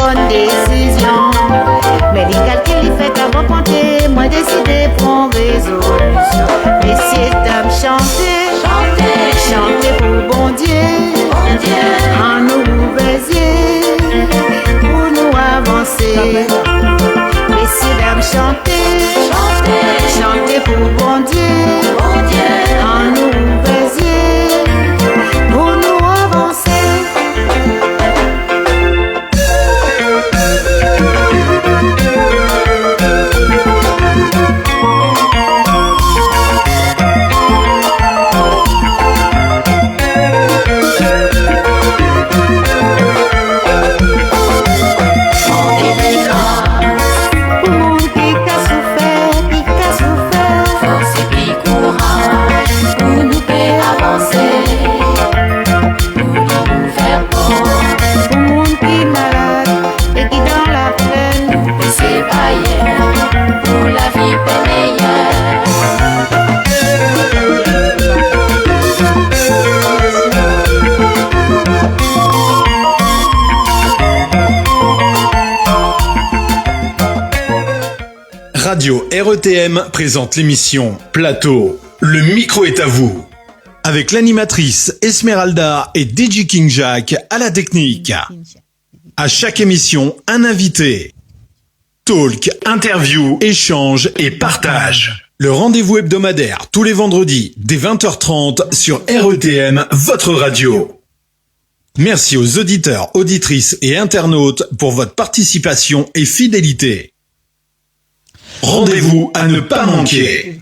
bonne décision. Mais les calculs, il fait à bon compter. Moi, décidé pour une résolution. Messieurs, dames, chantez. Chantez pour bon Dieu. En nous bézier. Pour nous avancer. Messieurs, dames, chantez. Chantez pour bon Dieu. En nous bézier. Pour nous avancer. Radio RETM présente l'émission Plateau. Le micro est à vous. Avec l'animatrice Esmeralda et DJ King Jack à la technique. À chaque émission, un invité. Talk, interview, échange et partage. Le rendez-vous hebdomadaire tous les vendredis dès 20h30 sur RETM, votre radio. Merci aux auditeurs, auditrices et internautes pour votre participation et fidélité. Rendez-vous à ne pas manquer.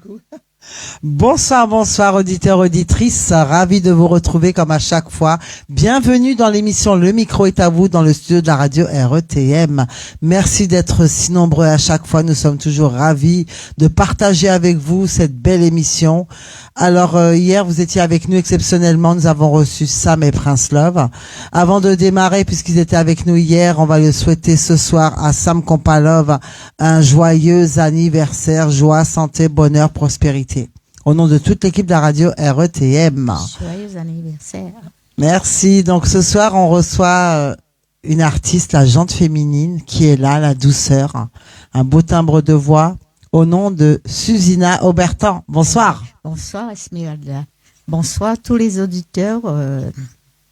Bonsoir auditeurs, auditrices, ravi de vous retrouver comme à chaque fois. Bienvenue dans l'émission Le micro est à vous dans le studio de la radio RETM. Merci d'être si nombreux à chaque fois, nous sommes toujours ravis de partager avec vous cette belle émission. Alors hier vous étiez avec nous exceptionnellement, nous avons reçu Sam et Prince Love. Avant de démarrer, puisqu'ils étaient avec nous hier, on va le souhaiter ce soir à Sam Kompalov un joyeux anniversaire, joie, santé, bonheur, prospérité. Au nom de toute l'équipe de la radio RETM. Joyeux anniversaire. Merci. Donc ce soir, on reçoit une artiste, la jante féminine, qui est là, la douceur, un beau timbre de voix, au nom de Susina Aubertan. Bonsoir. Bonsoir Esmeralda. Bonsoir tous les auditeurs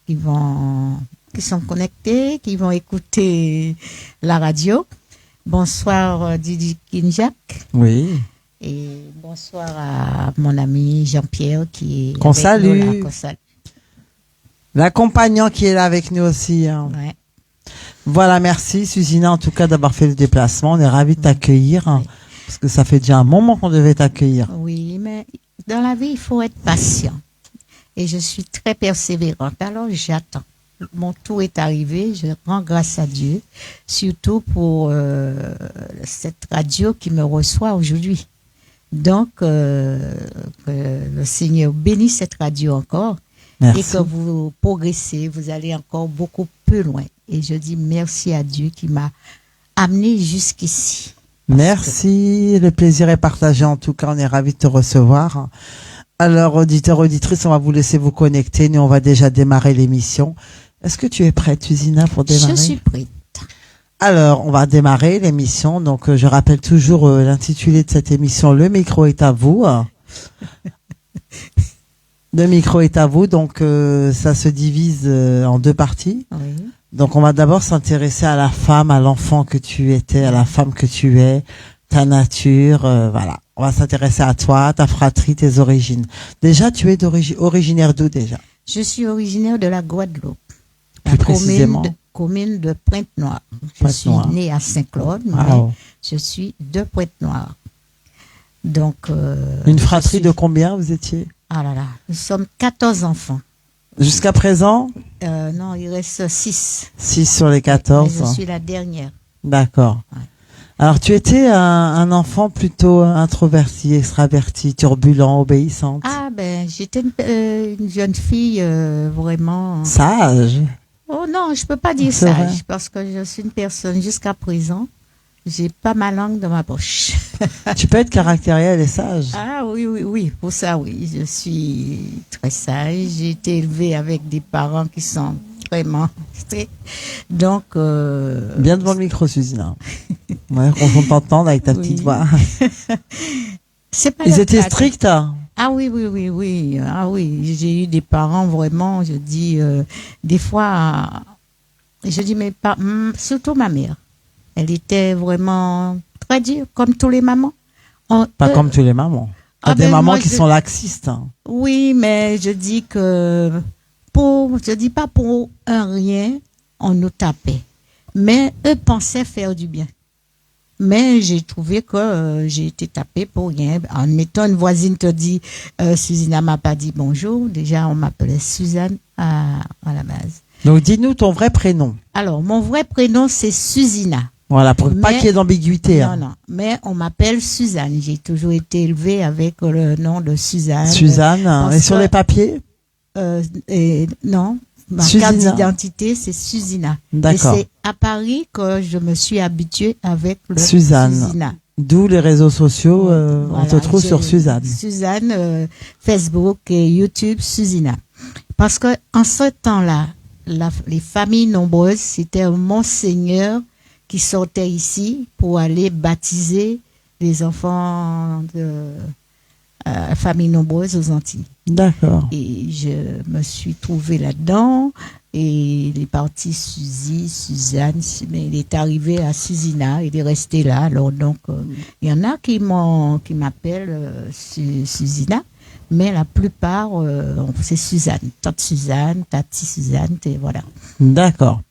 qui sont connectés, qui vont écouter la radio. Bonsoir Didi Kinjak. Oui. Et bonsoir à mon ami Jean-Pierre qui est qu'on avec salue. nous là, qu'on salue. L'accompagnant qui est là avec nous aussi. Hein. Ouais. Voilà, merci Susina en tout cas d'avoir fait le déplacement. On est ravis de t'accueillir. Oui. Parce que ça fait déjà un moment qu'on devait t'accueillir. Oui, mais dans la vie, il faut être patient. Et je suis très persévérante. Alors, j'attends. Mon tour est arrivé. Je rends grâce à Dieu. Surtout pour cette radio qui me reçoit aujourd'hui. Donc, que le Seigneur bénisse cette radio encore. Merci. Et que vous progressez. Vous allez encore beaucoup plus loin. Et je dis merci à Dieu qui m'a amené jusqu'ici. Merci, le plaisir est partagé. En tout cas, on est ravis de te recevoir. Alors, auditeurs, auditrices, on va vous laisser vous connecter. Nous, on va déjà démarrer l'émission. Est-ce que tu es prête, Susina, pour démarrer? Je suis prête. Alors, on va démarrer l'émission. Donc, je rappelle toujours l'intitulé de cette émission. Le micro est à vous. Le micro est à vous. Donc, ça se divise en deux parties. Oui. Donc, on va d'abord s'intéresser à la femme, à l'enfant que tu étais, à la femme que tu es, ta nature, voilà. On va s'intéresser à toi, ta fratrie, tes origines. Déjà, tu es originaire d'où déjà? Je suis originaire de la Guadeloupe. Plus précisément? Commune de Pointe-Noire. Je suis née à Saint-Claude, mais je suis de Pointe-Noire. Donc, une fratrie de combien vous étiez? Ah là là, nous sommes 14 enfants. Jusqu'à présent? Non, il reste 6. 6 sur les 14. Mais je suis la dernière. D'accord. Ouais. Alors, tu étais un enfant plutôt introverti, extraverti, turbulent, obéissante. Ah ben, j'étais une jeune fille vraiment... Sage? Oh non, je peux pas dire c'est sage, vrai. parce que je suis une personne, jusqu'à présent, j'ai pas ma langue dans ma poche. Tu peux être caractérielle et sage? Ah oui, pour ça oui, je suis très sage. J'ai été élevée avec des parents qui sont extrêmement strict. Donc, Bien devant le micro, Susina. Ouais, on t'entend avec ta petite voix. c'est pas Ils la étaient claque. stricts, hein? Ah oui. Ah oui, j'ai eu des parents vraiment, je dis, des fois, je dis, mais pas, surtout ma mère. Elle était vraiment très dure, comme tous les mamans. Pas comme tous les mamans. T'as des ben, mamans moi, qui sont laxistes. Hein. Oui, mais je dis que je dis pas pour un rien, on nous tapait. Mais eux pensaient faire du bien. Mais j'ai trouvé que j'ai été tapée pour rien. En mettant une voisine te dit, Susina m'a pas dit bonjour. Déjà, on m'appelait Suzanne à la base. Donc, dis-nous ton vrai prénom. Alors, mon vrai prénom, c'est Susina. Voilà, pour pas qu'il y ait d'ambiguïté. Non, Hein. non. Mais on m'appelle Suzanne. J'ai toujours été élevée avec le nom de Suzanne. Suzanne. Et sur les papiers? Non. Ma Susina. carte d'identité, c'est Susina. D'accord. Et c'est à Paris que je me suis habituée avec le Suzanne. Susina. D'où les réseaux sociaux, on Voilà, te trouve sur Suzanne. Suzanne, Facebook et YouTube, Susina. Parce que en ce temps-là, les familles nombreuses, c'était un monseigneur qui sortait ici pour aller baptiser les enfants de familles nombreuses aux Antilles. D'accord. Et je me suis trouvée là-dedans et il est parti Suzanne, mais il est arrivé à Susina, il est resté là. Alors donc, il y en a qui m'appellent Susina, mais la plupart, c'est Suzanne. Tante Suzanne, Tati Suzanne, et voilà. D'accord.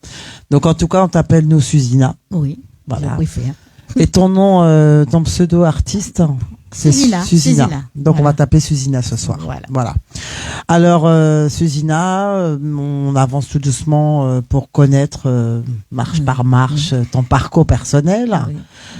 Donc, en tout cas, on t'appelle nous Susina. Oui, Voilà. je préfère. Et ton nom, ton pseudo-artiste, c'est Susina. Donc, Voilà. on va taper Susina ce soir. Voilà. Alors, Susina, on avance tout doucement pour connaître, marche par marche, ton parcours personnel. Oui.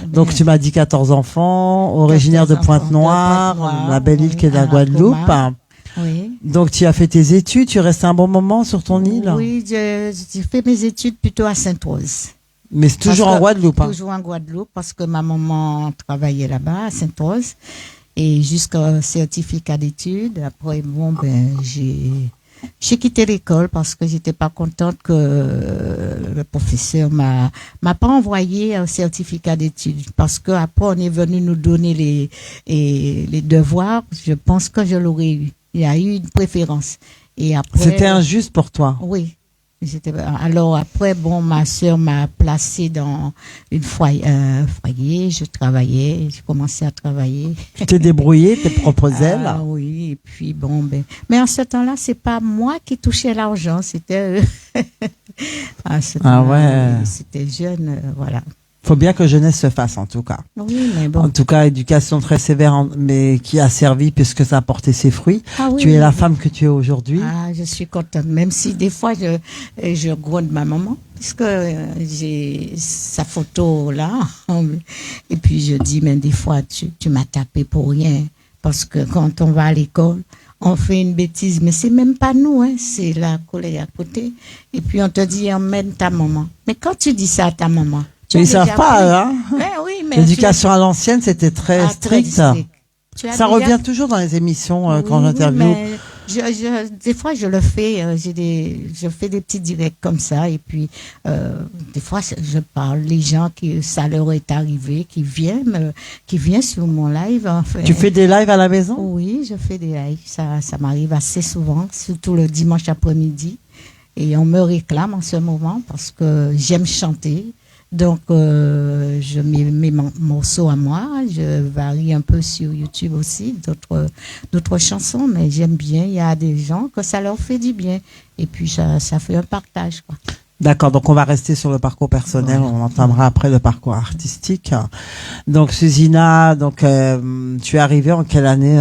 Donc, tu m'as dit 14 enfants, originaire de 14 enfants Pointe-Noire, de Pointe-Noire, la belle île oui, qui est de à la la Guadeloupe. Coma. Oui. Donc, tu as fait tes études, tu restes un bon moment sur ton île? Oui, j'ai fait mes études plutôt à Sainte-Rose. Mais c'est toujours en Guadeloupe. Hein. Toujours en Guadeloupe parce que ma maman travaillait là-bas à Sainte-Rose et jusqu'au certificat d'études. Après, bon, j'ai quitté l'école parce que j'étais pas contente que le professeur m'a pas envoyé un certificat d'études parce que après on est venu nous donner les devoirs. Je pense que je l'aurais eu. Il y a eu une préférence. Et après. C'était injuste pour toi. Oui. Alors après, bon, ma sœur m'a placée dans un foyer, je travaillais, j'ai commencé à travailler. Tu t'es débrouillée, tes propres ailes. Ah oui, et puis bon, mais en ce temps-là, c'est pas moi qui touchais l'argent, c'était eux. Ouais. C'était jeune, voilà. Faut bien que jeunesse se fasse, en tout cas. Oui, mais bon. En tout cas, éducation très sévère, mais qui a servi puisque ça a porté ses fruits. Ah oui, tu es la femme que tu es aujourd'hui. Ah, je suis contente, même si des fois je gronde ma maman, puisque j'ai sa photo là, et puis je dis, mais des fois tu m'as tapé pour rien, parce que quand on va à l'école, on fait une bêtise, mais c'est même pas nous, hein, c'est la collègue à côté, et puis on te dit, emmène ta maman. Mais quand tu dis ça à ta maman, Mais ils savent pas, hein. Oui, mais l'éducation à l'ancienne, c'était très strict. Ça revient toujours dans les émissions quand j'interviewe. Des fois, je le fais. Je fais des petits directs comme ça, et puis des fois, je parle. Les gens ça leur est arrivé, qui viennent sur mon live. Enfin, tu fais des lives à la maison? Oui, je fais des lives. Ça m'arrive assez souvent, surtout le dimanche après-midi. Et on me réclame en ce moment parce que j'aime chanter. Donc, je mets mes morceaux à moi. Je varie un peu sur YouTube aussi, d'autres chansons, mais j'aime bien. Il y a des gens que ça leur fait du bien. Et puis, ça fait un partage, quoi. D'accord, donc on va rester sur le parcours personnel, on entamera après le parcours artistique. Donc, Susina, tu es arrivée en quelle année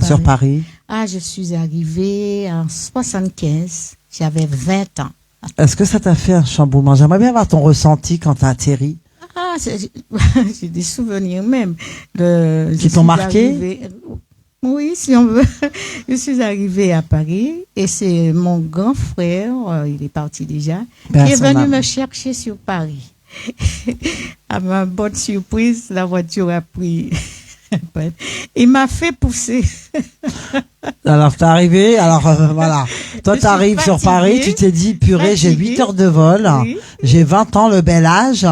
sur Paris? Ah, je suis arrivée en 75. J'avais 20 ans. Est-ce que ça t'a fait un chamboulement? J'aimerais bien avoir ton ressenti quand t'as atterri. Ah, j'ai des souvenirs même. Qui t'ont marqué? Oui, si on veut. Je suis arrivée à Paris et c'est mon grand frère, il est parti déjà, qui est venu me chercher sur Paris. À ma bonne surprise, la voiture a pris. Il m'a fait pousser. Alors, t'es arrivé, voilà. Toi, t'arrives sur Paris, tu t'es dit, purée, j'ai 8 heures de vol, Oui. j'ai 20 ans, le bel âge,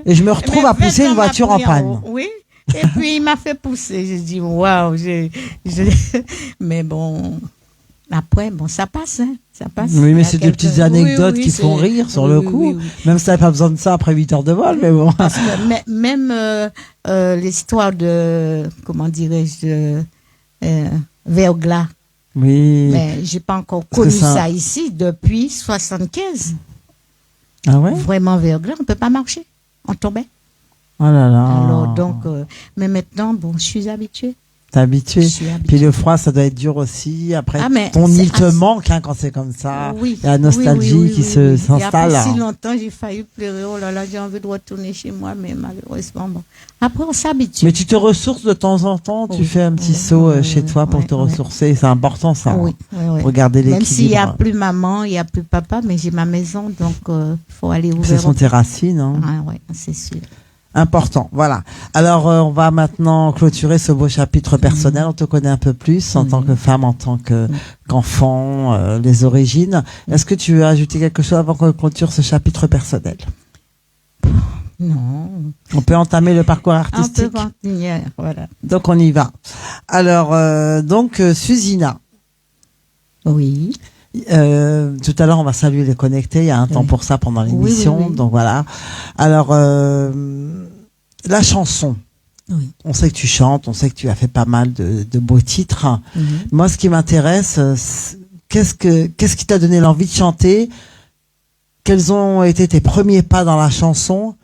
et je me retrouve à pousser une voiture en panne. Oui. Et puis, il m'a fait pousser. J'ai dit, waouh, mais bon, après, bon, ça passe, hein. Ça passe. Oui, Il mais y a c'est des petites quelques- anecdotes Oui, oui, qui font c'est- rire sur oui, le oui, coup. oui, oui. Même si t'avais pas besoin de ça après 8 heures de vol, mais bon. Parce que même l'histoire de, comment dirais-je, verglas. Oui. Mais j'ai pas encore Parce que connu ça- ça ici depuis 75. Ah ouais? Vraiment verglas, on peut pas marcher. On tombait. Oh là là. Alors donc, mais maintenant, bon, je suis habituée. T'es habitué. Je suis habituée. Puis le froid, ça doit être dur aussi. Après, Ah, mais ton c'est île te assez- manque hein, quand c'est comme ça. Oui. Il y a la nostalgie Oui, qui oui, oui. s'installe. Il y a pas si longtemps, j'ai failli pleurer. Oh là là, j'ai envie de retourner chez moi, mais malheureusement, bon. Après, on s'habitue. Mais tu te ressources de temps en temps, tu Oui, fais un petit oui, saut oui, chez toi pour oui, te oui. ressourcer. C'est important ça. Oui, oui, oui. Regarder Même l'équilibre. s'il n'y a plus maman, il n'y a plus papa, mais j'ai ma maison, donc il faut aller Ce ouvrir. sont tes racines. Hein. Ah, ouais, c'est sûr. Important, voilà. Alors, on va maintenant clôturer ce beau chapitre personnel. On te connaît un peu plus en tant que femme, en tant qu'enfant, les origines. Est-ce que tu veux ajouter quelque chose avant qu'on clôture ce chapitre personnel? Non. On peut entamer le parcours On artistique. peut continuer, voilà. Donc, on y va. Alors, Susina. Oui. Tout à l'heure, on va saluer les connectés. Il y a un temps Oui. pour ça pendant Oui, l'émission. oui, oui. Donc voilà. Alors, la chanson. Oui. On sait que tu chantes, on sait que tu as fait pas mal de beaux titres. Mhm. Moi, ce qui m'intéresse, qu'est-ce qui t'a donné l'envie de chanter? Quels ont été tes premiers pas dans la chanson?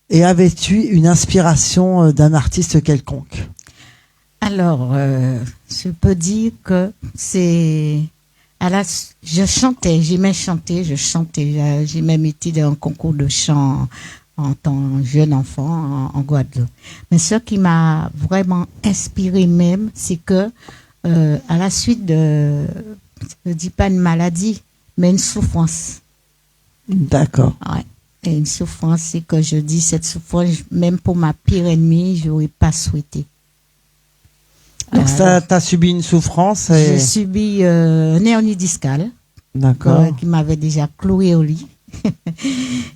Et avais-tu une inspiration d'un artiste quelconque? Alors, je peux dire que c'est... je chantais, j'aimais chanter, je chantais. J'ai même été dans un concours de chant en tant que jeune enfant en Guadeloupe. Mais ce qui m'a vraiment inspiré même, c'est que à la suite de, je ne dis pas une maladie, mais une souffrance. D'accord. Ouais. Et une souffrance, c'est que je dis cette souffrance, même pour ma pire ennemie, je n'aurais pas souhaité. Donc, Alors, t'as subi une souffrance j'ai et... subi une hernie discale D'accord. qui m'avait déjà cloué au lit.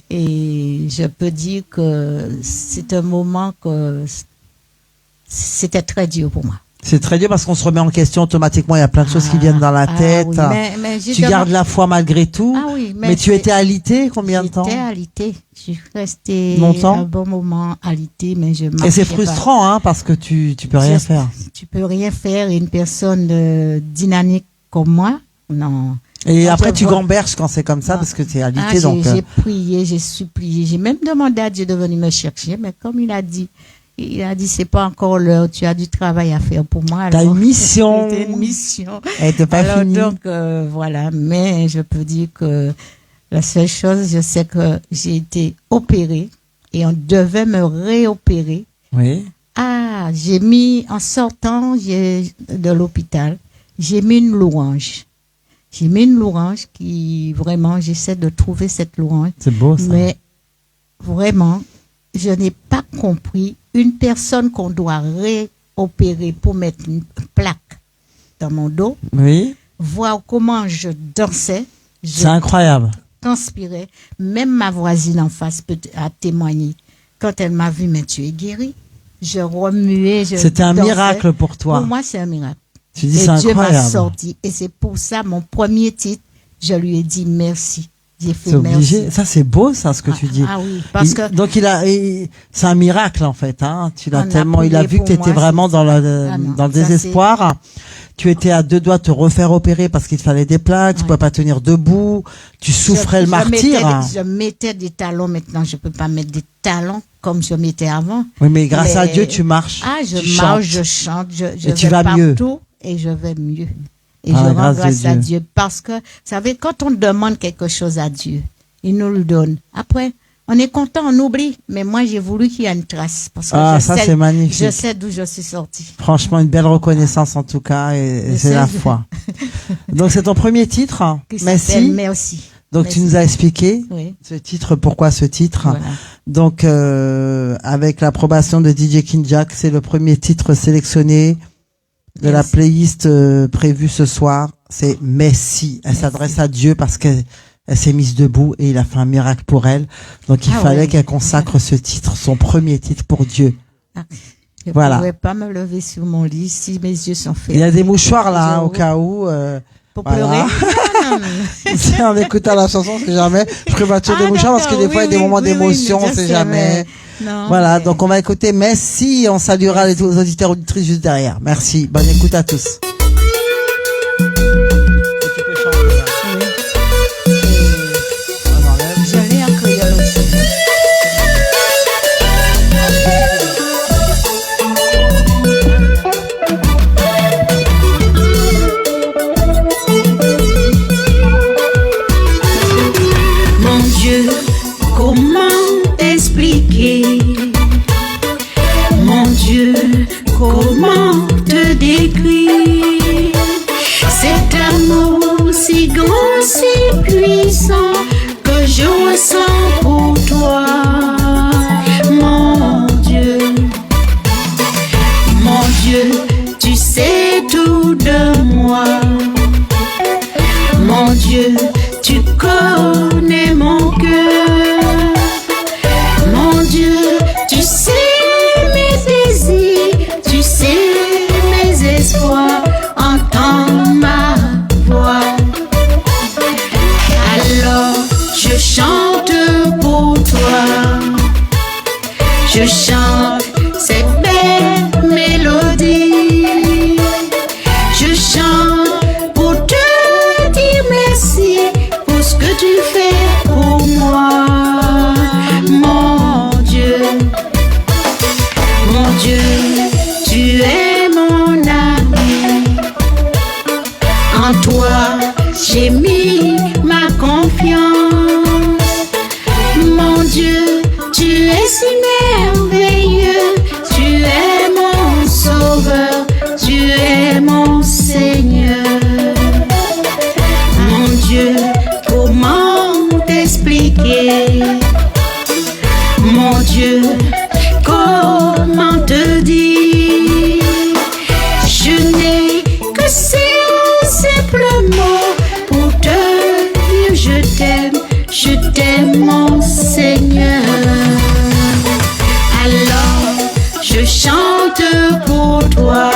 Et je peux dire que c'est un moment que c'était très dur pour moi. C'est très dur parce qu'on se remet en question automatiquement. Il y a plein de choses qui viennent dans la tête. Oui, mais Tu gardes la foi malgré tout. Ah oui, mais tu étais alité combien de temps? J'étais alitée. Je suis restée Longtemps? un bon moment alitée, mais je Et marchais c'est pas. frustrant, hein, parce que tu peux rien faire. Tu peux rien faire. Et une personne dynamique comme moi, non. Et Moi, après, je tu vois- gamberges quand c'est comme ça, Ah. parce que tu es Ah, alité. donc, j'ai prié, j'ai supplié, j'ai même demandé à Dieu de venir me chercher, mais comme il a dit c'est pas encore l'heure, tu as du travail à faire pour moi. T'as alors- une mission. C'était une mission. elle n'était pas Alors finie. donc voilà, mais je peux dire que la seule chose, je sais que j'ai été opérée et on devait me réopérer. Oui. Ah, j'ai mis en sortant de l'hôpital, j'ai mis une louange. J'ai mis une louange qui vraiment, j'essaie de trouver cette louange. C'est beau, ça. Mais vraiment, je n'ai pas compris une personne qu'on doit réopérer pour mettre une plaque dans mon dos, Oui. voir comment je dansais, C'est je incroyable. transpirais. Même ma voisine en face a témoigné. Quand elle m'a vu, mais tu es guérie. Je remuais, je C'était un dansais. miracle pour toi. Pour moi, c'est un miracle. Tu dis, Et c'est Dieu m'a incroyable. sorti. Et c'est pour ça, mon premier titre, je lui ai dit merci. J'ai fait C'est obligé. merci. Ça, c'est beau, ça, ce que tu dis. Ah oui, parce que Donc, c'est un miracle, en fait, hein. Tu l'as On a tellement, il a prié vu que pour tu étais moi, vraiment dans Ah le non, ça, désespoir. Tu étais à 2 doigts de te refaire opérer parce qu'il te fallait des plaques, tu Ouais. pouvais pas tenir debout, tu souffrais le martyr. Je mettais des talons maintenant, je peux pas mettre des talons comme je mettais avant. Oui, mais grâce à Mais- Dieu, tu marches. Ah, je tu marche, chantes. je chante, je Et tu vais vas mieux. partout et je vais mieux. Et Par je la rends grâce de grâce à Dieu. Dieu parce que, vous savez, quand on demande quelque chose à Dieu, il nous le donne. Après, on est content, on oublie. Mais moi, j'ai voulu qu'il y ait une trace parce que Ah, je ça, sais, c'est magnifique. je sais d'où je suis sortie. Franchement, une belle reconnaissance en tout cas, et Je c'est sais, la je- foi. Donc c'est ton premier titre, hein. Qui s'appelle Merci. Merci. Donc Merci. tu nous as expliqué Oui. ce titre, pourquoi ce titre. Voilà. Donc avec l'approbation de DJ Kinjak, c'est le premier titre sélectionné de la Merci. playlist prévue ce soir. c'est Messi. Elle s'adresse à Dieu parce qu'elle s'est mise debout et il a fait un miracle pour elle. Donc il fallait qu'elle consacre ce titre, son premier titre pour Dieu. Je Voilà. ne pouvais pas me lever sur mon lit si mes yeux sont fermés. Il y a des mouchoirs là, au cas où. Pour voilà. pleurer. En écoutant la chanson, on sait jamais. Je prémature des mouchoirs parce que des fois, il y a des moments d'émotion, on sait jamais. Non, Voilà, donc on va écouter Messi et on saluera les auditeurs et auditrices juste derrière. Merci, bonne écoute à tous. Je l'ai en créole aussi. Mon Dieu, comment t'expliquer? Mon Dieu, comment te décrire? Cet amour si grand, si puissant que je ressens pour toi. Mon Dieu, tu sais tout de moi. Mon Dieu, tu connais mon cœur. Mon Dieu, tu sais mes désirs, tu sais mes espoirs, entends ma voix. Alors je chante pour toi, je chante cette belle mélodie, je chante pour te dire merci pour ce que tu fais pour moi. Mon Dieu, tu es mon ami. En toi, j'ai mis ma confiance. Mon Dieu, tu es si merveilleux. Tu es mon sauveur, tu es mon Seigneur. Mon Dieu, comment t'expliquer? Mon Dieu, comment te dire? Je n'ai que ces simples mots pour te dire je t'aime mon Seigneur. Alors je chante pour toi,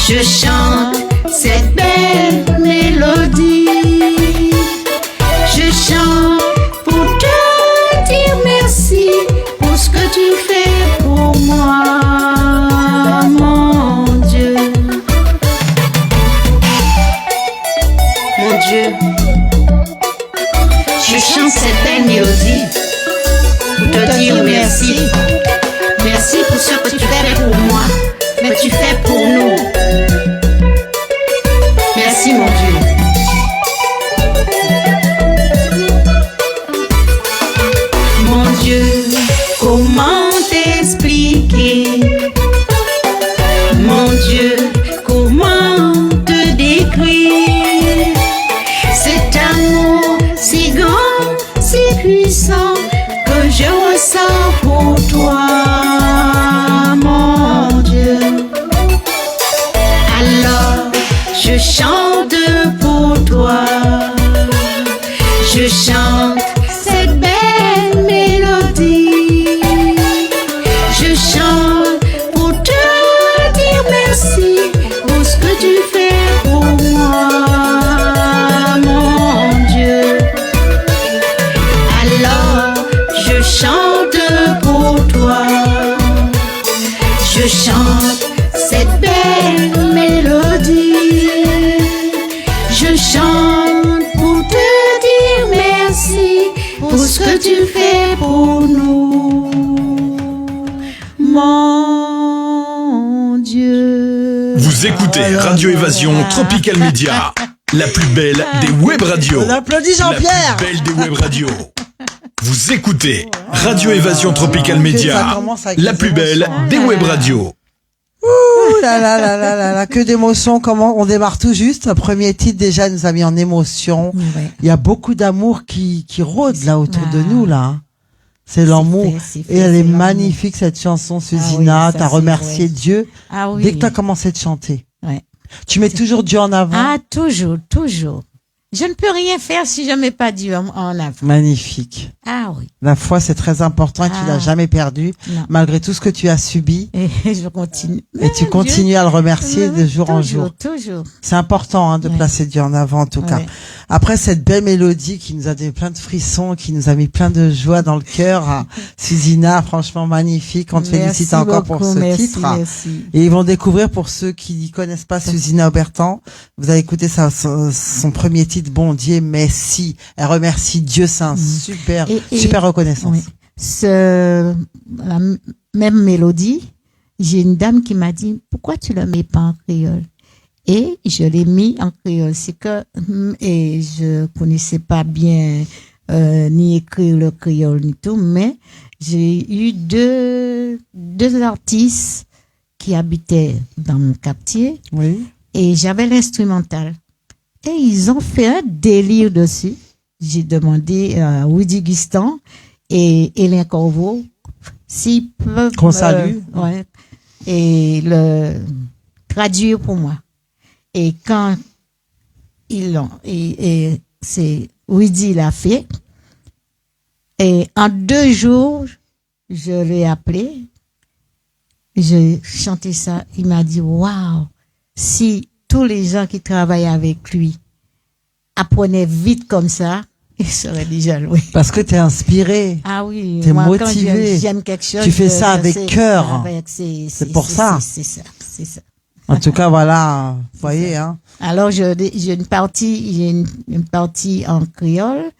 je chante cette belle mélodie, je chante pour te dire merci pour ce que tu fais pour moi. Mon Dieu, je chante cette belle mélodie pour te dire merci. Merci pour ce que tu fais pour moi, mais tu fais pour nous. Merci mon Dieu. Mon Dieu, comment t'expliquer? Mon Dieu, comment te décrire? Cet amour si grand, si puissant que je ressens pour toi, mon Dieu. Alors je chante pour toi, je chante cette belle mélodie, je chante pour te dire merci pour ce que tu fais pour moi, mon Dieu. Alors je chante pour toi, je chante cette belle mélodie, je chante pour te dire merci pour ce que tu fais pour nous, mon Dieu. Vous écoutez Radio Évasion Tropical Média, la plus belle des web radios. On applaudit Jean-Pierre. La plus belle des web radios. Vous écoutez Radio Évasion Tropical Ça Média, commence avec la les plus belle émotions. des web radios. Ouh là là là là là là, que d'émotions, comment on démarre tout juste. Le premier titre déjà nous a mis en émotion. Ouais. Il y a beaucoup d'amour qui rôde là autour de Ah. nous là. C'est l'amour. c'est fait, Et elle est c'est l'amour. magnifique cette chanson, Ah oui, Suzina. ça, T'as c'est remercié vrai. Dieu Ah oui. dès que t'as commencé de chanter. Ouais. Tu mets toujours Dieu en avant. Ah, toujours, toujours. Je ne peux rien faire si je mets pas Dieu en avant. Magnifique. Ah oui. La foi, c'est très important et tu l'as jamais perdu, Non. malgré tout ce que tu as subi. Et je continue. Et tu continues à le remercier de jour en jour. Toujours. C'est important de Ouais. placer Dieu en avant, en tout cas. Ouais. Après cette belle mélodie qui nous a donné plein de frissons, qui nous a mis plein de joie dans le cœur, hein, Susina, franchement magnifique. On te félicite encore pour ce titre. Merci. Et ils vont découvrir, pour ceux qui ne connaissent pas Susina Aubertan, vous allez écouter son premier titre, Bon Dieu, merci. Elle remercie Dieu, c'est un super reconnaissance. Oui. La même mélodie, j'ai une dame qui m'a dit, pourquoi tu la mets pas en créole? Et je l'ai mis en créole. C'est que, et je connaissais pas bien, ni écrire le créole ni tout, mais j'ai eu deux artistes qui habitaient dans mon quartier. Oui. Et j'avais l'instrumental. Et ils ont fait un délire dessus. J'ai demandé à Woody Gustan et Hélène Corveau s'ils peuvent Qu'on salue. Ouais, et le traduire pour moi. Et quand ils l'ont, et c'est Woody l'a fait. Et en 2 jours, je l'ai appelé. J'ai chanté ça. Il m'a dit, waouh, si tous les gens qui travaillent avec lui apprenaient vite comme ça, ils seraient déjà loués. Parce que t'es inspiré. Ah oui. T'es moi, motivé. Quand j'aime quelque chose. Tu fais ça avec sais, cœur. C'est pour ça. C'est ça. En tout cas, voilà, vous voyez, hein. Alors, j'ai une partie en créole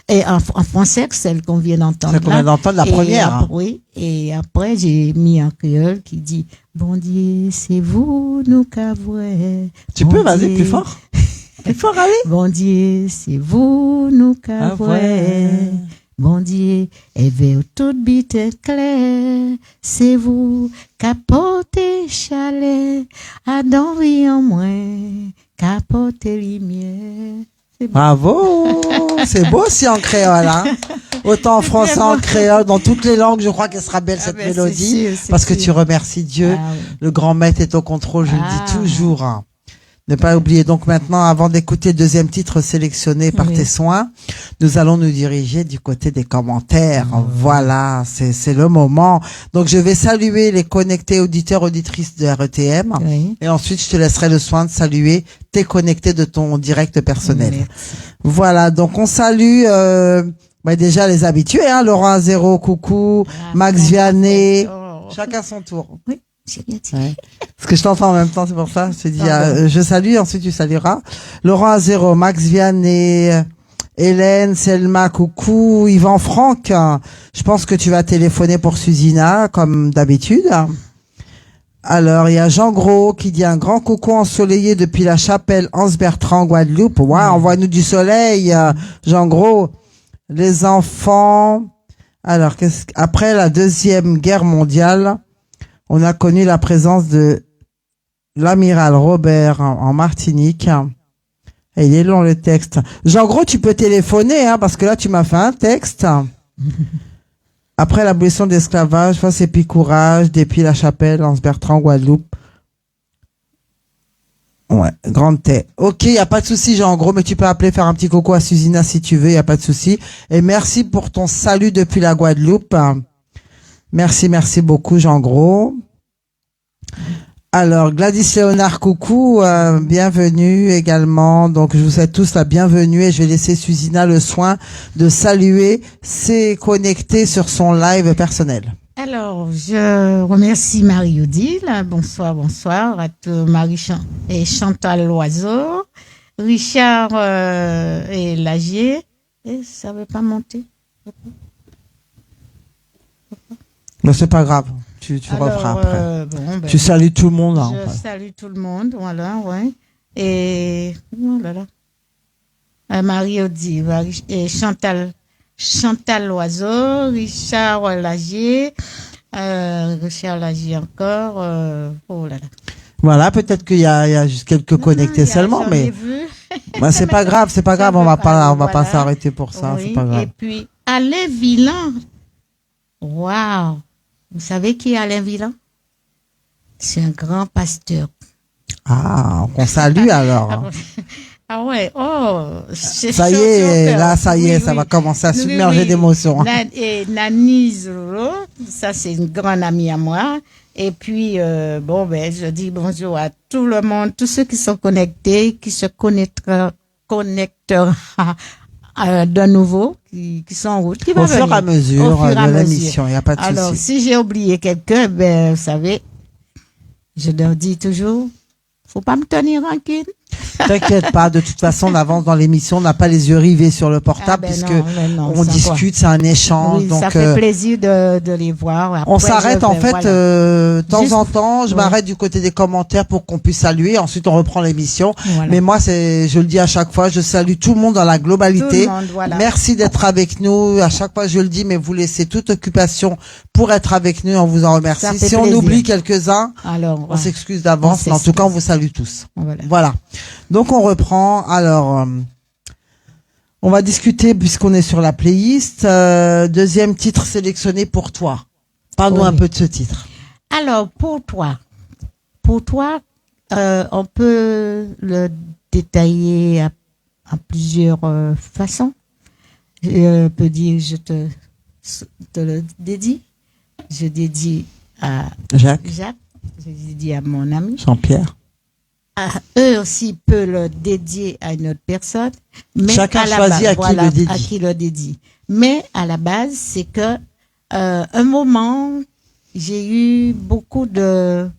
et en français, celle qu'on vient d'entendre. Celle qu'on vient d'entendre, la première. Après, oui. Et après, j'ai mis en créole qui dit, bon Dieu, c'est vous, nous qu'avouez. Tu peux, vas-y, plus fort. Plus fort, allez. Bon Dieu, c'est vous, nous qu'avouez. Bon Dieu, et vers toute bite claire, c'est vous qu'apportez chalet, à d'envie en moins, qu'apportez lumière. Bravo! C'est beau aussi en créole, hein. Autant en français, en créole, dans toutes les langues, je crois qu'elle sera belle, cette mélodie. Parce que tu remercies Dieu. Ah, oui. Le grand maître est au contrôle, je le dis toujours, hein. Ne pas oublier. Donc maintenant, avant d'écouter le deuxième titre sélectionné par tes soins, nous allons nous diriger du côté des commentaires. Voilà, c'est le moment. Donc je vais saluer les connectés auditeurs, auditrices de RETM. Oui. Et ensuite, je te laisserai le soin de saluer tes connectés de ton direct personnel. Merci. Voilà, donc on salue déjà les habitués, hein, Laurent Azero, coucou, Max Vianney, chacun son tour. Oui. J'ai bien dit. Ouais. Parce que je t'entends en même temps, c'est pour ça. Je te dis, je salue, ensuite tu salueras. Laurent Azero, Max Vianney, Hélène, Selma, coucou, Yvan Franck. Je pense que tu vas téléphoner pour Susina, comme d'habitude. Alors, il y a Jean Gros qui dit un grand coucou ensoleillé depuis la chapelle Anse-Bertrand, Guadeloupe. Ouais, envoie-nous du soleil, Jean Gros. Les enfants. Alors, après la Deuxième Guerre mondiale, on a connu la présence de l'amiral Robert en Martinique. Et il est long le texte. Jean Gros, tu peux téléphoner, hein, parce que là, tu m'as fait un texte. Après l'abolition de l'esclavage, face et puis courage, depuis la chapelle, Anse-Bertrand, Guadeloupe. Ouais, grande tête. Ok, y a pas de souci, Jean Gros, mais tu peux appeler, faire un petit coucou à Susina si tu veux, y a pas de souci. Et merci pour ton salut depuis la Guadeloupe. Merci beaucoup, Jean Gros. Alors, Gladys Léonard, coucou, bienvenue également. Donc, je vous souhaite tous la bienvenue et je vais laisser Susina le soin de saluer ses connectés sur son live personnel. Alors, je remercie Marie-Odile. Bonsoir à tout Marie et Chantal Loiseau, Richard et Lagier. Et ça veut pas monter. Mais c'est pas grave, tu referas après. Tu salues tout le monde. Hein, je salue tout le monde, voilà, ouais. Et oh là là. Marie-Odile et Chantal Loiseau, Richard Lagier encore. Oh là là. Voilà, peut-être qu'il y a juste quelques connectés seulement, mais bah, c'est pas grave, on va pas s'arrêter pour ça, oui, c'est pas grave. Et puis Alain Villain. Waouh. Vous savez qui est Alain Villain? C'est un grand pasteur Ah, qu'on salue alors. Ah ouais, oh, Ça y est, là, ça y est, ça va commencer à submerger d'émotions. Et Nanise Lolo, ça c'est une grande amie à moi. Et puis, bon, ben, je dis bonjour à tout le monde, tous ceux qui sont connectés, qui se connectera de nouveau, qui sont en route, qui vont venir. Au fur et à mesure de l'émission, il n'y a pas de souci. Alors, si j'ai oublié quelqu'un, ben, vous savez, je leur dis toujours, faut pas me tenir rancune. T'inquiète pas, de toute façon, on avance dans l'émission, on n'a pas les yeux rivés sur le portable puisque on discute, c'est un échange. Oui, donc ça fait plaisir de les voir. Après, on s'arrête en fait de temps en temps. Je ouais. m'arrête du côté des commentaires pour qu'on puisse saluer. Ensuite, on reprend l'émission. Voilà. Mais moi, je le dis à chaque fois, je salue tout le monde dans la globalité. Tout le monde, voilà. Merci d'être avec nous. À chaque fois, je le dis, mais vous laissez toute occupation pour être avec nous. On vous en remercie. Si on oublie quelques-uns, alors, on s'excuse d'avance. Mais en tout cas, on vous salue tous. Voilà. Donc on reprend. Alors, on va discuter puisqu'on est sur la playlist. Deuxième titre sélectionné pour toi. Parle-nous un peu de ce titre. Alors pour toi, on peut le détailler à plusieurs façons. Je peux dire, je te le dédie. Je dédie à Jacques. Je dédie à mon ami Jean-Pierre. Eux aussi peuvent le dédier à une autre personne. Mais chacun choisit à qui le dédie. Mais à la base, c'est que un moment, j'ai eu beaucoup de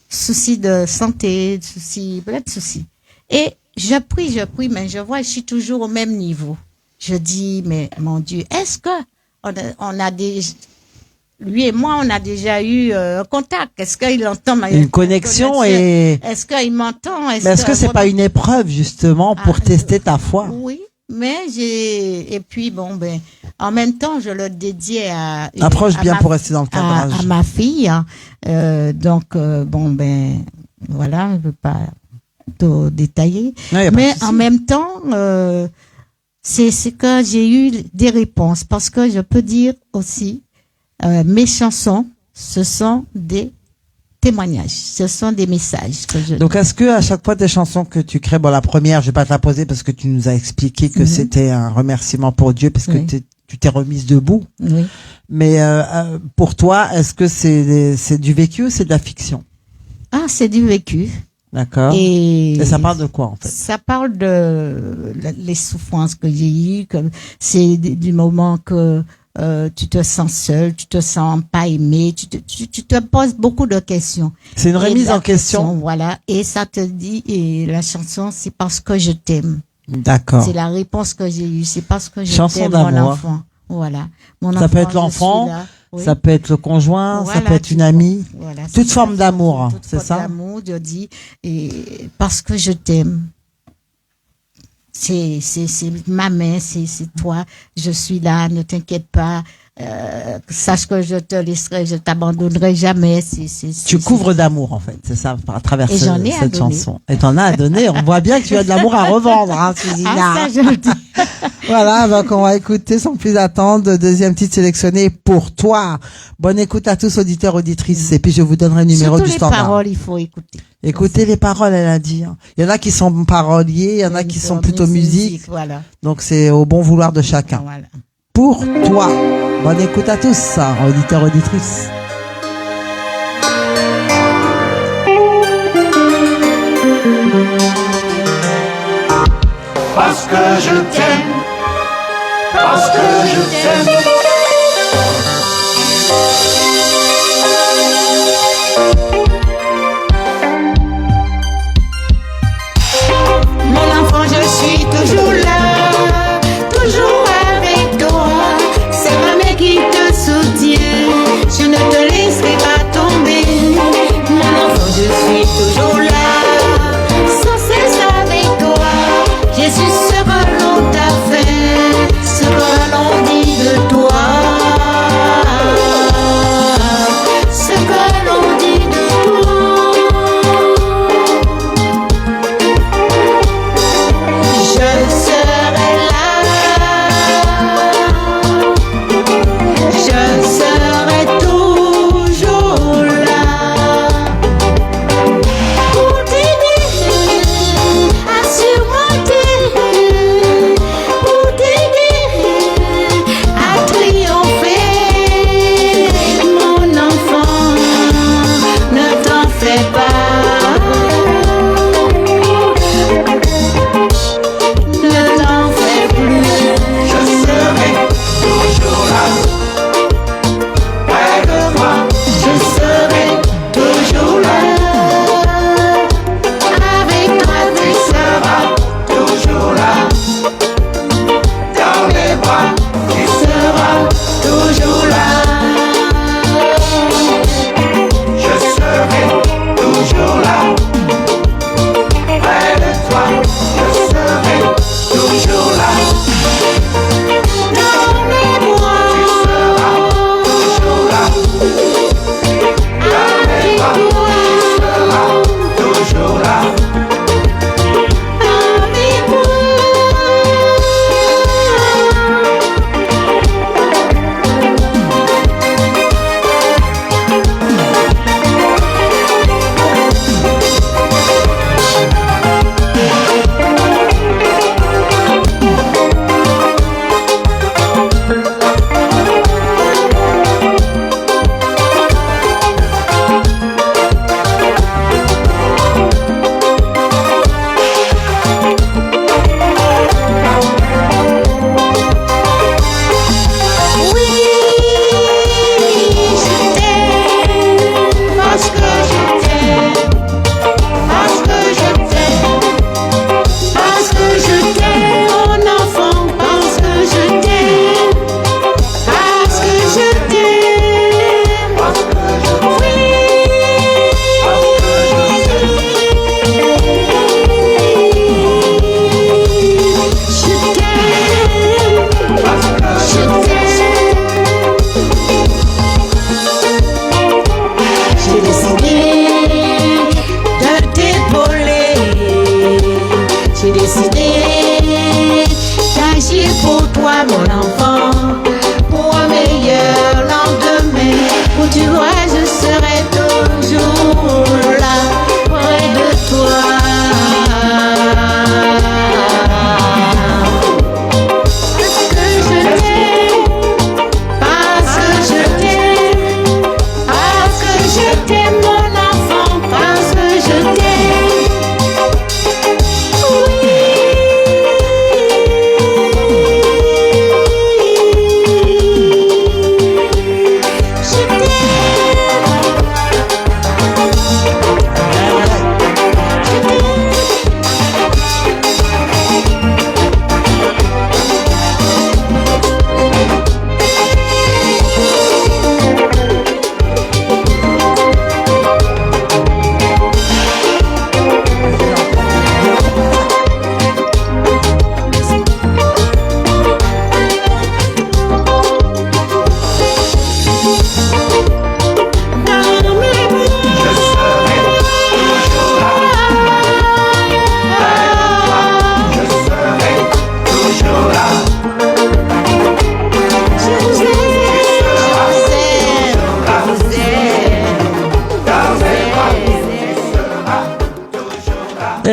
soucis de santé, plein de soucis. Et je prie, mais je vois, je suis toujours au même niveau. Je dis, mais mon Dieu, est-ce que on a des lui et moi, on a déjà eu un contact. Est-ce qu'il entend une connexion et est-ce qu'il m'entend? Est-ce que c'est pas une épreuve justement pour tester ta foi? Oui, mais et puis bon ben en même temps je le dédiais à approche bien pour rester dans le cadrage à ma fille. Hein. Donc bon ben voilà, je veux pas tout détailler, mais en même temps c'est que j'ai eu des réponses parce que je peux dire aussi mes chansons, ce sont des témoignages, ce sont des messages que je... Donc, est-ce que à chaque fois tes chansons que tu crées, bon, la première, je vais pas te la poser parce que tu nous as expliqué que c'était un remerciement pour Dieu parce que tu t'es remise debout. Oui. Mais pour toi, est-ce que c'est du vécu ou c'est de la fiction? Ah, c'est du vécu. D'accord. Et ça parle de quoi en fait? Ça parle de les souffrances que j'ai eues, que c'est du moment que tu te sens seul, tu te sens pas aimé, tu te poses beaucoup de questions. C'est une remise en question. Voilà. Et ça te dit, et la chanson, c'est parce que je t'aime. D'accord. C'est la réponse que j'ai eue, c'est parce que je t'aime, mon enfant. Voilà. Mon enfant, ça peut être l'enfant, ça peut être le conjoint, ça peut être une amie. Voilà, toute forme d'amour, c'est ça? Toute forme d'amour, je dis, et parce que je t'aime. C'est ma main, c'est toi, je suis là, ne t'inquiète pas, sache que je te laisserai, je t'abandonnerai jamais. Tu couvres d'amour en fait, c'est ça, à travers cette chanson. Et t'en as à donner, on voit bien que tu as de l'amour à revendre, hein, Suzina. Ah, ça, je le dis. Voilà, donc on va écouter sans plus attendre, deuxième titre sélectionné pour toi. Bonne écoute à tous, auditeurs, auditrices, et puis je vous donnerai le numéro surtout du standard. les paroles, il faut écouter. Écoutez les paroles, elle a dit. Il y en a qui sont paroliers, il y en a qui sont plutôt musique. Voilà. Donc c'est au bon vouloir de chacun. Voilà. Pour toi. Bonne écoute à tous, auditeurs, auditrices. Parce que je t'aime, parce que je t'aime. Mon enfant, je suis toujours là, toujours avec toi. C'est ma mère qui te soutient, je ne te laisserai pas tomber. Mon enfant, je suis toujours là, sans cesse avec toi. Jésus sera l'on t'a fait, ce que l'on dit de toi.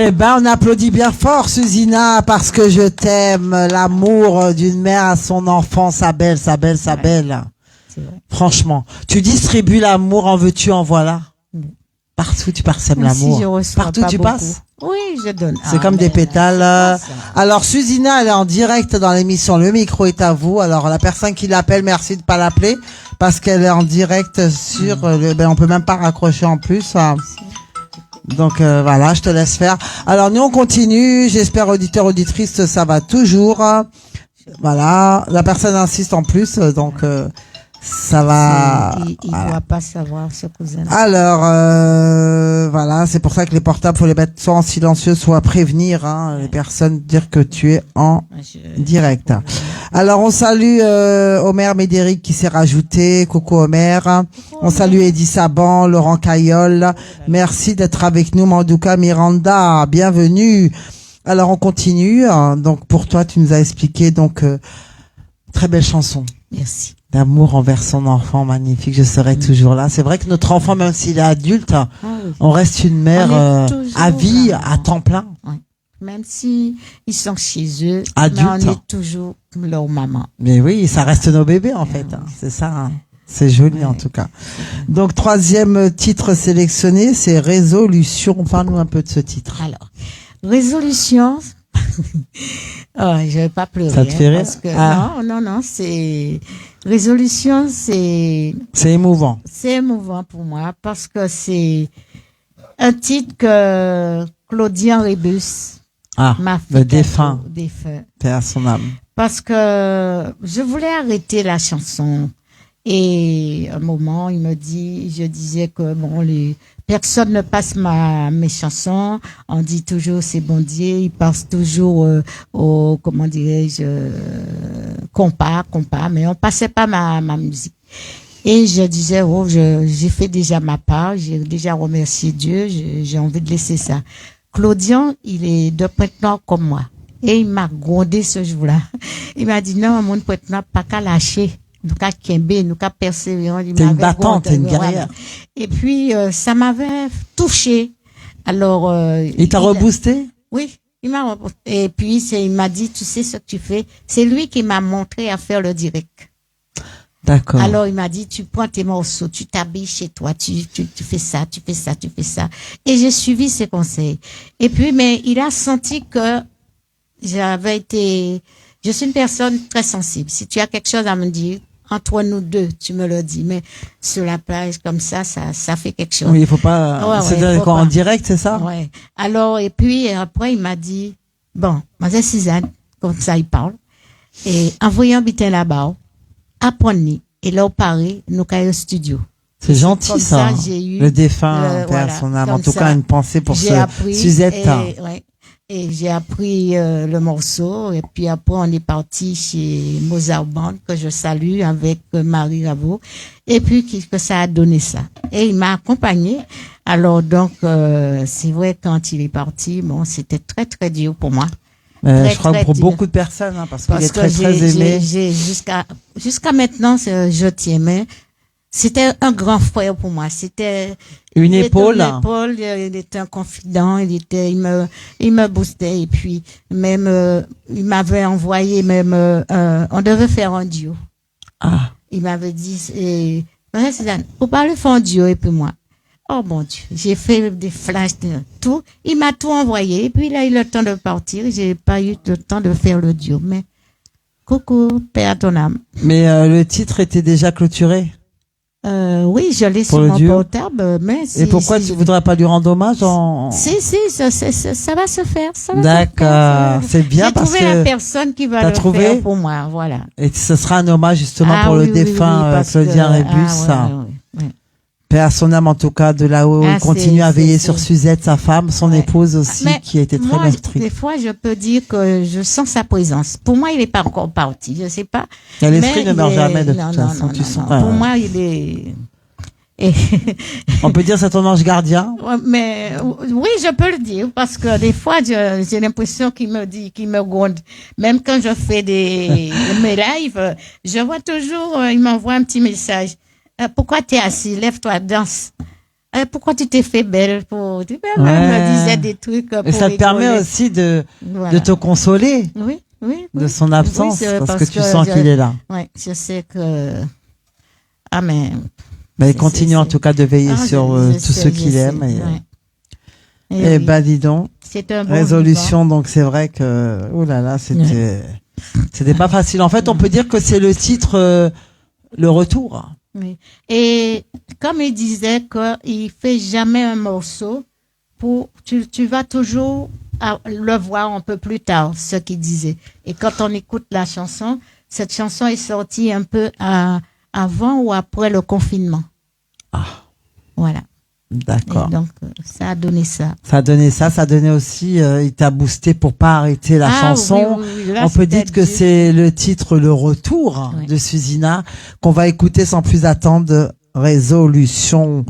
Eh ben, on applaudit bien fort, Susina, parce que je t'aime. L'amour d'une mère à son enfant, ça belle. C'est vrai. Franchement. Tu distribues l'amour, en veux-tu, en voilà. Partout, tu parsèmes l'amour. Si je reçois Partout, pas tu beaucoup. passes. Oui, je donne. C'est comme des pétales. merci. Alors, Susina, elle est en direct dans l'émission. Le micro est à vous. Alors, la personne qui l'appelle, merci de pas l'appeler parce qu'elle est en direct sur on peut même pas raccrocher en plus. Donc, voilà, je te laisse faire. Alors, nous, on continue. J'espère, auditeurs, auditrices, ça va toujours. Voilà. La personne insiste en plus. Donc, ça va. Il Voilà. doit pas savoir ce cousin. Alors, voilà, c'est pour ça que les portables, faut les mettre soit en silencieux, soit prévenir les personnes, dire que tu es en direct. Alors, on salue Omer Médéric qui s'est rajouté. Coucou Omer. On salue Eddie Saban, Laurent Caillol. Merci d'être avec nous. Mandouka Miranda, bienvenue. Alors, on continue. Donc, pour toi, tu nous as expliqué, donc, très belle chanson. Merci. D'amour envers son enfant, magnifique, je serai toujours là. C'est vrai que notre enfant, même s'il est adulte, Oui. on reste une mère On est toujours à vie, là. à temps plein. Oui. Même si ils sont chez eux, Adultes. mais on est toujours leur maman. Mais oui, ça reste nos bébés en fait. C'est ça. C'est joli en tout cas. Donc troisième titre sélectionné, c'est Résolution. Parle-nous un peu de ce titre. Alors, résolution. Oh, je vais pas pleurer. Ça te fait rire? Parce que, non, c'est résolution, c'est émouvant. C'est émouvant pour moi parce que c'est un titre que Claudien Rébus m'a fait. Le défunt. Paix à son âme. Parce que je voulais arrêter la chanson. Et à un moment, je disais que les personne ne passe mes chansons. On dit toujours c'est bon Dieu. Il passe toujours au comment dirais-je compas, mais on passait pas ma musique. Et je disais j'ai fait déjà ma part. J'ai déjà remercié Dieu. J'ai envie de laisser ça. Claudien, il est de Pointe-Noire comme moi. Et il m'a grondé ce jour-là. Il m'a dit non, mon Pointe-Noire pas qu'à lâcher. Nous qu'à Kembe, nous qu'à persévérer. T'es une battante, t'es une guerrière. Et puis, ça m'avait touché. Alors, il t'a reboosté? Oui, il m'a reboosté. Et puis, il m'a dit, tu sais ce que tu fais? C'est lui qui m'a montré à faire le direct. D'accord. Alors, il m'a dit, tu prends tes morceaux, tu t'habilles chez toi, tu fais ça, tu fais ça, tu fais ça. Et j'ai suivi ses conseils. Et puis, mais il a senti que je suis une personne très sensible. Si tu as quelque chose à me dire, entre nous deux, tu me le dis. Mais sur la plage, comme ça fait quelque chose. Oui, il faut pas, en direct, c'est ça? Ouais. Alors, et puis, après, il m'a dit, bon, Mademoiselle Suzanne, comme ça, il parle. Et envoyez un bitin là-bas, apprenez. Et là, au Paris, nous avons un studio. C'est gentil, comme ça. J'ai eu le défunt, père son âme. En tout cas, une pensée pour Suzette. Et j'ai appris le morceau et puis après on est parti chez Mozart Band que je salue avec Marie Ravo et puis que ça a donné ça et il m'a accompagné. Alors donc c'est vrai quand il est parti, c'était très très dur pour moi. Je crois que pour beaucoup de personnes parce qu'il est très très aimé. Jusqu'à maintenant je tiens, mais c'était un grand frère pour moi. C'était une épaule. Il était un confident. Il me boostait et puis même il m'avait envoyé même on devait faire un duo. Il m'avait dit faut pas le faire un duo et puis moi. Oh mon Dieu, j'ai fait des flashs tout. Il m'a tout envoyé et puis là il a eu le temps de partir. J'ai pas eu le temps de faire le duo. Mais coucou, paix à ton âme. Mais le titre était déjà clôturé. Oui, je l'ai sur mon portable, mais et pourquoi tu voudrais pas lui rendre hommage Si, ça va se faire. D'accord, c'est bien parce que j'ai trouvé la personne qui va le faire pour moi, voilà. Et ce sera un hommage justement pour le défunt Claudien Rébus. Paix à son âme en tout cas, de là-haut, il continue à veiller sur Suzette, sa femme, son épouse aussi, qui a été très meurtrie. Des fois, je peux dire que je sens sa présence. Pour moi, il n'est pas encore parti, je sais pas. L'esprit ne meurt jamais de toute façon, tu sens. Pour moi, il est... On peut dire c'est ton ange gardien. Mais oui, je peux le dire parce que des fois j'ai l'impression qu'il me gronde. Même quand je fais mes lives, je vois toujours il m'envoie un petit message. Pourquoi t'es assis? Lève-toi, danse. pourquoi tu t'es fait belle pour, tu vois, Ouais. elle me disait des trucs pour Et ça te permet rigoler. aussi de Voilà. te consoler Oui, oui. de son absence, Oui, c'est parce que tu sens je- qu'il est là. Ouais, je sais que, ah, mais, Mais il C'est- continue c'est- en tout cas de veiller ah, sur je tous sais, ceux je qu'il sais, aime. Et, ouais. eh oui. ben, dis donc, C'est un bon résolution, donc c'est vrai que, oh là là, c'était pas facile. En fait, on peut dire que c'est le titre, le retour. Oui. Et comme il disait qu'il fait jamais un morceau tu vas toujours le voir un peu plus tard, ce qu'il disait. Et quand on écoute la chanson, cette chanson est sortie un peu avant ou après le confinement. Ah. Voilà. D'accord. Et donc, ça a donné ça. Ça a donné ça, ça a donné aussi, il t'a boosté pour pas arrêter la chanson. Oui, oui, oui. Là, On peut c'était dire que juste- c'est le titre Le Retour Oui. de Suzina qu'on va écouter sans plus attendre. Résolution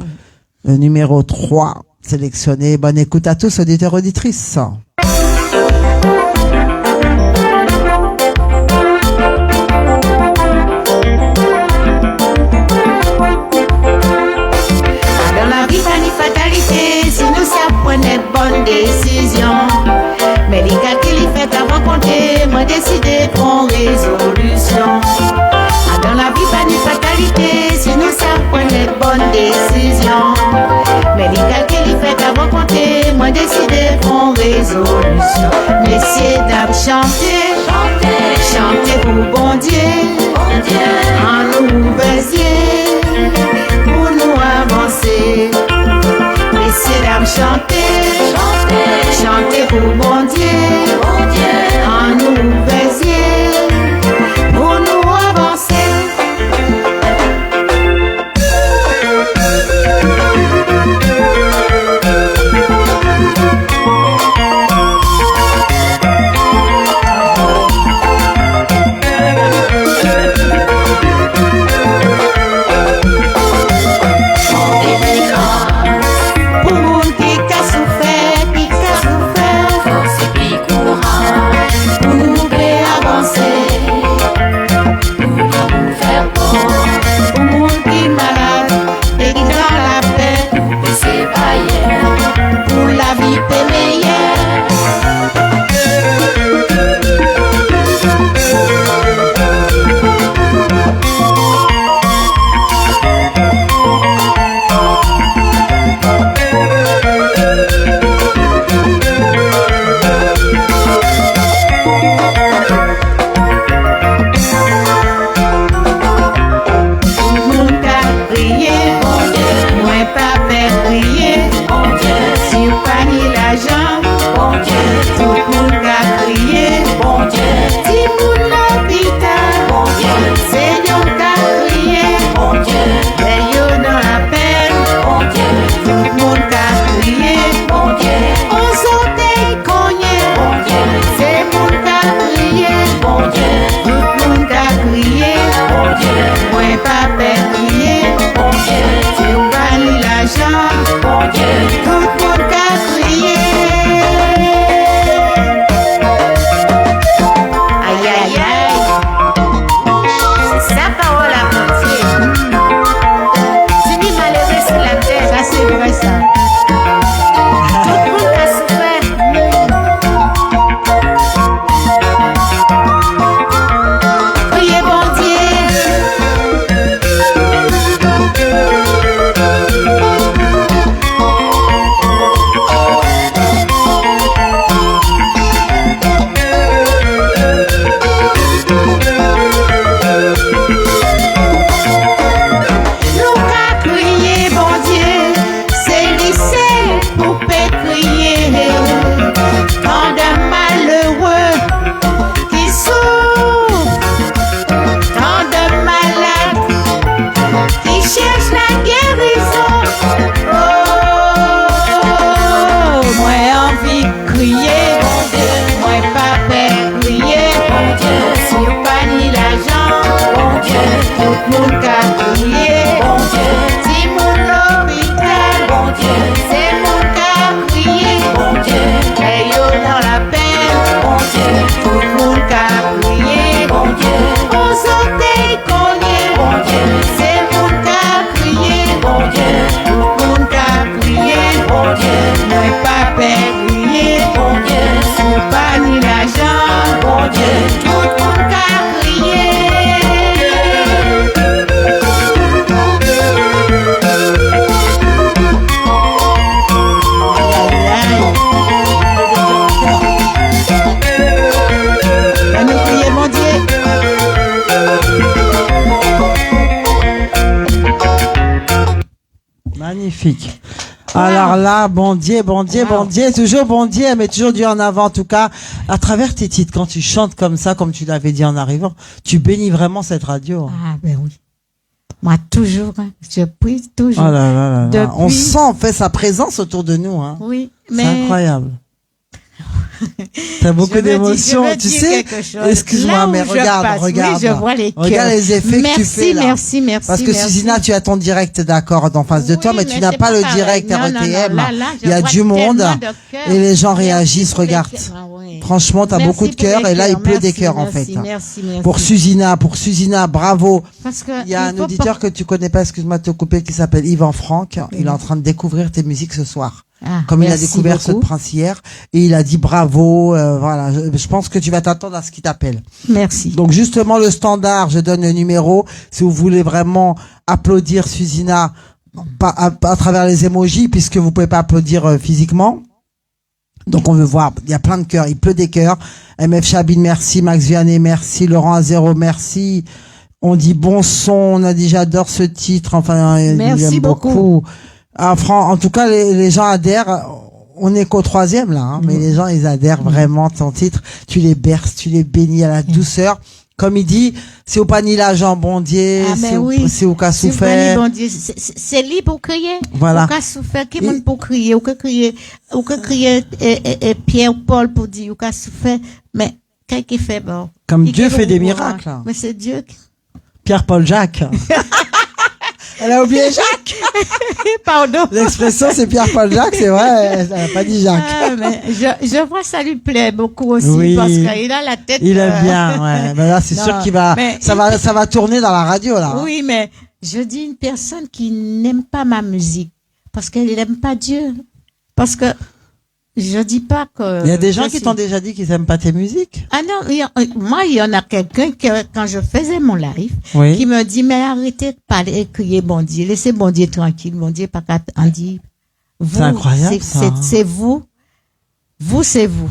numéro 3 sélectionné. Bonne écoute à tous, auditeurs, auditrices. Dans la vie, pas ni fatalité, si nous savons des bonnes décisions. Mais les calculs, il fait avant compter, moi décider, prendre résolution. Dans la vie, pas ni fatalité, si nous savons des bonnes décisions. Mais les calculs, il fait avant compter, moi décider, prendre résolution. Messieurs, dames, chantez, chantez pour bon Dieu, en nous baisier, pour nous avancer. Messieurs, dames, chantez, chantez pour bon Dieu, en nous baisier, pour nous avancer. Pour moun qui a souffert, force et puis courage, pour nous faire avancer, pour nous faire bon. Pour moun qui malade et qui dans la paix, pour c'est pas pour la vie est meilleure. Moun ka priye, mwen pa pe priye, si ou pa ni l'ajan, tout moun ka priye, si moun l'hôpital, se yon ka priye, le yo nan la pen, tout moun ka priye, on sote y konye, se moun ka priye, tout moun ka kriye, mwen pa pe kriye, si ou pa ni l'ajan, tout moun ka kriye. Aïe aïe aïe, c'est sa parole à mentir. C'est ni malheureux sur la terre, ça c'est vrai ça. Tout le monde a souffert. Priez bon Dieu. Nous qu'a crié bon Dieu, c'est lycée pour peut crier. Tant de malheureux qui souffrent, tant de malades qui cherchent la guérison. Oh, moi envie de crier, bon Dieu, moi pas peur crier, bon Dieu, si ou pas ni l'argent, bon Dieu, tout le monde qu'a crié, bon Dieu, si mon l'hôpital, bon Dieu, c'est mon qu'a crié, bon Dieu, et yo dans la peine, bon Dieu, tout le monde qu'a crié, bon Dieu, on sautait cogné, bon Dieu, c'est mon qu'a crié, bon Dieu, tout le monde qu'a Magnifique. Alors là, bon Dieu, toujours bon Dieu, mais toujours Dieu en avant. En tout cas, à travers tes titres, quand tu chantes comme ça, comme tu l'avais dit en arrivant, tu bénis vraiment cette radio. Ah ben oui. Moi toujours, hein, je prie toujours. Oh là là là là. Depuis... On sent en fait sa présence autour de nous. Hein. Oui, mais c'est incroyable. T'as beaucoup d'émotions, tu sais. Excuse-moi, mais regarde. Oui, je vois les cœurs. Regarde les effets que tu fais là. Merci. Parce que Susina, tu as ton direct d'accord en face de toi, mais tu n'as pas le direct RETM. Il y a du monde et les gens réagissent. Regarde. Franchement, t'as beaucoup de cœur et là, il pleut des cœurs en fait. Merci. Pour Susina, bravo. Parce que il y a un auditeur que tu connais pas, excuse-moi de te couper, qui s'appelle Yvan Franck. Il est en train de découvrir tes musiques ce soir. Comme il a découvert ce prince hier et il a dit bravo, voilà, je pense que tu vas t'attendre à ce qu'il t'appelle. Merci. Donc justement le standard, je donne le numéro si vous voulez vraiment applaudir Susina à travers les emojis puisque vous pouvez pas applaudir physiquement. Donc on veut voir, il y a plein de cœurs, il pleut des cœurs. MF Chabine, merci. Max Vianney, merci. Laurent Azero, merci. On dit bon son, on a dit j'adore ce titre, enfin merci il aime beaucoup. En tout cas, les gens adhèrent. On est qu'au 3e là, hein, mais les gens ils adhèrent vraiment ton titre. Tu les berces, tu les bénis à la douceur. Comme il dit, c'est au panila Jean Bondier, c'est au cas souffert. C'est libre pour crier. Voilà. Au cas souffert, qui monde pour crier, ou que crier et Pierre Paul pour dire au cas souffert. Mais qu'est-ce qu'il fait bon? Comme Dieu fait des miracles. Mais c'est Dieu. Pierre Paul Jacques. Elle a oublié Jacques. Pardon. L'expression c'est Pierre Paul Jacques, c'est vrai, elle n'a pas dit Jacques. Mais je vois ça lui plaît beaucoup aussi parce qu'il a la tête. Il aime bien, ouais. Mais là c'est sûr qu'il va, ça va tourner dans la radio là. Oui, mais je dis une personne qui n'aime pas ma musique parce qu'elle n'aime pas Dieu, parce que je dis pas que. Il y a des gens qui t'ont déjà dit qu'ils aiment pas tes musiques. Ah non, moi il y en a quelqu'un quand je faisais mon live, qui me dit mais arrêtez de parler et crier bon Dieu, laissez bon Dieu tranquille, bon Dieu pas qu'à en dire. C'est incroyable ça. C'est vous c'est vous.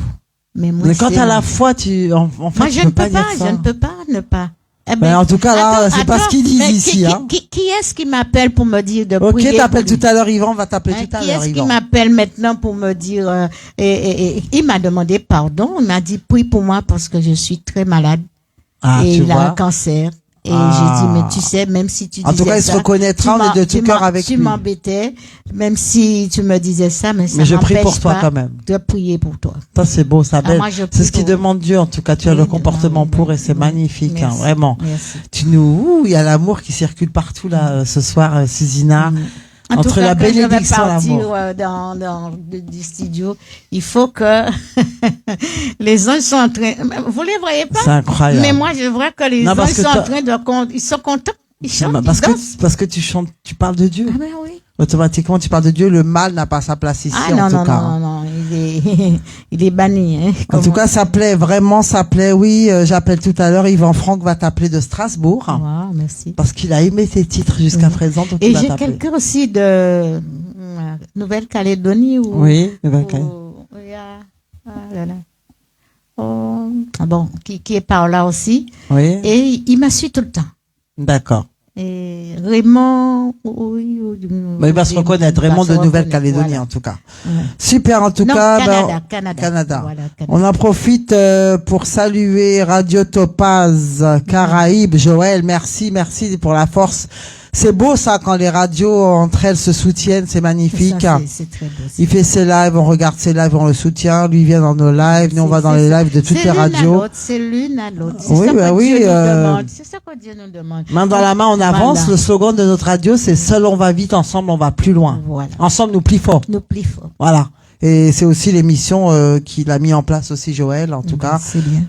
Mais moi. Mais quand t'as la foi, en fait moi je ne peux pas, je ne peux pas ne pas. Eh ben, en tout cas, là, c'est pas ce qu'ils disent ici, Qui est-ce qui m'appelle pour me dire de prier? Ok, t'appelles tout à l'heure, Yvan va t'appeler tout à l'heure, Yvan. Qui est-ce qui m'appelle maintenant pour me dire, il m'a demandé pardon, il m'a dit, prie pour moi parce que je suis très malade. Et il a un cancer. Et j'ai dit, mais tu sais, même si tu disais ça. En tout cas, il se reconnaîtra, on est de tout cœur avec lui. Tu m'embêtais, même si tu me disais ça, mais ça je prie pour toi quand même. De prier pour toi. Ça, c'est beau, ça belle. C'est ce qui demande Dieu, en tout cas. Tu as le comportement pour et c'est magnifique, hein, vraiment. Merci. Il y a l'amour qui circule partout, là, ce soir, Susina. En entre tout cas, la bénédiction et l'amour. Je vais partir du studio. Il faut que les gens sont en train. Vous les voyez pas? C'est incroyable. Mais moi, je vois que les gens sont en train de. Ils sont contents. Ils chantent. Parce que tu chantes, tu parles de Dieu. Ah ben oui. Automatiquement, tu parles de Dieu. Le mal n'a pas sa place ici, en tout cas. Non. Il est banni. Hein, en tout cas, ça plaît, vraiment, ça plaît. Oui, j'appelle tout à l'heure. Yvan Franck va t'appeler de Strasbourg. Wow, merci. Parce qu'il a aimé tes titres jusqu'à présent. Donc et j'ai quelqu'un aussi de Nouvelle-Calédonie. Oui, Nouvelle-Calédonie. Bon, qui est par là aussi. Oui. Et il m'a su tout le temps. D'accord. Et Raymond, mais il va se reconnaître, Raymond de Nouvelle-Calédonie, voilà. En tout cas. Ouais. Super, en tout cas. Canada. Voilà, on en profite pour saluer Radio Topaz, Caraïbes, Joël, merci pour la force. C'est beau ça quand les radios entre elles se soutiennent, c'est magnifique. C'est très beau. Il fait ses lives, on regarde ses lives, on le soutient. Lui vient dans nos lives, nous on va dans les lives de toutes les radios. C'est l'une à l'autre. Oui, bah oui. C'est ça que Dieu nous demande. Main dans la main, on avance. Voilà. Le slogan de notre radio, c'est seul on va vite, ensemble on va plus loin. Voilà. Ensemble nous plie fort. Nous plie fort. Voilà. Et c'est aussi l'émission qu'il a mis en place aussi Joël, en tout cas. C'est bien.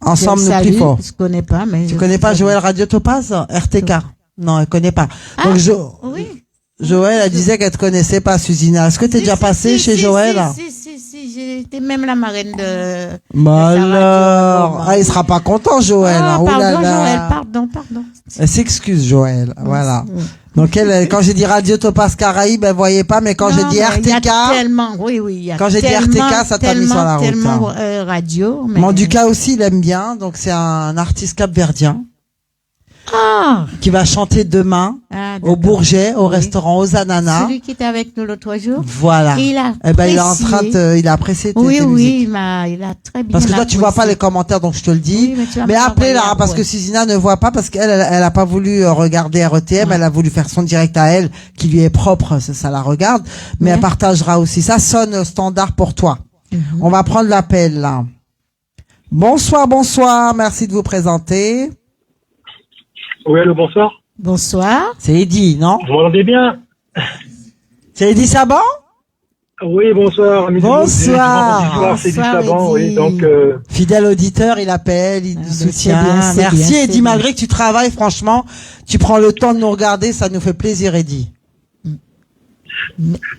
Ensemble nous plie fort. Je connais pas, mais. Tu connais pas Joël Radio Topaz, RTK? Non, elle connaît pas. Donc oui. Joël, elle disait qu'elle te connaissait pas, Susina. Est-ce que t'es déjà passé chez Joël? Si, j'étais même la marraine de. Alors, il sera pas content, Joël. Pardon, Joël, pardon. Elle s'excuse, Joël. Voilà. Donc elle, quand j'ai dit Radio Topaz Caraïbes, elle voyait pas, mais quand j'ai dit RTK. Il y a tellement, oui. Quand j'ai dit RTK, ça t'a mis sur la route. Tellement radio. Manduka aussi, il aime bien. Donc c'est un artiste capverdien. Ah, qui va chanter demain d'accord. au Bourget, au Oui. restaurant aux Ananas. Celui qui était avec nous l'autre jour. Voilà. Il a Eh ben, il est en train apprécié. de, il a apprécié tes Oui, musiques. il a très bien Parce que toi, tu vois pas apprécié. les commentaires, donc je te le dis. Oui, mais tu vas mais me appelez-la, l'envoyer hein, parce après. que Susina ne voit pas, parce qu'elle, elle a pas voulu regarder RETM, Ouais. elle a voulu faire son direct à elle, qui lui est propre, ça la regarde. Mais Ouais. elle partagera aussi. Ça sonne standard pour toi. On va prendre l'appel, là. Bonsoir, merci de vous présenter. Oui, allô, bonsoir. Bonsoir. C'est Eddy, non? Vous m'entendez bien? C'est Eddy Saban? Oui, bonsoir. amis du Bonsoir. bonsoir, c'est Eddy Bonsoir, Saban, oui. Eddy. Donc, Fidèle auditeur, il appelle, il Ah, nous ben, soutient. c'est bien, c'est Merci bien, Eddy, c'est malgré que tu travailles, franchement, tu prends le temps de nous regarder, ça nous fait plaisir Eddy.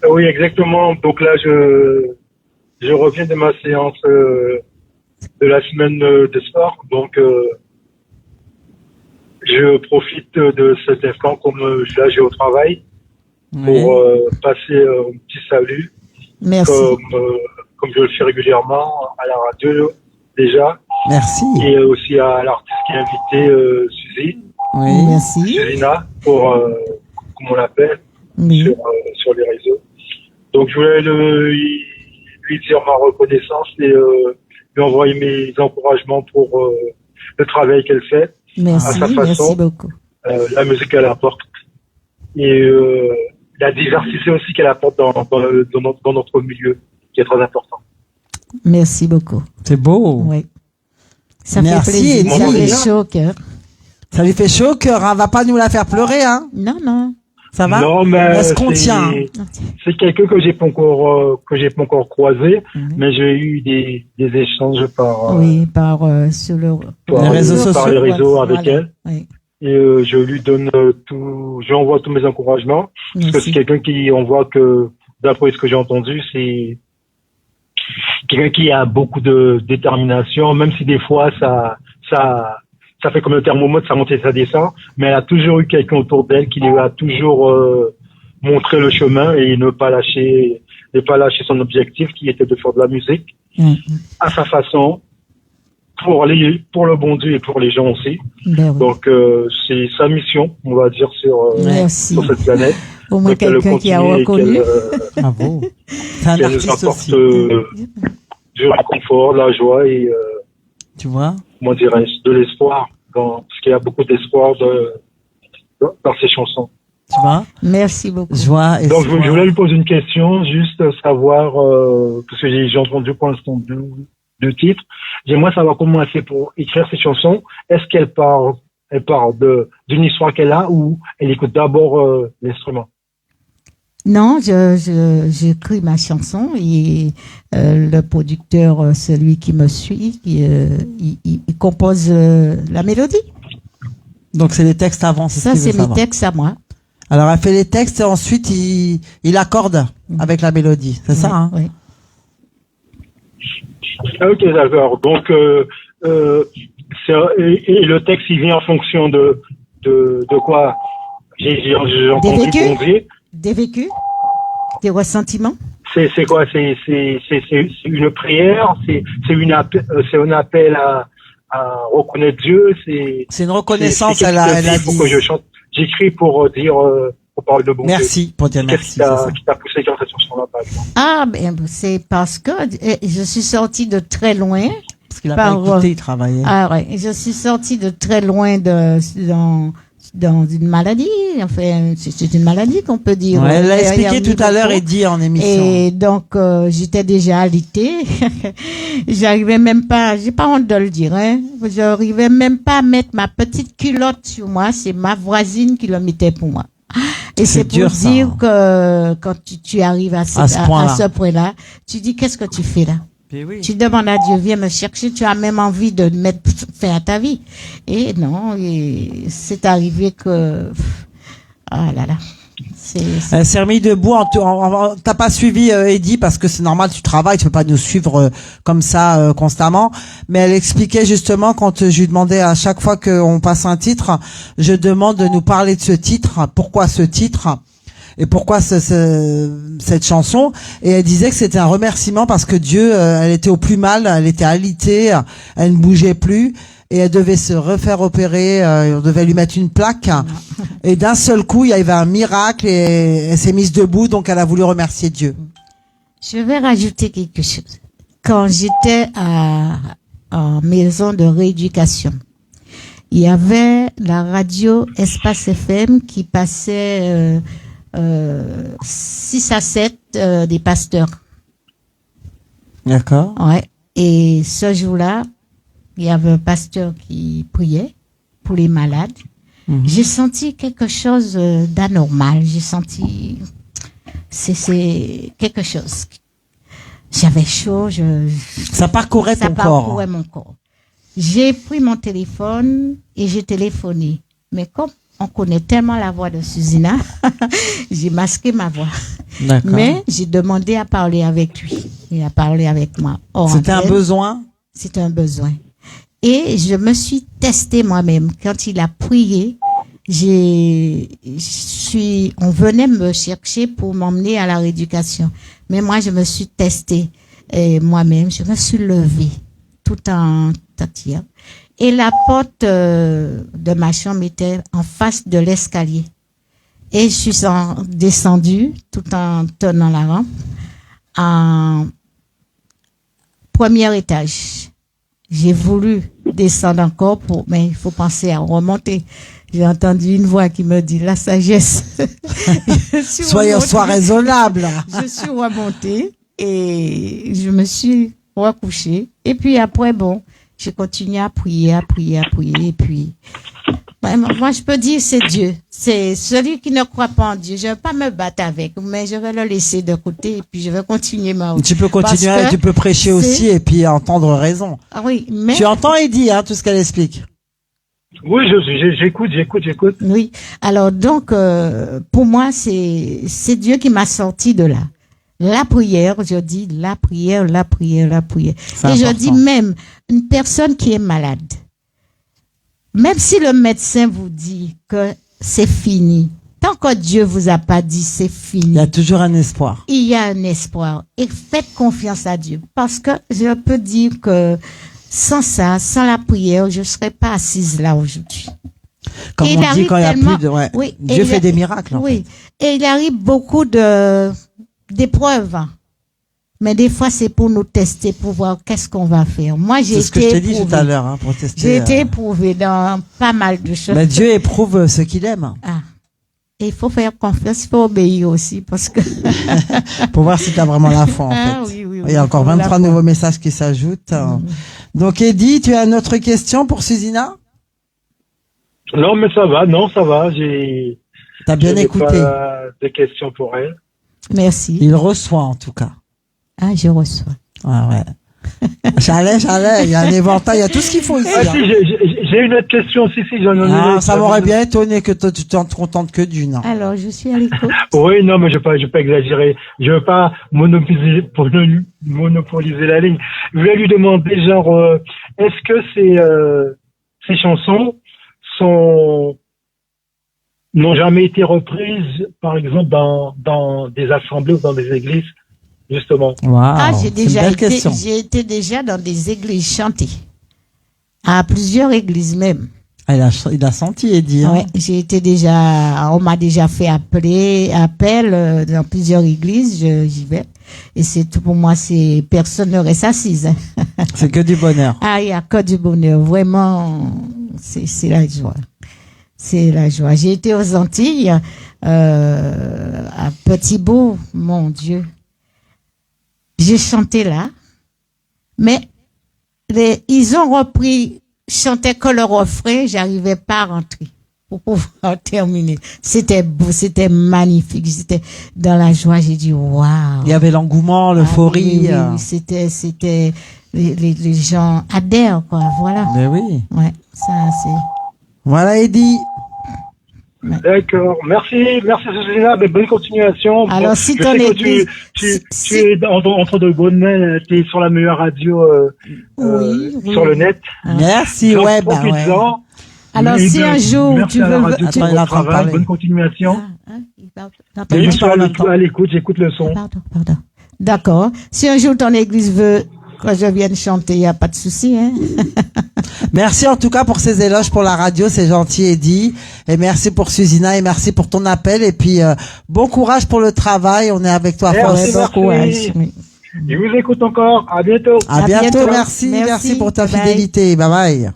oui, exactement. Donc là, je reviens de ma séance de la semaine de sport. Donc, je profite de cet instant comme là, j'ai au travail pour passer un petit salut. Merci. Comme je le fais régulièrement à la radio déjà. Merci. Et aussi à l'artiste qui est invité, Suzy. Oui. Merci. Susina, pour, comme on l'appelle, Oui. sur les réseaux. Donc, je voulais lui dire ma reconnaissance et lui envoyer mes encouragements pour le travail qu'elle fait, Merci. à sa façon. Merci beaucoup. La musique qu'elle apporte et la diversité aussi qu'elle apporte dans notre milieu, qui est très important. Merci beaucoup. C'est beau. Oui. Ça Merci, fait plaisir. Eddy. Ça fait Bien. chaud au cœur. Ça lui fait chaud au cœur, hein. Va pas nous la faire pleurer, hein. Non, non. Ça va? Non, mais Elle se contient. c'est quelqu'un que j'ai pas encore croisé, mais j'ai eu des échanges par Oui, par sur le par Les réseaux sociaux. par les réseaux avec Voilà. elle. Oui. Et je lui donne je lui envoie tous mes encouragements. Parce que Merci. c'est quelqu'un qui, on voit que, d'après ce que j'ai entendu, c'est quelqu'un qui a beaucoup de détermination, même si des fois ça fait comme le thermomètre, ça monte et ça descend, mais elle a toujours eu quelqu'un autour d'elle qui lui a toujours montré le chemin et ne pas lâcher son objectif qui était de faire de la musique à sa façon, pour le bon Dieu et pour les gens aussi. Ben oui. Donc c'est sa mission, on va dire, Merci. sur cette planète. Au moins Donc, qu'elle quelqu'un qui a continue et reconnu. Bravo. C'est un qu'elle nous artiste apporte aussi. du réconfort, de la joie et Tu vois? comment dirais-je, de l'espoir, parce qu'il y a beaucoup d'espoir dans ces chansons. Tu vois? Merci beaucoup. Joie et Donc je voulais lui poser une question, juste savoir, parce que j'ai entendu pour l'instant deux titres. J'aimerais savoir comment elle fait pour écrire ces chansons. Est-ce qu'elle part d'une histoire qu'elle a ou elle écoute d'abord l'instrument? Non, j'écris ma chanson et le producteur, celui qui me suit, il compose la mélodie. Donc c'est les textes avant, c'est Ça, ce qu'il veut c'est mes savoir. textes à moi. Alors elle fait les textes et ensuite il accorde avec la mélodie. C'est ça, hein? Oui. Ok, d'accord. Donc et le texte il vient en fonction de quoi? J'ai entendu vécus? Bondier. Des vécus, des ressentiments. C'est quoi? C'est une prière? C'est un appel à reconnaître Dieu? C'est une reconnaissance, c'est elle a pour dit. que je chante. J'écris pour dire, pour parler de bon Dieu. Merci, pour dire merci, Qu'est-ce c'est ça. qui t'a poussé dans cette chanson-là, par exemple? Ah, ben, c'est parce que je suis sortie de très loin. Parce qu'il a pas écouté, il travaillait. Ah ouais, je suis sortie de très loin dans une maladie. Enfin, c'est une maladie qu'on peut dire. Ouais, elle l'a Derrière expliqué tout à l'heure et dit en émission. Et donc, j'étais déjà alitée. J'arrivais même pas, j'ai pas honte de le dire, hein. J'arrivais même pas à mettre ma petite culotte sur moi. C'est ma voisine qui le mettait pour moi. Et c'est pour dur, ça, dire hein. que quand tu arrives à ce point-là, tu dis, qu'est-ce que tu fais là? Oui. Tu demandes à Dieu, viens me chercher, tu as même envie de mettre fin à ta vie. Et non, c'est arrivé que, ah là là. Elle s'est remise debout. T'as pas suivi Eddy parce que c'est normal, tu travailles, tu peux pas nous suivre comme ça constamment. Mais elle expliquait justement quand je lui demandais à chaque fois qu'on passe un titre, je demande de nous parler de ce titre. Pourquoi ce titre? Et pourquoi cette chanson? Et elle disait que c'était un remerciement parce que Dieu, elle était au plus mal, elle était alitée, elle ne bougeait plus. Et elle devait se refaire opérer, on devait lui mettre une plaque. Et d'un seul coup, il y avait un miracle et elle s'est mise debout, donc elle a voulu remercier Dieu. Je vais rajouter quelque chose. Quand j'étais en maison de rééducation, il y avait la radio Espace FM qui passait 6 à 7 des pasteurs. D'accord. Ouais. Et ce jour-là, il y avait un pasteur qui priait pour les malades. J'ai senti quelque chose d'anormal. J'ai senti, c'est quelque chose. J'avais chaud. Ça parcourait ton corps. Ça parcourait mon corps. J'ai pris mon téléphone et j'ai téléphoné. Mais comme on connaît tellement la voix de Susina, j'ai masqué ma voix. D'accord. Mais j'ai demandé à parler avec lui. Il a parlé avec moi. C'était un besoin? C'était un besoin. Et je me suis testée moi-même. Quand il a prié, on venait me chercher pour m'emmener à la rééducation. Mais moi, je me suis testée moi-même. Je me suis levée tout en tatillon. Et la porte de ma chambre était en face de l'escalier. Et je suis descendue tout en tenant la rampe en premier étage. J'ai voulu descendre encore mais il faut penser à remonter. J'ai entendu une voix qui me dit la sagesse. Sois raisonnable. Je suis remontée et je me suis recouchée. Et puis après, j'ai continué à prier. Et puis, moi, je peux dire c'est Dieu. C'est celui qui ne croit pas en Dieu. Je ne vais pas me battre avec, mais je vais le laisser de côté et puis je vais continuer ma route. Tu peux continuer, tu peux prêcher aussi et puis entendre raison. Ah oui, mais... Tu entends Eddie, tout ce qu'elle explique. Oui, j'écoute. Oui. Alors donc, pour moi, c'est Dieu qui m'a sorti de là. La prière, je dis la prière. Et je dis même, une personne qui est malade, même si le médecin vous dit que c'est fini, tant que Dieu vous a pas dit c'est fini. Il y a toujours un espoir. Il y a un espoir. Et faites confiance à Dieu. Parce que je peux dire que sans ça, sans la prière, je serais pas assise là aujourd'hui. Comme on dit quand il y a plus de, oui, Dieu fait des miracles. Oui. Et il arrive beaucoup d'épreuves. Mais des fois, c'est pour nous tester, pour voir qu'est-ce qu'on va faire. Moi, j'ai été C'est ce que je t'ai dit tout à l'heure, pour tester. J'ai été éprouvée dans pas mal de choses. Mais Dieu éprouve ceux qu'il aime. Ah. Et il faut faire confiance, il faut obéir aussi, parce que... pour voir si tu as vraiment la foi, en fait. Oui, il y a encore 23 nouveaux messages qui s'ajoutent. Donc, Eddie, tu as une autre question pour Susina? Non, mais ça va. T'as bien écouté. Pas de questions pour elle. Merci. Il reçoit, en tout cas. Ah, je reçois. Ah ouais. Chalet, il y a un éventail, il y a tout ce qu'il faut ici. Si, j'ai une autre question. Si, j'en ai une. Ça m'aurait bien étonné que toi, tu t'en contentes que d'une. Alors, je suis à l'écoute. Oui, non, mais je vais pas exagérer. Je veux pas monopoliser la ligne. Je voulais lui demander, genre, est-ce que ces chansons n'ont jamais été reprises, par exemple, dans des assemblées ou dans des églises, justement? Wow, ah, j'ai été déjà dans des églises chantées. À plusieurs églises même. Il a senti, Eddie. Ouais, on m'a déjà fait appel dans plusieurs églises, j'y vais. Et c'est tout pour moi, personne ne reste assise. C'est que du bonheur. Ah, il y a que du bonheur. Vraiment, c'est la joie. C'est la joie. J'ai été aux Antilles, à Petit-Bout, mon Dieu. J'ai chanté là, mais ils ont repris, chantaient que le refrain, j'arrivais pas à rentrer pour pouvoir terminer. C'était beau, c'était magnifique, j'étais dans la joie, j'ai dit waouh. Il y avait l'engouement, l'euphorie. Oui, c'était les gens adhèrent, quoi, voilà. Mais oui. Ouais, ça c'est. Voilà, Eddie. D'accord. Merci Susina, bonne continuation. Alors, si ton église... Tu es entre de bonnes mains, tu es sur la meilleure radio sur le net. Merci, donc, ouais. Alors, si un jour tu veux... Bonne continuation. Mais je suis à l'écoute, j'écoute le son. Pardon. D'accord. Si un jour ton église veut que je vienne chanter, il n'y a pas de souci, hein. Merci en tout cas pour ces éloges pour la radio, c'est gentil Eddie. Et merci pour Susina et merci pour ton appel. Et puis bon courage pour le travail, on est avec toi. Bon courage. Je vous écoute encore, à bientôt. À bientôt, merci pour ta fidélité, bye bye.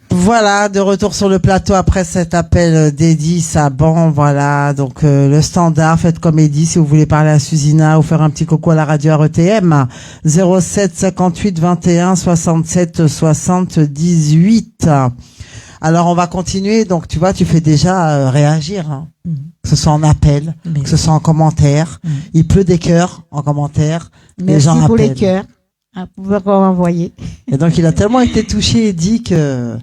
Voilà, de retour sur le plateau après cet appel d'Eddie Saban. Voilà, donc le standard, faites comme Eddie si vous voulez parler à Susina ou faire un petit coucou à la radio RETM. 07 58 21 67 78. Alors on va continuer. Donc tu vois, tu fais déjà réagir, hein. Que ce soit en appel, que ce soit en commentaire. Il pleut des cœurs en commentaire. Merci pour les cœurs. Vous pouvez encore envoyer. Et donc il a tellement été touché Eddie que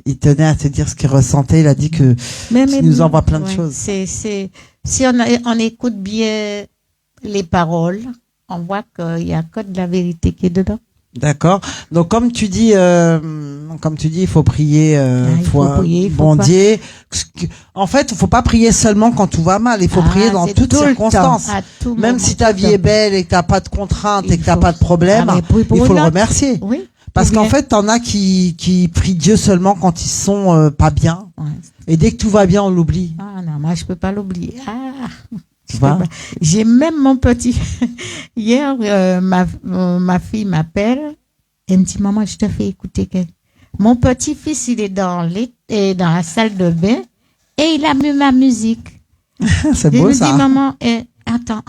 il tenait à te dire ce qu'il ressentait. Il a dit que il nous envoie plein de choses. Si on écoute bien les paroles, on voit qu'il y a que de la vérité qui est dedans. D'accord. Donc comme tu dis, il faut prier, bon Dieu. En fait, il faut pas prier seulement quand tout va mal. Il faut prier dans toutes circonstances. Même si ta vie est belle et que t'as pas de contraintes et que t'as pas de problème, il faut le remercier. Oui. Parce qu'en fait, t'en as qui prient Dieu seulement quand ils sont pas bien. Ouais. Et dès que tout va bien, on l'oublie. Ah non, moi je peux pas l'oublier. Tu vois? J'ai même mon petit. Hier, ma fille m'appelle et me dit maman, je te fais écouter mon petit-fils, il est dans la salle de bain et il a mis ma musique. C'est beau ça. Je lui dis maman, attends.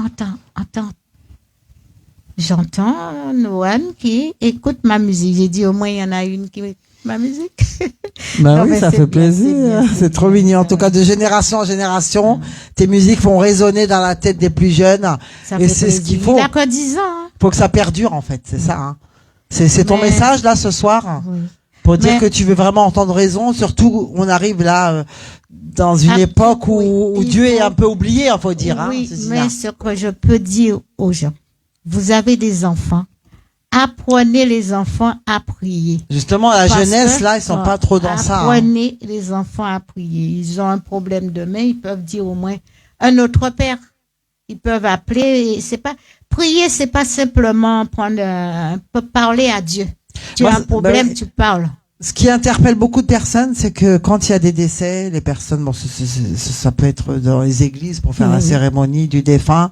J'entends Noan qui écoute ma musique. J'ai dit au moins il y en a une qui écoute ma musique. Bah oui, ça fait plaisir. C'est trop mignon. En tout cas, de génération en génération, tes musiques vont résonner dans la tête des plus jeunes. Et c'est ce qu'il faut. Il a que 10 ans. Hein. Faut que ça perdure, en fait. C'est ça, hein. C'est ton message, là, ce soir. Oui. Pour dire que tu veux vraiment entendre raison. Surtout, on arrive là, dans une époque où Dieu est un peu oublié, il faut dire, oui, hein. Mais ce que je peux dire aux gens, vous avez des enfants. Apprenez les enfants à prier. Justement, la jeunesse, là, ils sont pas trop dans ça. Apprenez les enfants à prier. Ils ont un problème demain, ils peuvent dire au moins un autre père. Ils peuvent appeler. Prier, c'est pas simplement parler à Dieu. Tu as un problème, tu parles. Ce qui interpelle beaucoup de personnes, c'est que quand il y a des décès, les personnes, ça peut être dans les églises pour faire la cérémonie du défunt.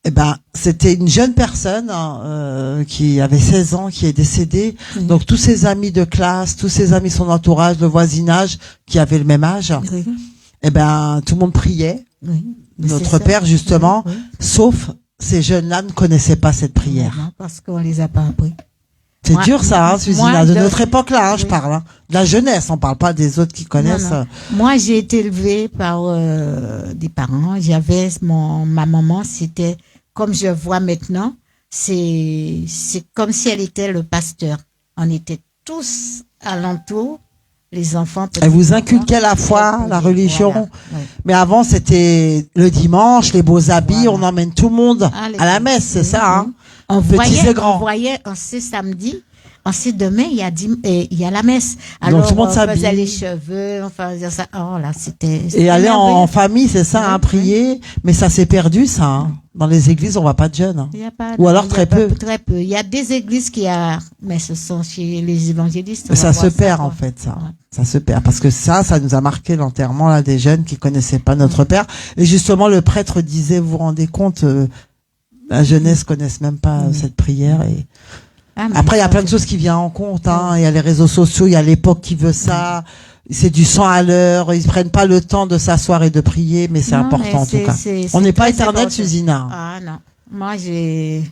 Eh ben, c'était une jeune personne qui avait 16 ans qui est décédée. Donc tous ses amis de classe, tous ses amis, son entourage, le voisinage qui avaient le même âge. Eh ben, tout le monde priait. Notre père justement, sauf ces jeunes-là ne connaissaient pas cette prière. Non, parce qu'on les a pas appris. C'est dur ça, hein, Susina, de notre époque-là, je parle. Hein. De la jeunesse, on parle pas des autres qui connaissent. Non. Moi, j'ai été élevée par des parents. J'avais ma maman, c'était comme je vois maintenant, c'est comme si elle était le pasteur. On était tous alentour, les enfants. Elle vous inculquait la foi, la religion. Voilà. Mais avant, c'était le dimanche, les beaux habits, on emmène tout le monde à la messe, c'est ça, hein. On voyait, on sait samedi, on sait demain, il y a la messe. Alors, donc, tout le monde on faisait les cheveux, on faisait ça. Oh là, c'était. Et aller en famille, c'est ça, hein, prier. Mais ça s'est perdu, ça, hein. Dans les églises, on voit pas de jeunes. Hein. Ou alors très peu. Très peu. Il y a des églises mais ce sont chez les évangélistes. Mais ça se perd, en fait, ça. Ouais. Ça se perd. Parce que ça nous a marqué l'enterrement, là, des jeunes qui connaissaient pas notre père. Et justement, le prêtre disait, vous vous rendez compte, la jeunesse connaisse même pas cette prière et après il y a plein de choses qui viennent en compte, hein. Il y a les réseaux sociaux, il y a l'époque qui veut ça, c'est du 100 à l'heure, ils prennent pas le temps de s'asseoir et de prier, mais c'est important en tout cas. On n'est pas éternel, Susina. Ah non, moi j'ai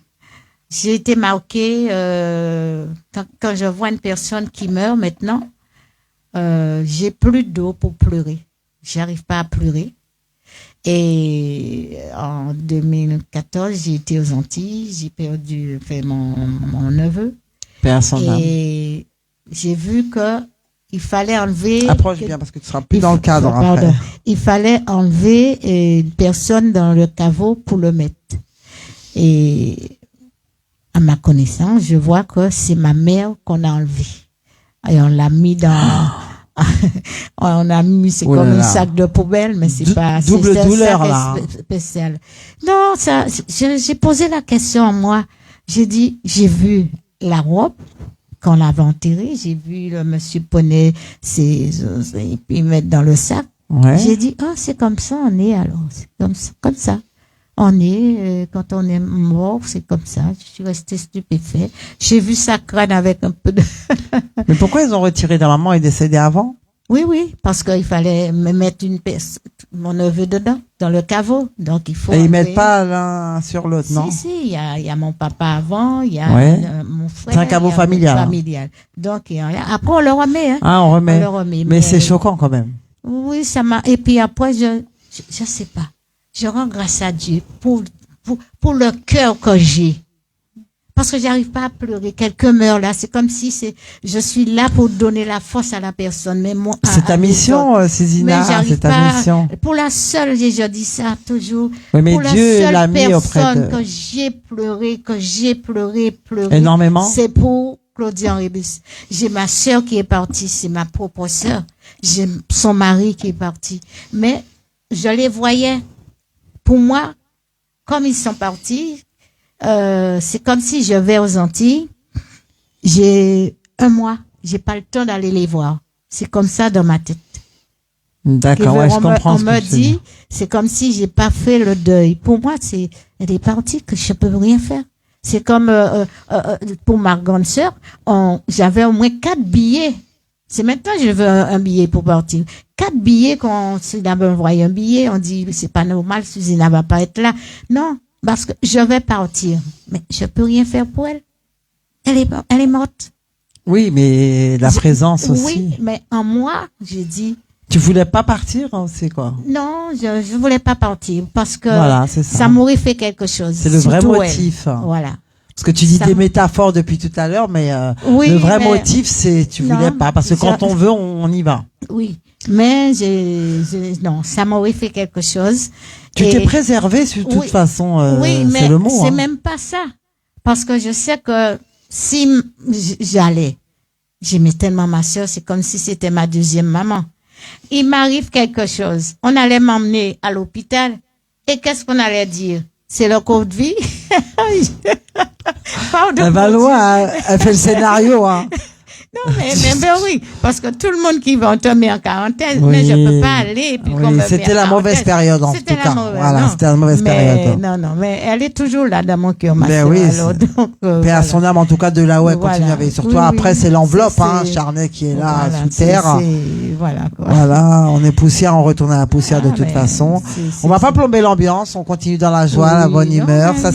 été marquée quand je vois une personne qui meurt maintenant, j'ai plus d'eau pour pleurer, j'arrive pas à pleurer. Et en 2014, j'ai été aux Antilles, j'ai perdu mon neveu. Et j'ai vu que il fallait enlever. Approche bien parce que tu seras plus dans le cadre après. Il fallait enlever une personne dans le caveau pour le mettre. Et à ma connaissance, je vois que c'est ma mère qu'on a enlevée. Et on l'a mis dans. On a mis, c'est Oh là comme un là. sac de poubelle, mais c'est pas Double c'est un douleur, sac là. spécial. Non, ça, j'ai posé la question à moi. J'ai dit, j'ai vu la robe qu'on avait enterrée, j'ai vu le monsieur poney et puis mettre dans le sac. Ouais. J'ai dit, c'est comme ça, on est alors, c'est comme ça. On est, quand on est mort, c'est comme ça. Je suis restée stupéfait. J'ai vu sa crâne avec un peu de... Mais pourquoi ils ont retiré la maman est décédée avant? Oui, parce qu'il fallait me mettre mon neveu dedans, dans le caveau. Donc, il faut... Et ils mettent pas l'un sur l'autre, non? Si, il y a mon papa avant, il y a Ouais. mon frère. C'est un caveau il y a familial. familial. Donc, après, on le remet, hein. Ah, on remet. On le remet. Mais c'est choquant quand même. Oui, ça m'a... Et puis après, je sais pas. Je rends grâce à Dieu pour le cœur que j'ai. Parce que j'arrive pas à pleurer. Quelqu'un meurt là. C'est comme si je suis là pour donner la force à la personne. Mais moi, C'est ta mission, Cézina. C'est ta mission. Pour la seule, je dis ça toujours. Oui, mais pour Dieu la l'a seule mis auprès personne de... que j'ai pleuré. Énormément. C'est pour Claudia Rébus. J'ai ma sœur qui est partie. C'est ma propre sœur. J'ai son mari qui est parti. Mais je les voyais. Pour moi, comme ils sont partis, c'est comme si je vais aux Antilles, j'ai un mois, j'ai pas le temps d'aller les voir. C'est comme ça dans ma tête. D'accord, ouais, je comprends. On ce que me tu veux dire. dit, c'est comme si j'ai pas fait le deuil. Pour moi, elle est partie que je peux rien faire. C'est comme pour ma grande sœur, j'avais au moins 4 billets. C'est maintenant que je veux un billet pour partir. 4 billets quand Suzina m'a envoyé un billet, on dit c'est pas normal, Suzina va pas être là. Non, parce que je vais partir, mais je peux rien faire pour elle. Elle est morte. Oui, mais la présence aussi. Oui, mais en moi, j'ai dit. Tu voulais pas partir, hein, c'est quoi? Non, je voulais pas partir parce que voilà, c'est ça. Ça m'aurait fait quelque chose. C'est le vrai motif. Elle. Voilà. Parce que tu dis des métaphores depuis tout à l'heure, mais oui, le vrai motif, c'est tu voulais pas. Parce que quand on veut, on y va. Oui, mais non, ça m'aurait fait quelque chose. Tu t'es préservé de toute façon, oui, mais c'est le mot. C'est hein. même pas ça. Parce que je sais que si j'allais, j'aimais tellement ma sœur, c'est comme si c'était ma deuxième maman. Il m'arrive quelque chose. On allait m'emmener à l'hôpital. Et qu'est-ce qu'on allait dire? C'est le cours de vie. Valois, elle fait le scénario, hein. Non, mais oui, parce que tout le monde qui va te met en quarantaine, oui, mais je peux pas aller. Puis c'était la mauvaise période, en tout cas. Voilà, c'était la mauvaise période. Non, mais elle est toujours là dans mon cœur, ma sœur. Oui, mais à son âme, en tout cas, de là où elle continue à veiller sur toi. Après, c'est l'enveloppe, hein, Charnet qui est là, sous terre. Voilà, quoi. Voilà, on est poussière, on retourne à la poussière de toute façon. On va pas plomber l'ambiance, on continue dans la joie, la bonne humeur. Ça,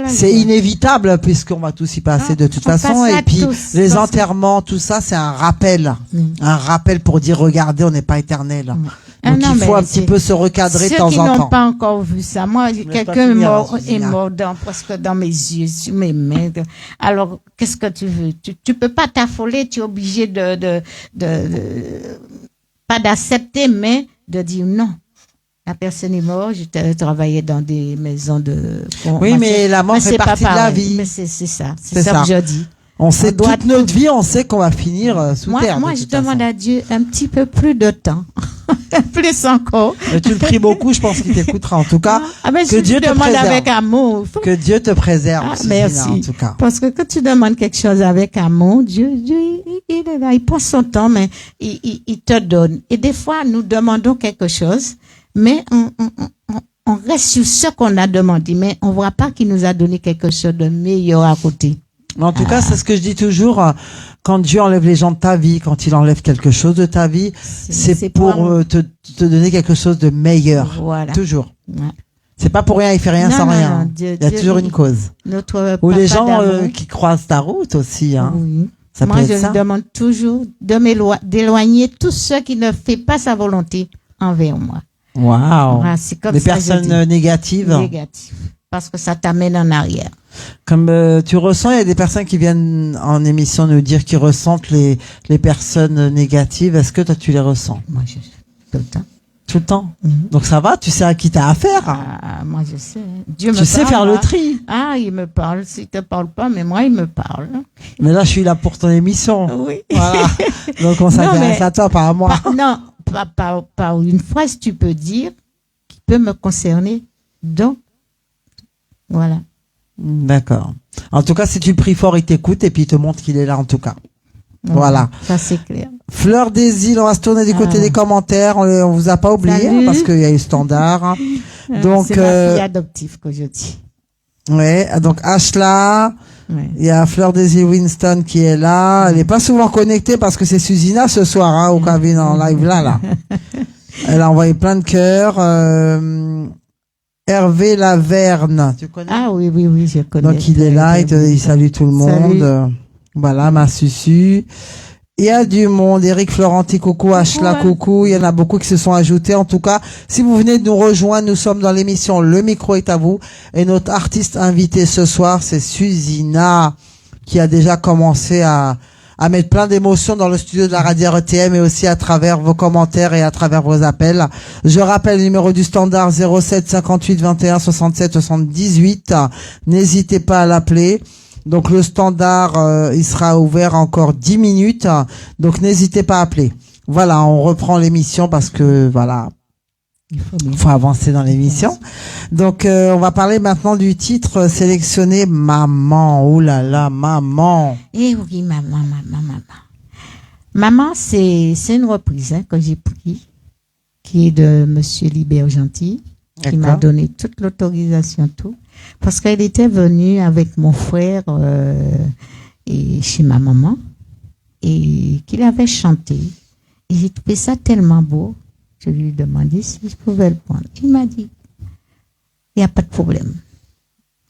c'est inévitable, puisqu'on va tous y passer de toute façon. Et puis, les enterrements, tout ça, c'est un rappel. Un rappel pour dire, regardez, on n'est pas éternel. Donc, il faut un petit peu se recadrer de temps en temps. Ceux qui n'ont pas encore vu ça, moi, quelqu'un est mort presque dans mes yeux, sur mes mains. Alors, qu'est-ce que tu veux? Tu peux pas t'affoler, tu es obligé pas d'accepter, mais de dire non. La personne est morte, je travaillais dans des maisons de... Oui, mais la mort fait partie de la vie. Mais c'est ça. C'est ça que je dis. On sait toute notre vie, on sait qu'on va finir sous terre. Moi, je demande à Dieu un petit peu plus de temps. Plus encore. Mais tu le pries beaucoup, je pense qu'il t'écoutera en tout cas. Que Dieu te préserve. Avec amour. Que Dieu te préserve. Merci. En tout cas. Parce que quand tu demandes quelque chose avec amour, Dieu il est là, il prend son temps, mais il te donne. Et des fois, nous demandons quelque chose, mais on reste sur ce qu'on a demandé, mais on voit pas qu'il nous a donné quelque chose de meilleur à côté. Mais en tout cas, c'est ce que je dis toujours, quand Dieu enlève les gens de ta vie, quand il enlève quelque chose de ta vie, c'est pour te donner quelque chose de meilleur. Voilà. Toujours. Ouais. C'est pas pour rien, il fait rien sans rien. Il y a toujours une cause. Ou les gens qui croisent ta route aussi. Hein. Oui. Ça moi, peut être je ça. lui demande toujours d'éloigner tous ceux qui ne font pas sa volonté envers moi. Waouh. Voilà, des personnes négatives. Négatives. Parce que ça t'amène en arrière. Comme tu ressens, il y a des personnes qui viennent en émission nous dire qu'ils ressentent les personnes négatives. Est-ce que toi tu les ressens? Moi, tout le temps. Tout le temps. Donc ça va, tu sais à qui t'as affaire. Moi, je sais. Dieu me Tu sais parle, faire le moi. tri. Ah, il me parle. S'il te parle pas, mais moi, il me parle. Mais là, je suis là pour ton émission. Oui. Voilà. Donc on s'intéresse à toi, pas à moi. Non, pas une phrase, tu peux dire qui peut me concerner. Donc, voilà. D'accord. En tout cas, si tu le pries fort, il t'écoute et puis il te montre qu'il est là en tout cas. Voilà. Ça, c'est clair. Fleur des îles, on va se tourner du côté des commentaires. On vous a pas oublié Salut. parce qu'il y a eu standard. Donc, c'est ma fille adoptive que je dis. ouais. Donc Ashla, Ouais. il y a Fleur des îles Winston qui est là. Elle est pas souvent connectée parce que c'est Susina ce soir, hein, au cabine en live là. Elle a envoyé plein de cœurs. Hervé Laverne, tu connais? Ah oui, je connais. Donc il est là, il salue tout le monde. Voilà, ma Susu. Il y a du monde, Eric Florenti, coucou, Ashla, coucou. Il y en a beaucoup qui se sont ajoutés. En tout cas, si vous venez de nous rejoindre, nous sommes dans l'émission Le micro est à vous. Et notre artiste invité ce soir, c'est Susina, qui a déjà commencé à mettre plein d'émotions dans le studio de la radio RTM et aussi à travers vos commentaires et à travers vos appels. Je rappelle le numéro du standard 07 58 21 67 78. N'hésitez pas à l'appeler. Donc le standard, il sera ouvert encore 10 minutes. Donc n'hésitez pas à appeler. Voilà, on reprend l'émission parce que voilà, il faut avancer dans l'émission. Donc on va parler maintenant du titre sélectionné Maman. Oh là là, Maman. Eh oui, maman. Maman, c'est une reprise que j'ai pris, qui est de Monsieur Libert Gentil, qui m'a donné toute l'autorisation, tout. Parce qu'elle était venue avec mon frère et chez ma maman et qu'il avait chanté. Et j'ai trouvé ça tellement beau. Je lui ai demandé si je pouvais le prendre. Il m'a dit, il n'y a pas de problème.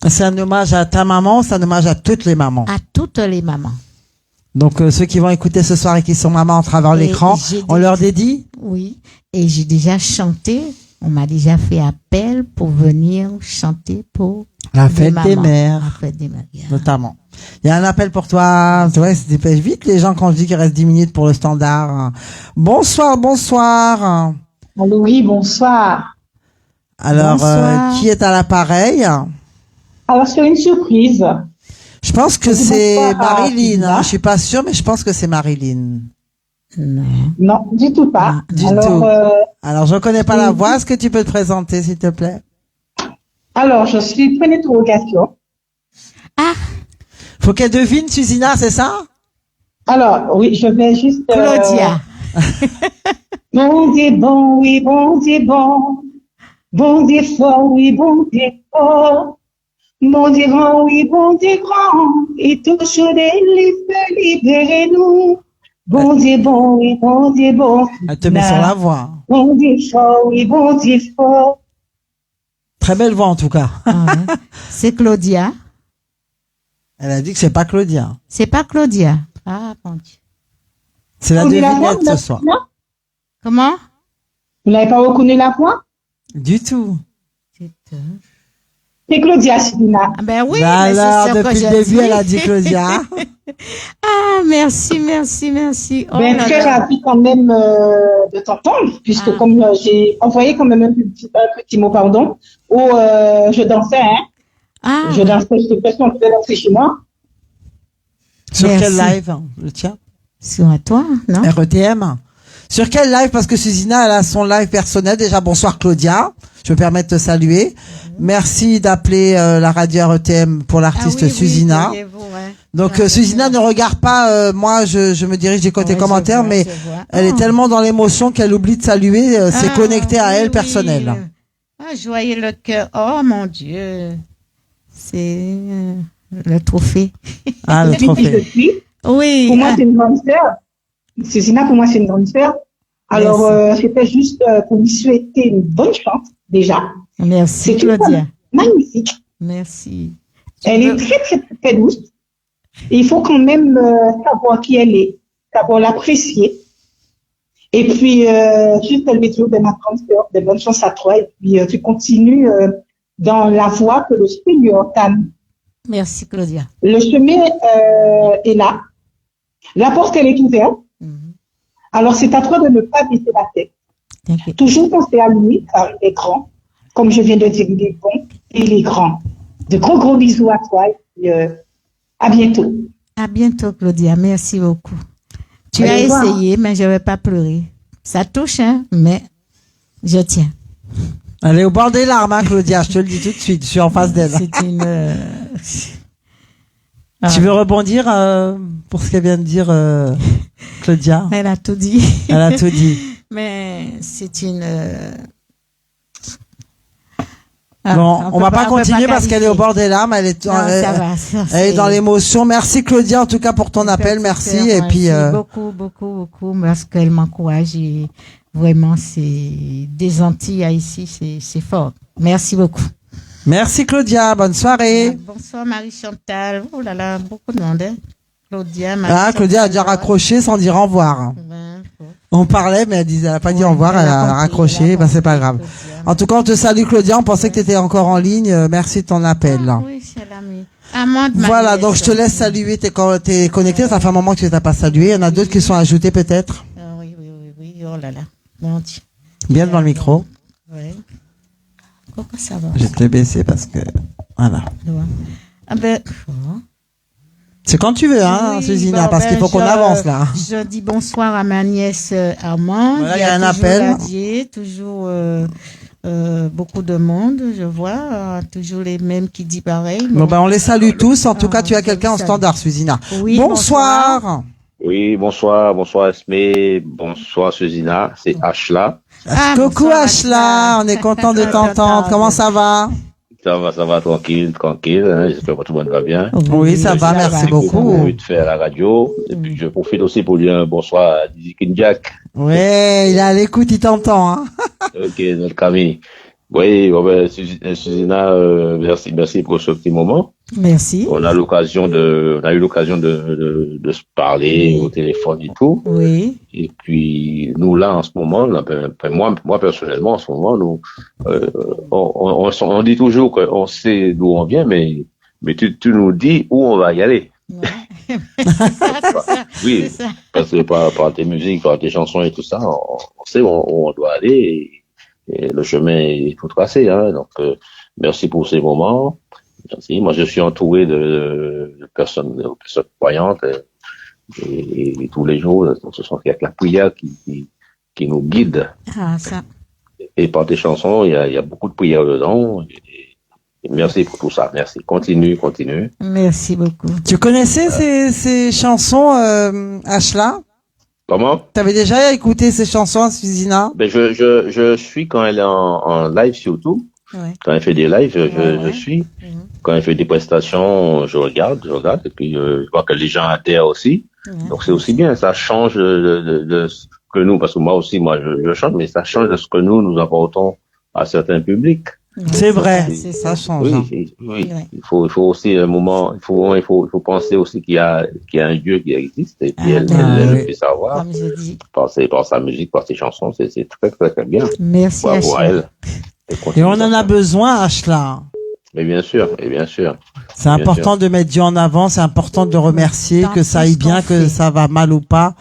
C'est un hommage à ta maman, c'est un hommage à toutes les mamans. À toutes les mamans. Donc ceux qui vont écouter ce soir et qui sont mamans à travers l'écran, on leur dédie? Oui, et j'ai déjà chanté. On m'a déjà fait appel pour venir chanter pour la fête des mères. La fête des mères. Notamment. Il y a un appel pour toi. Ouais, se dépêche vite les gens quand je dis qu'il reste 10 minutes pour le standard. Bonsoir. Allô, oui, bonsoir. Alors, qui est à l'appareil? Alors, c'est une surprise. Je pense que c'est Marilyn. Hein. Je suis pas sûre, mais je pense que c'est Marilyn. Non, du tout pas. Alors, je connais pas la voix. Est-ce que tu peux te présenter, s'il te plaît? Alors, je suis point d'interrogation. Ah! Faut qu'elle devine, Susina, c'est ça? Alors, oui, je vais juste... Claudia. Bon Dieu bon, oui, bon Dieu bon. Bon Dieu fort, oui, bon Dieu fort. Bon Dieu grand, oui, bon Dieu grand. Et toujours délivrez, libérez-nous. Bon Dieu bon, oui, bon Dieu bon. Elle te met sur la voix. Bon Dieu fort, oui, bon Dieu fort. Très belle voix, en tout cas. C'est Claudia. Elle a dit que c'est pas Claudia. C'est pas Claudia. Ah, mon Dieu. C'est la devinette ce soir. Comment? Vous n'avez pas reconnu la voix? Du tout. C'est Claudia Sudina. Ah ben oui, alors, mais c'est depuis le début, elle a dit Claudia. Ah, merci. Oh, ben, très ravie quand même de t'entendre, puisque comme j'ai envoyé quand même un petit mot, pardon, où je dansais, hein. Je dansais, j'étais presque en train de danser chez moi. Sur quel live, le tien? Sur toi, non? RETM. Sur quel live? Parce que Susina, elle a son live personnel. Déjà, bonsoir Claudia. Je me permets de te saluer. Merci d'appeler la radio RETM pour l'artiste Susina. Oui, donc Susina ne regarde pas. Moi, je me dirige du côté commentaires, mais elle est tellement dans l'émotion qu'elle oublie de saluer. C'est connecté à elle personnel. Ah, je voyais le cœur. Oh mon Dieu, c'est le trophée. Ah, le trophée. Oui. Pour moi, c'est une grande sœur. Susina, pour moi, c'est une grande sœur. Alors, c'était juste pour lui souhaiter une bonne chance, déjà. Merci, Claudia. Magnifique. Merci. Elle est très, très, très, très douce. Et il faut quand même savoir qui elle est, savoir l'apprécier. Et puis, juste elle met toujours des grande sœur, des bonnes chances à toi. Et puis, tu continues dans la voie que le Seigneur t'a mis. Merci, Claudia. Le chemin est là. La porte, elle est ouverte. Alors, c'est à toi de ne pas baisser la tête. T'inquiète. Toujours penser à lui, car il est grand. Comme je viens de dire, il est bon et il est grand. De gros bisous à toi et à bientôt. À bientôt, Claudia. Merci beaucoup. Tu as Allez voir. essayé, mais je ne vais pas pleurer. Ça touche, hein, mais je tiens. Elle est au bord des larmes, hein, Claudia, je te le dis tout de suite, je suis en face d'elle. C'est une... Tu veux rebondir pour ce qu'elle vient de dire, Claudia? Elle a tout dit. Elle a tout dit. Mais c'est une... Bon, on va pas continuer parce qu'elle est au bord des larmes, elle est, Non, ça va, ça, elle est dans l'émotion. Merci Claudia, en tout cas pour ton appel, merci. Et puis, beaucoup, parce qu'elle m'encourage et vraiment, c'est des Antilles à ici, c'est fort. Merci beaucoup. merci Claudia, bonne soirée. Bonsoir Marie-Chantal. Oh là là, beaucoup de monde, hein. Claudia, Claudia a déjà raccroché sans dire au revoir. On parlait, mais elle a pas dit au revoir, elle a raccroché, c'est pas grave. En tout cas, on te salue Claudia, on pensait que tu étais encore en ligne, merci de ton appel. Oui, c'est l'ami. Amande, Voilà, donc je te laisse saluer, t'es connecté, ça fait un moment que tu t'as pas salué, il y en a d'autres qui sont ajoutés peut-être. Oui, oh là là, mon Dieu. Bien devant le micro. Oui. Pourquoi ça va? Je vais te le baisser parce que, voilà. Ah ben, c'est quand tu veux, hein, Susina, parce qu'il faut qu'on avance, là. Je dis bonsoir à ma nièce Armande. Voilà, il y a un appel. Toujours beaucoup de monde, je vois. Toujours les mêmes qui disent pareil. Bon, on les salue tous. En tout cas, tu as quelqu'un en standard, Susina. Oui, bonsoir. Oui, bonsoir Esmé, bonsoir Susina, c'est Ashla. Coucou Ashla, on est content de t'entendre. Comment ça va? Ça va, tranquille, hein. J'espère que tout le monde va bien. Oui, ça va, merci beaucoup. Je de faire la radio, et puis je profite aussi pour dire un bonsoir à Dizzy King Jack. Ouais, il est à l'écoute, il t'entend, hein. Ok, notre Camille. Oui, Susina, merci pour ce petit moment. Merci. On a eu l'occasion de se parler au téléphone et tout. Oui. Et puis, nous, là, en ce moment, là, moi, personnellement, en ce moment, nous, on dit toujours qu'on sait d'où on vient, mais tu nous dis où on va y aller. Ouais. C'est ça. Oui. C'est ça. Parce que par tes musiques, par tes chansons et tout ça, on sait où on doit aller et le chemin est tout tracé, hein. Donc, merci pour ces moments. Merci. Moi, je suis entouré de personnes croyantes et tous les jours, ce sont la prière qui nous guide. Ah, ça. Et par tes chansons, il y a beaucoup de prières dedans. Et merci pour tout ça. Merci. Continue. Merci beaucoup. Tu connaissais ces chansons, Ashla? Comment? T'avais déjà écouté ces chansons, Susina? Ben, je suis quand elle est en live surtout. Ouais. Quand elle fait des lives, je suis. Quand elle fait des prestations, je regarde, et puis je vois que les gens adhèrent aussi. Donc c'est aussi bien, ça change de ce que nous, parce que moi je chante, mais ça change de ce que nous apportons à certains publics. C'est vrai, ça change. Oui. Il faut aussi un moment, il faut penser aussi qu'il y a un Dieu qui existe, et puis elle peut savoir. Comme je dis. Par sa musique, par ses chansons, c'est très, très, très bien. Merci. Bravo à elle. Et on en a besoin, Ashla. Mais bien sûr. C'est important de mettre Dieu en avant, c'est important de remercier, que ça aille bien, que ça va mal ou pas.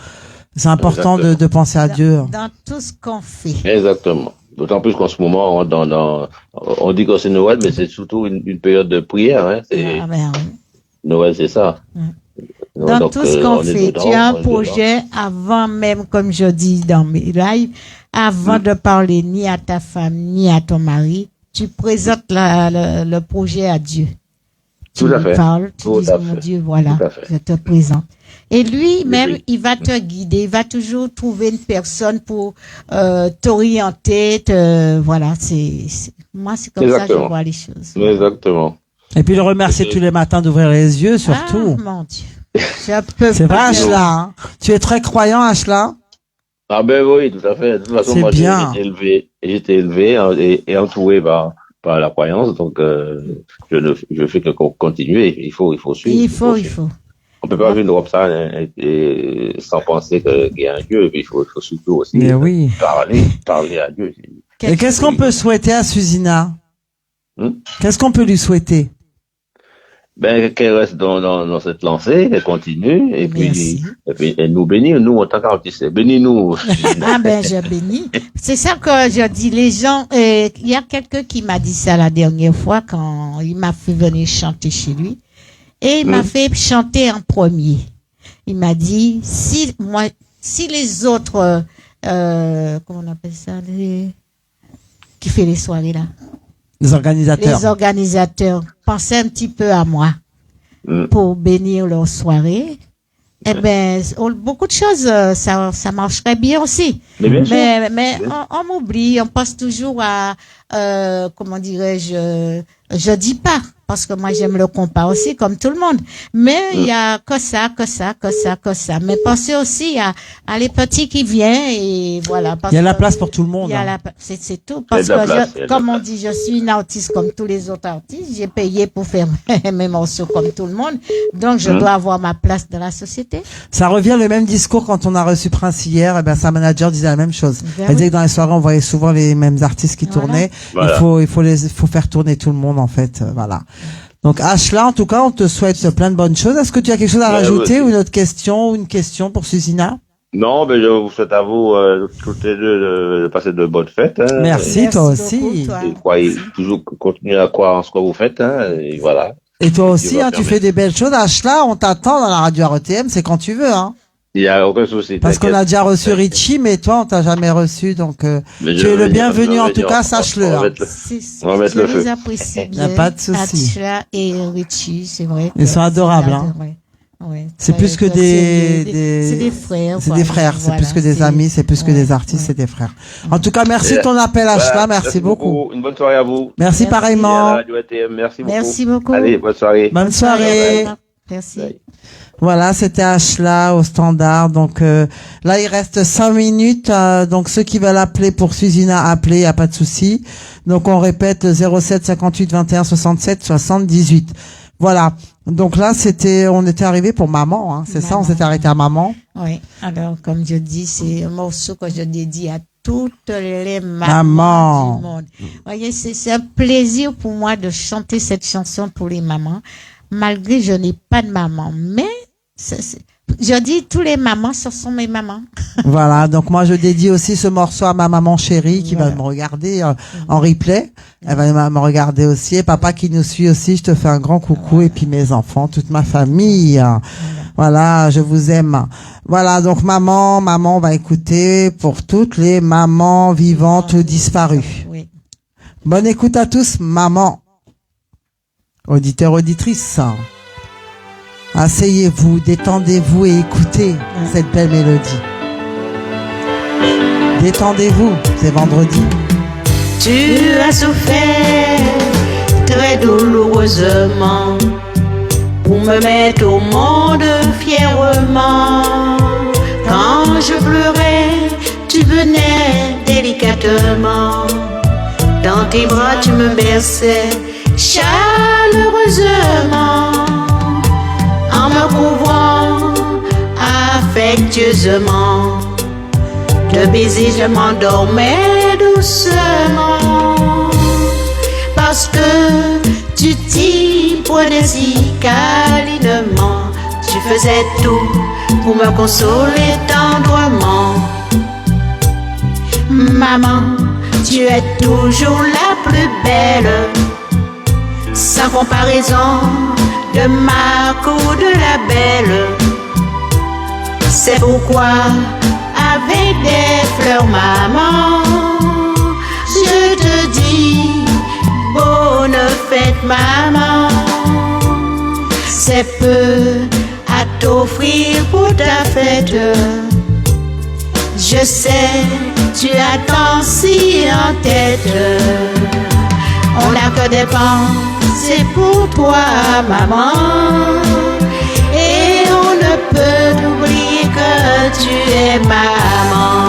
C'est important de penser à Dieu. Dans tout ce qu'on fait. Exactement. D'autant plus qu'en ce moment, on dit que c'est Noël, mais c'est surtout une période de prière, hein. Noël, c'est ça. Dans donc, tout ce qu'on fait, tu as un projet avant même, comme je dis dans mes lives, avant de parler ni à ta femme, ni à ton mari, tu présentes le projet à Dieu. Tu lui parles, tu dis, mon Dieu, voilà, je te présente. Et lui-même, il va te guider, il va toujours trouver une personne pour t'orienter, voilà, moi, c'est comme ça que je vois les choses. Exactement. Et puis le remercier tous les matins d'ouvrir les yeux, surtout. Ah, mon Dieu. C'est vrai, Ashla, hein. Tu es très croyant, Ashla? Ah ben oui, tout à fait. De toute façon, moi, j'ai été élevé et entouré par la croyance, donc je fais que continuer. Il faut suivre. Il faut. On peut pas vivre comme ça et sans penser qu'il y a un Dieu. Il faut surtout aussi parler à Dieu. Et qu'est-ce qu'on peut souhaiter à Susina? Qu'est-ce qu'on peut lui souhaiter? Qu'elle reste dans cette lancée, elle continue, et puis elle nous bénit, nous, en tant qu'artistes. Bénis-nous. Je bénis. C'est ça que je dis, les gens, il y a quelqu'un qui m'a dit ça la dernière fois quand il m'a fait venir chanter chez lui. Et il m'a fait chanter en premier. Il m'a dit, si les autres, comment on appelle ça, qui fait les soirées là? Les organisateurs pensaient un petit peu à moi pour bénir leur soirée. Beaucoup de choses, ça marcherait bien aussi. Mais on m'oublie, on pense toujours à, comment dirais-je, je dis pas. Parce que moi, j'aime le compas aussi, comme tout le monde. Mais il y a que ça. Mais pensez aussi à les petits qui viennent et voilà. Il y a la place pour tout le monde. C'est tout. Parce que, comme on dit, je suis une artiste comme tous les autres artistes. J'ai payé pour faire mes morceaux comme tout le monde. Donc, je dois avoir ma place dans la société. Ça revient le même discours quand on a reçu Prince hier. Sa manager disait la même chose. Elle disait que dans les soirées, on voyait souvent les mêmes artistes qui tournaient. Voilà. Il faut faire tourner tout le monde, en fait. Voilà. Donc, Ashla, en tout cas, on te souhaite plein de bonnes choses. Est-ce que tu as quelque chose à rajouter ou une autre question ou une question pour Susina? Non, je vous souhaite à vous, toutes les deux, de passer de bonnes fêtes, hein. Merci, toi aussi. Et croyez, toujours continuer à croire en ce que vous faites, hein, et voilà. Et toi aussi, tu fais des belles choses. Ashla, on t'attend dans la radio RETM, c'est quand tu veux, hein. Il n'y a aucun souci. Parce qu'on a déjà reçu Richie, mais toi, on t'a jamais reçu, donc tu es le bienvenu, en tout cas, sache-le. On va mettre le feu. Il n'y a pas de souci. Ashla et Richie, c'est vrai. Ils sont adorables, hein. Ouais, c'est plus que c'est des frères. C'est des frères, c'est plus que des amis, c'est plus que des artistes, c'est des frères. En tout cas, merci de ton appel, Ashla, merci beaucoup. Une bonne soirée à vous. Merci pareillement. Merci beaucoup. Allez, bonne soirée. Bonne soirée. Merci. Voilà, c'était Ashla au standard. Donc là, il reste 5 minutes. Donc ceux qui veulent appeler pour Susina, appelez, y a pas de souci. Donc on répète 07 58 21 67 78. Voilà. Donc là, on était arrivé pour maman, hein. C'est ça, on s'était arrêté à maman. Oui. Alors, comme je dis, c'est un morceau que je dédie à toutes les mamans du monde. Vous voyez, c'est un plaisir pour moi de chanter cette chanson pour les mamans, malgré que je n'ai pas de maman. Mais, je dis, tous les mamans, ce sont mes mamans. Voilà, donc moi je dédie aussi ce morceau à ma maman chérie qui va me regarder en replay. Elle va me regarder aussi. Et papa qui nous suit aussi, je te fais un grand coucou. Et puis mes enfants, toute ma famille. Voilà, je vous aime. Voilà, donc maman, on va écouter pour toutes les mamans vivantes ou disparues. Oui. Bonne écoute à tous, maman. Auditeurs, auditrices. Asseyez-vous, détendez-vous et écoutez cette belle mélodie. Détendez-vous, c'est vendredi. Tu as souffert très douloureusement pour me mettre au monde fièrement. Quand je pleurais, tu venais délicatement. Dans tes bras, tu me berçais chaleureusement. En me couvrant affectueusement, de baisers je m'endormais doucement. Parce que tu t'y prenais si câlinement, tu faisais tout pour me consoler tendrement. Maman, tu es toujours la plus belle, sans comparaison de Marc ou de la belle. C'est pourquoi avec des fleurs, maman, je te dis bonne fête, maman. C'est peu à t'offrir pour ta fête. Je sais, tu attends si en tête. On n'a que des pensées pour toi, maman. Et on ne peut oublier que tu es maman.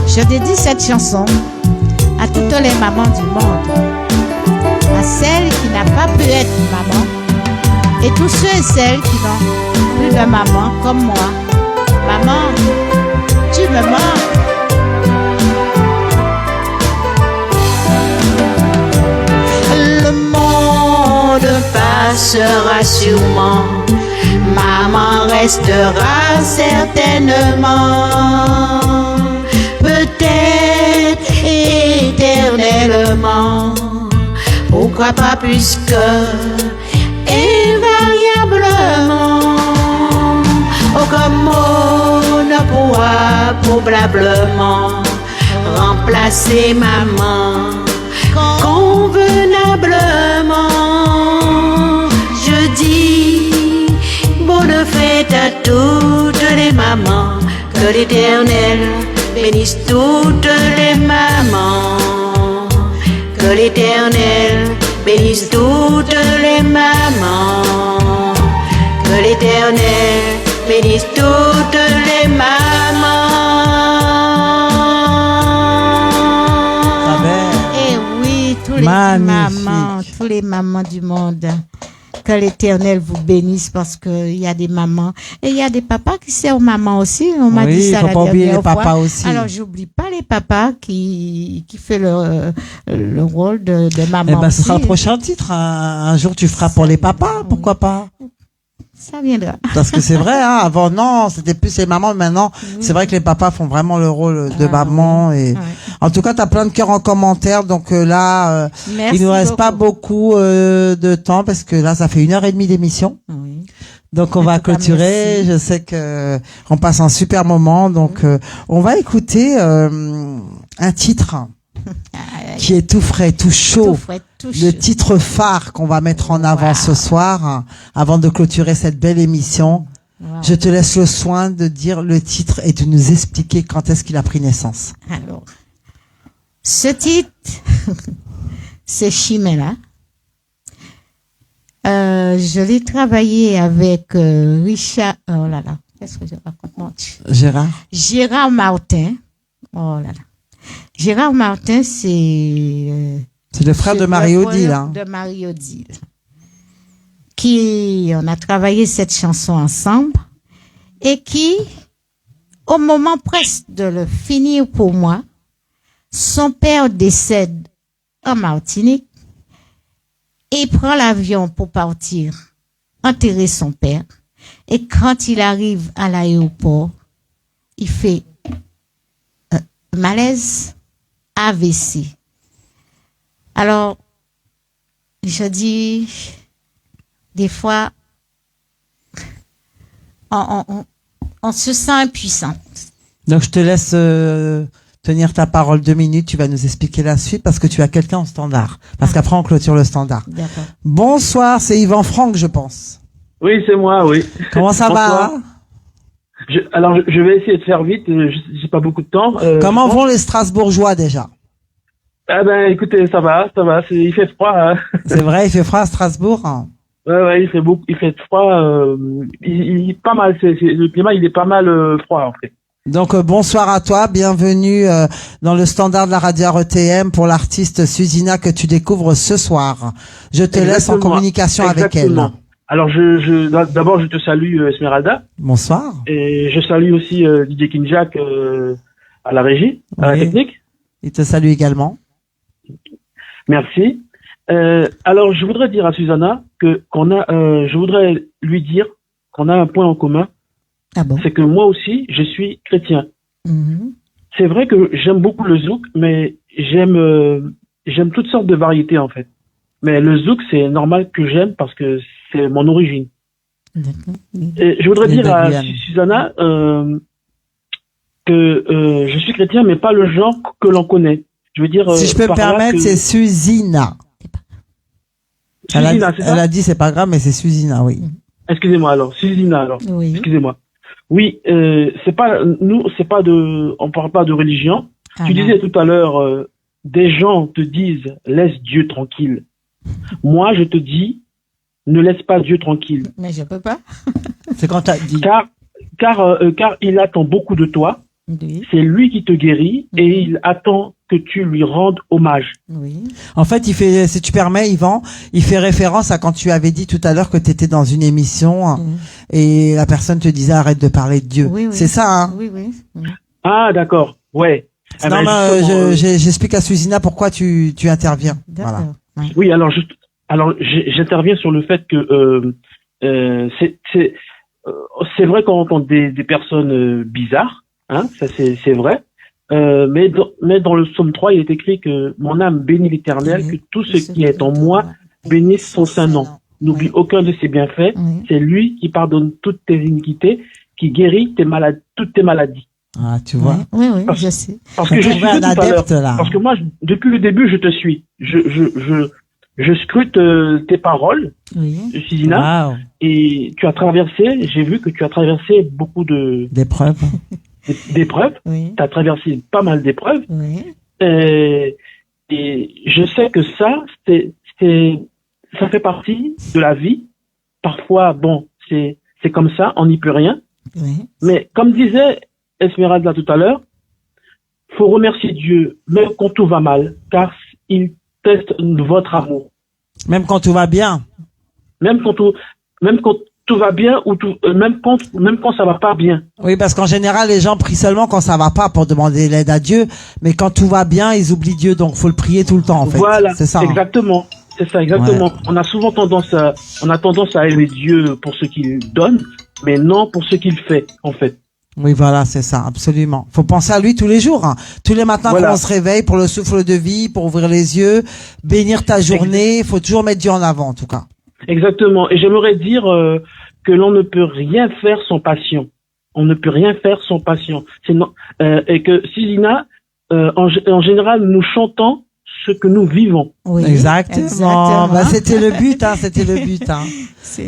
Je dédie cette chanson à toutes les mamans du monde, à celles qui n'ont pas pu être maman, et tous ceux et celles qui n'ont plus de maman comme moi. Maman, tu me manques. sera sûrement. Maman restera certainement, peut-être éternellement. Pourquoi pas puisque invariablement, aucun mot ne pourra probablement remplacer maman convenablement. Je dis bonne fête à toutes les mamans, que l'Éternel bénisse toutes les mamans, que l'Éternel bénisse toutes les mamans, que l'Éternel bénisse toutes les mamans. Et oui, tous les mamans, tous les mamans du monde. Que l'Éternel vous bénisse, parce que il y a des mamans et il y a des papas qui servent maman aussi. On m'a dit ça la dernière fois. Oui, faut pas oublier les papas aussi. Alors j'oublie pas les papas qui fait le rôle de maman. Eh ben, ce sera le prochain titre. Un jour tu feras pour les papas, pourquoi pas? Ça viendra. Parce que c'est vrai, hein, avant, non, c'était plus les mamans, maintenant, c'est vrai que les papas font vraiment le rôle de maman. Et en tout cas, t'as plein de cœurs en commentaire, donc là, il nous reste pas beaucoup de temps, parce que là, ça fait 1h30 d'émission. Oui. Donc on va clôturer. Je sais que on passe un super moment, donc on va écouter un titre qui est tout frais, tout chaud. Le titre phare qu'on va mettre en avant ce soir, avant de clôturer cette belle émission. Wow. Je te laisse le soin de dire le titre et de nous expliquer quand est-ce qu'il a pris naissance. Alors, ce titre, c'est Chimela. Je l'ai travaillé avec Richard. Oh là là, qu'est-ce que je raconte? Gérard Martin. Oh là là. Gérard Martin, c'est le frère de Marie-Odile. Hein. De Marie-Odile. On a travaillé cette chanson ensemble et qui, au moment presque de le finir pour moi, son père décède en Martinique et prend l'avion pour partir enterrer son père. Et quand il arrive à l'aéroport, il fait malaise, AVC. Alors, je dis, des fois, on se sent impuissante. Donc, je te laisse tenir ta parole 2 minutes. Tu vas nous expliquer la suite parce que tu as quelqu'un au standard. Parce qu'après, on clôture le standard. D'accord. Bonsoir, c'est Yvan Franck, je pense. Oui, c'est moi, oui. Comment ça va? Alors, je vais essayer de faire vite. J'ai pas beaucoup de temps. Comment vont les Strasbourgeois déjà? Ah ben, écoutez, ça va. Il fait froid. Hein. C'est vrai, il fait froid à Strasbourg. Ouais, il fait froid. Il pas mal. Le climat, il est pas mal froid en fait. Donc bonsoir à toi, bienvenue dans le standard de la radio RETM pour l'artiste Susina que tu découvres ce soir. Je te laisse en communication avec elle. Alors d'abord je te salue Esmeralda. Bonsoir. Et je salue aussi DJ King Jack à la régie, à la technique. Il te salue également. Merci. Alors je voudrais dire à Susanna je voudrais lui dire qu'on a un point en commun. Ah bon? C'est que moi aussi je suis chrétien. Mm-hmm. C'est vrai que j'aime beaucoup le zouk, mais j'aime toutes sortes de variétés en fait. Mais le zouk c'est normal que j'aime parce que c'est mon origine. Et je voudrais dire à Susanna que je suis chrétien, mais pas le genre que l'on connaît. Je veux dire. Si je peux me permettre, c'est Susina. Elle a dit c'est pas grave, mais c'est Susina, oui. Excusez-moi alors, Susina alors. Oui. Excusez-moi. Oui, on parle pas de religion. Tu non. disais tout à l'heure, des gens te disent laisse Dieu tranquille. Moi, je te dis ne laisse pas Dieu tranquille. Mais je peux pas. C'est quand t'as dit. Car il attend beaucoup de toi. Oui. C'est lui qui te guérit et il attend que tu lui rendes hommage. Oui. En fait, si tu permets, Yvan, il fait référence à quand tu avais dit tout à l'heure que tu étais dans une émission et la personne te disait arrête de parler de Dieu. Oui, oui. C'est ça, hein? Oui. Ah, d'accord. Ouais. Non, j'explique à Susina pourquoi tu interviens. D'accord. Voilà. Oui, alors Alors, j'interviens sur le fait que c'est vrai qu'on rencontre des personnes bizarres, hein, ça c'est vrai. Mais dans le psaume 3, il est écrit que mon âme bénit l'Éternel, que tout ce qui est en moi bénisse son saint nom. N'oublie aucun de ses bienfaits. C'est lui qui pardonne toutes tes iniquités, qui guérit toutes tes maladies. Ah, tu vois. Oui, je sais. Parce que je suis un adepte là. Parce que moi, depuis le début, je te suis. Je scrute tes paroles, Susanna, et tu as traversé. J'ai vu que tu as traversé beaucoup d'épreuves. Tu as traversé pas mal d'épreuves. Et je sais que ça fait partie de la vie. Parfois, bon, c'est comme ça, on n'y peut rien. Mais comme disait Esmeralda tout à l'heure, faut remercier Dieu, même quand tout va mal, car il teste votre amour. Même quand tout va bien. Même quand tout va bien ou même quand ça va pas bien. Oui, parce qu'en général, les gens prient seulement quand ça va pas pour demander l'aide à Dieu, mais quand tout va bien, ils oublient Dieu, donc faut le prier tout le temps, en fait. Voilà. C'est ça. Exactement. C'est ça, exactement. Ouais. On a souvent tendance à aimer Dieu pour ce qu'il donne, mais non pour ce qu'il fait, en fait. Oui, voilà, c'est ça, absolument. Faut penser à lui tous les jours, hein. Tous les matins quand on se réveille, pour le souffle de vie, pour ouvrir les yeux, bénir ta journée. Faut toujours mettre Dieu en avant, en tout cas. Exactement. Et j'aimerais dire que l'on ne peut rien faire sans passion. On ne peut rien faire sans passion. Et que Susanna, en général, nous chantons ce que nous vivons. Oui, exactement. Bah, c'était le but, hein. C'était le but, hein.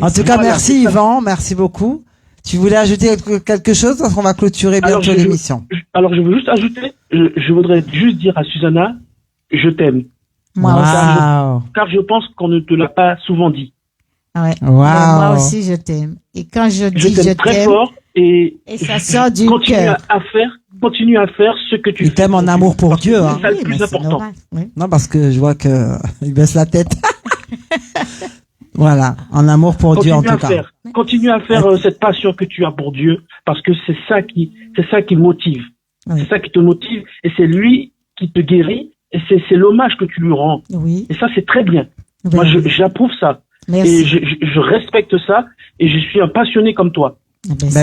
En tout cas, merci Yvan, merci beaucoup. Tu voulais ajouter quelque chose parce qu'on va clôturer bientôt l'émission. Alors, je veux juste ajouter, je voudrais juste dire à Susanna, je t'aime. Car je pense qu'on ne te l'a pas souvent dit. Ouais. Wow. Moi aussi, je t'aime. Et quand je dis je t'aime très fort et ça sort du cœur. Continue à faire ce que tu fais. Il t'aime en amour pour Dieu, hein. C'est ça le plus important. Non, parce que je vois que il baisse la tête. Voilà, en amour pour Dieu en tout cas. Continue à faire cette passion que tu as pour Dieu, parce que c'est ça qui motive. Oui. C'est ça qui te motive, et c'est lui qui te guérit, et c'est l'hommage que tu lui rends. Oui. Et ça, c'est très bien. Oui. Moi, j'approuve ça. Merci. Et je respecte ça, et je suis un passionné comme toi.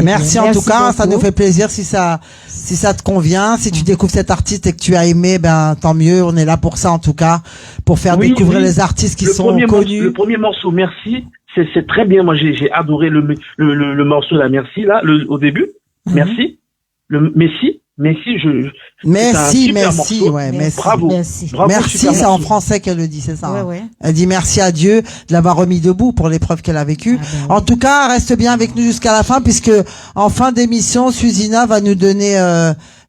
Merci en tout cas, ça nous fait plaisir si ça te convient, si tu découvres cet artiste et que tu as aimé, tant mieux, on est là pour ça en tout cas, pour faire découvrir les artistes qui sont connus. Le premier morceau, merci, c'est très bien, moi j'ai adoré le morceau là, merci là, au début, merci, Messi, ouais, merci. Bravo. Merci, c'est en français qu'elle le dit, c'est ça. Ouais. Elle dit merci à Dieu de l'avoir remis debout pour l'épreuve qu'elle a vécue. En tout cas, reste bien avec nous jusqu'à la fin, puisque en fin d'émission, Susanna va nous donner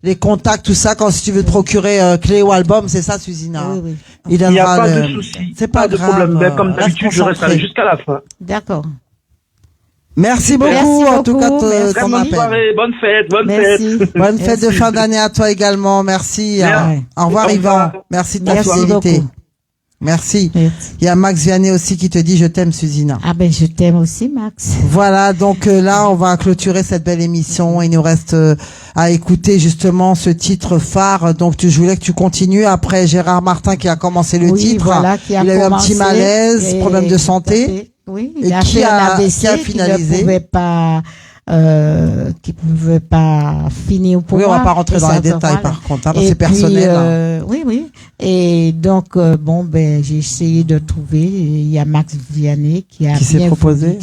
les contacts, tout ça, si tu veux te procurer clé ou album, c'est ça, Susanna. Oui. Il n'y a pas de souci, c'est pas de grave. problème. Comme d'habitude, je reste jusqu'à la fin. D'accord. Merci beaucoup, en tout cas, ton appel. Soirée, bonne fête. Bonne fête de fin d'année à toi également. Merci. Au revoir, Yvan. Merci de ta fidélité. Merci. Il y a Max Vianney aussi qui te dit je t'aime, Susanna. Ah ben je t'aime aussi, Max. Voilà, donc là on va clôturer cette belle émission. Il nous reste à écouter justement ce titre phare. Donc je voulais que tu continues après Gérard Martin qui a commensé le titre. Voilà, il a eu un petit malaise, problème de santé. Oui, il a fait un AVC qui a finalisé. Qui pouvait pas finir pour moi. Oui, on va pas rentrer dans les détails par contre, hein, c'est personnel. Oui. Et donc j'ai essayé de trouver. Il y a Max Vianney qui s'est proposé,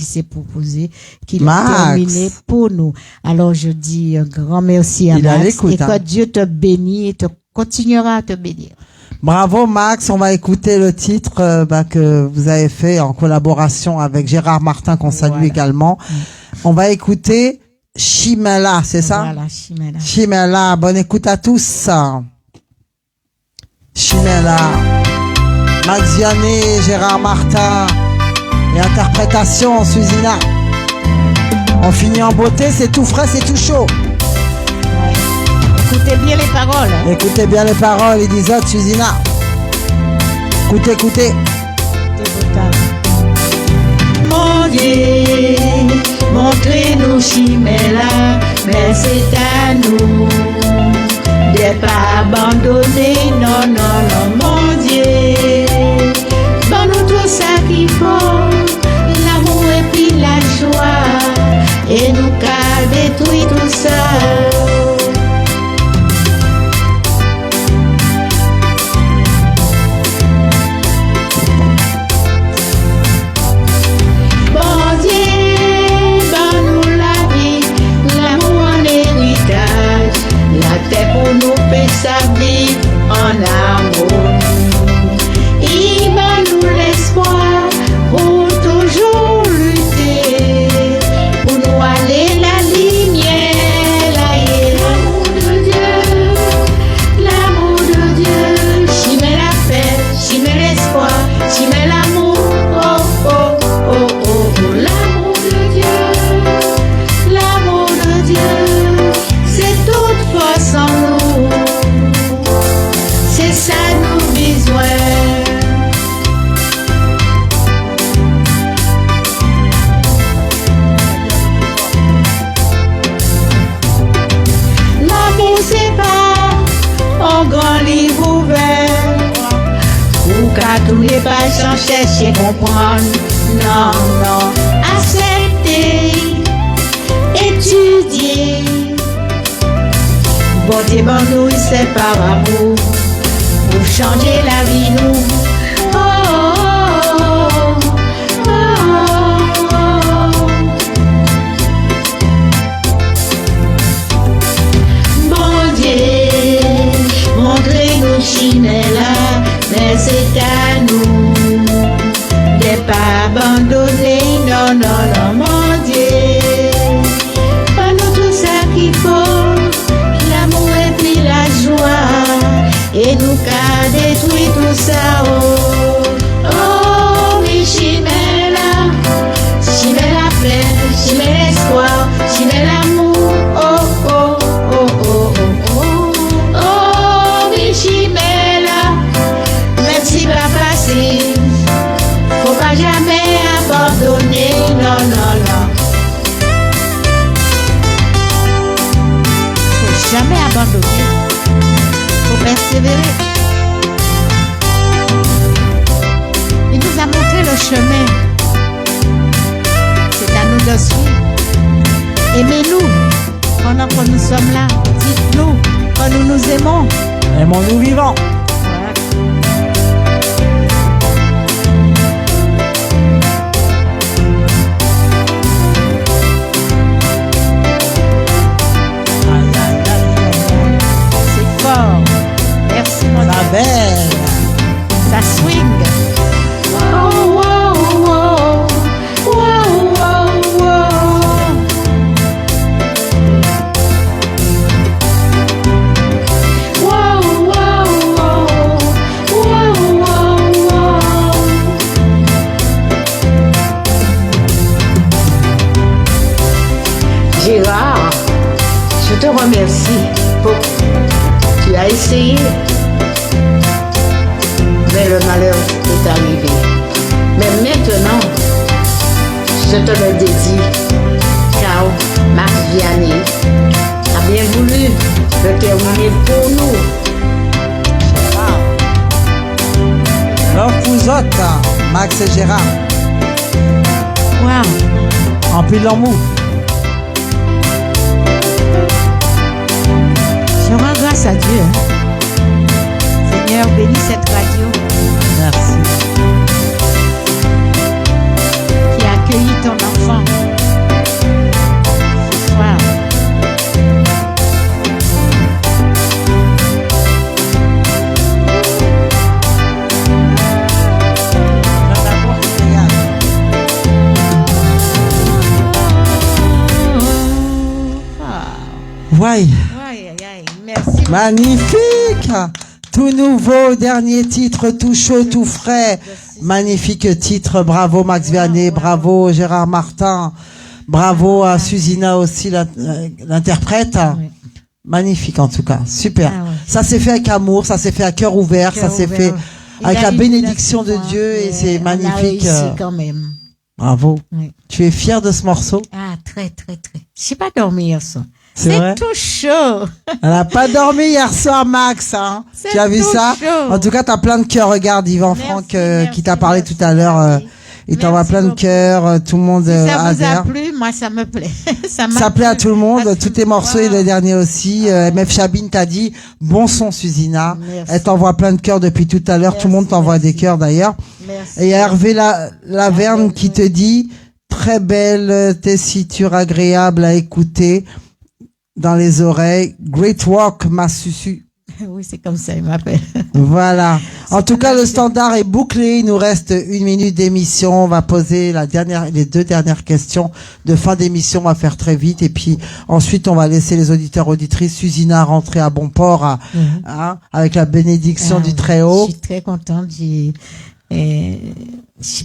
qui l'a terminé pour nous. Alors je dis un grand merci à Max et que Dieu te bénisse et te continuera à te bénir. Bravo Max, on va écouter le titre que vous avez fait en collaboration avec Gérard Martin qu'on salue également. On va écouter Chimela, c'est ça? Voilà, Chimela. Chimela, bonne écoute à tous. Chimela, Max Vianney, Gérard Martin, et interprétation, Susanna. On finit en beauté, c'est tout frais, c'est tout chaud. Écoutez bien les paroles. Écoutez bien les paroles, il disait Susanna. Écoutez. Mon Dieu, montrez-nous Chimela, mais c'est à nous de pas abandonner, non, mon Dieu. Donne-nous tout ça qui tous les pas sans chercher comprendre. Non, non, accepter, étudier. Bon Dieu, bon nous, c'est par amour pour changer la vie nous. Oh, oh, oh, oh, oh. Bon Dieu, montrez-nous Chinella, mais c'est à nous de pas abandonner. Non, non, non, mon Dieu, pas nous tout ça qu'il faut. L'amour et puis la joie, et nous qu'a détruit tout ça. Oh, oh, oui, Chimela, Chimela pleine, Chimela espoir, Chimela amour. Oh, oh, oh, oh, oh, oh, oh, oui, Chimela, même si pas facile, faut pas jamais abandonner. Non, non, non. Jamais abandonner, faut persévérer. Il nous a montré le chemin. C'est à nous de suivre. Aimez-nous pendant que nous sommes là. Dites-nous quand nous nous aimons. Aimons-nous vivants. Merci mon Dieu. Belle. Ça swing. Wow, wow, wow. Wow, wow, wow. Wow, wow, wow. Wow, wow, wow. Gérard, je te remercie pour... Tu as essayé, mais le malheur est arrivé. Mais maintenant, je te le dédie, car Max Vianney a bien voulu le terminer pour nous. Alors vous autres, Max et Gérard. Wow. En plus l'amour. Je rends grâce à Dieu. Seigneur, bénis cette radio. Merci. Qui a accueilli ton enfant ce soir. Ouais. Merci. Magnifique. Tout nouveau, dernier titre, tout chaud, tout frais. Magnifique titre. Bravo Max Vianney, bravo Gérard Martin, bravo à Susina aussi, l'interprète. Magnifique en tout cas, super. Ça s'est fait avec amour, ça s'est fait à cœur ouvert, ça s'est fait avec la bénédiction de Dieu et c'est magnifique. Quand même. Bravo. Oui. Tu es fier de ce morceau? Ah, très, très, très. Je n'ai pas dormi hier soir. C'est tout chaud. Elle n'a pas dormi hier soir, Max. Hein. Tu as vu ça? Chaud. En tout cas, tu as plein de cœurs. Regarde, Yvan Franck, qui t'a parlé tout à l'heure. Il t'envoie plein de cœurs. Tout le monde ça vous a plu, moi, ça me plaît. ça plaît à tout le monde. Tous tes morceaux et le dernier aussi. MF Chabine t'a dit, bon son, Susina. Merci. Elle t'envoie plein de cœurs depuis tout à l'heure. Tout le monde t'envoie des cœurs, d'ailleurs. Et il y a Hervé Laverne qui te dit, très belle tessiture agréable à écouter dans les oreilles. Great work, ma susu. Oui, c'est comme ça, il m'appelle. Voilà. En tout cas, le standard est bouclé. Il nous reste 1 minute d'émission. On va poser les 2 dernières questions de fin d'émission. On va faire très vite. Et puis, ensuite, on va laisser les auditeurs, auditrices, Susina rentrer à bon port, avec la bénédiction du Très-Haut. Je suis très contente. J'ai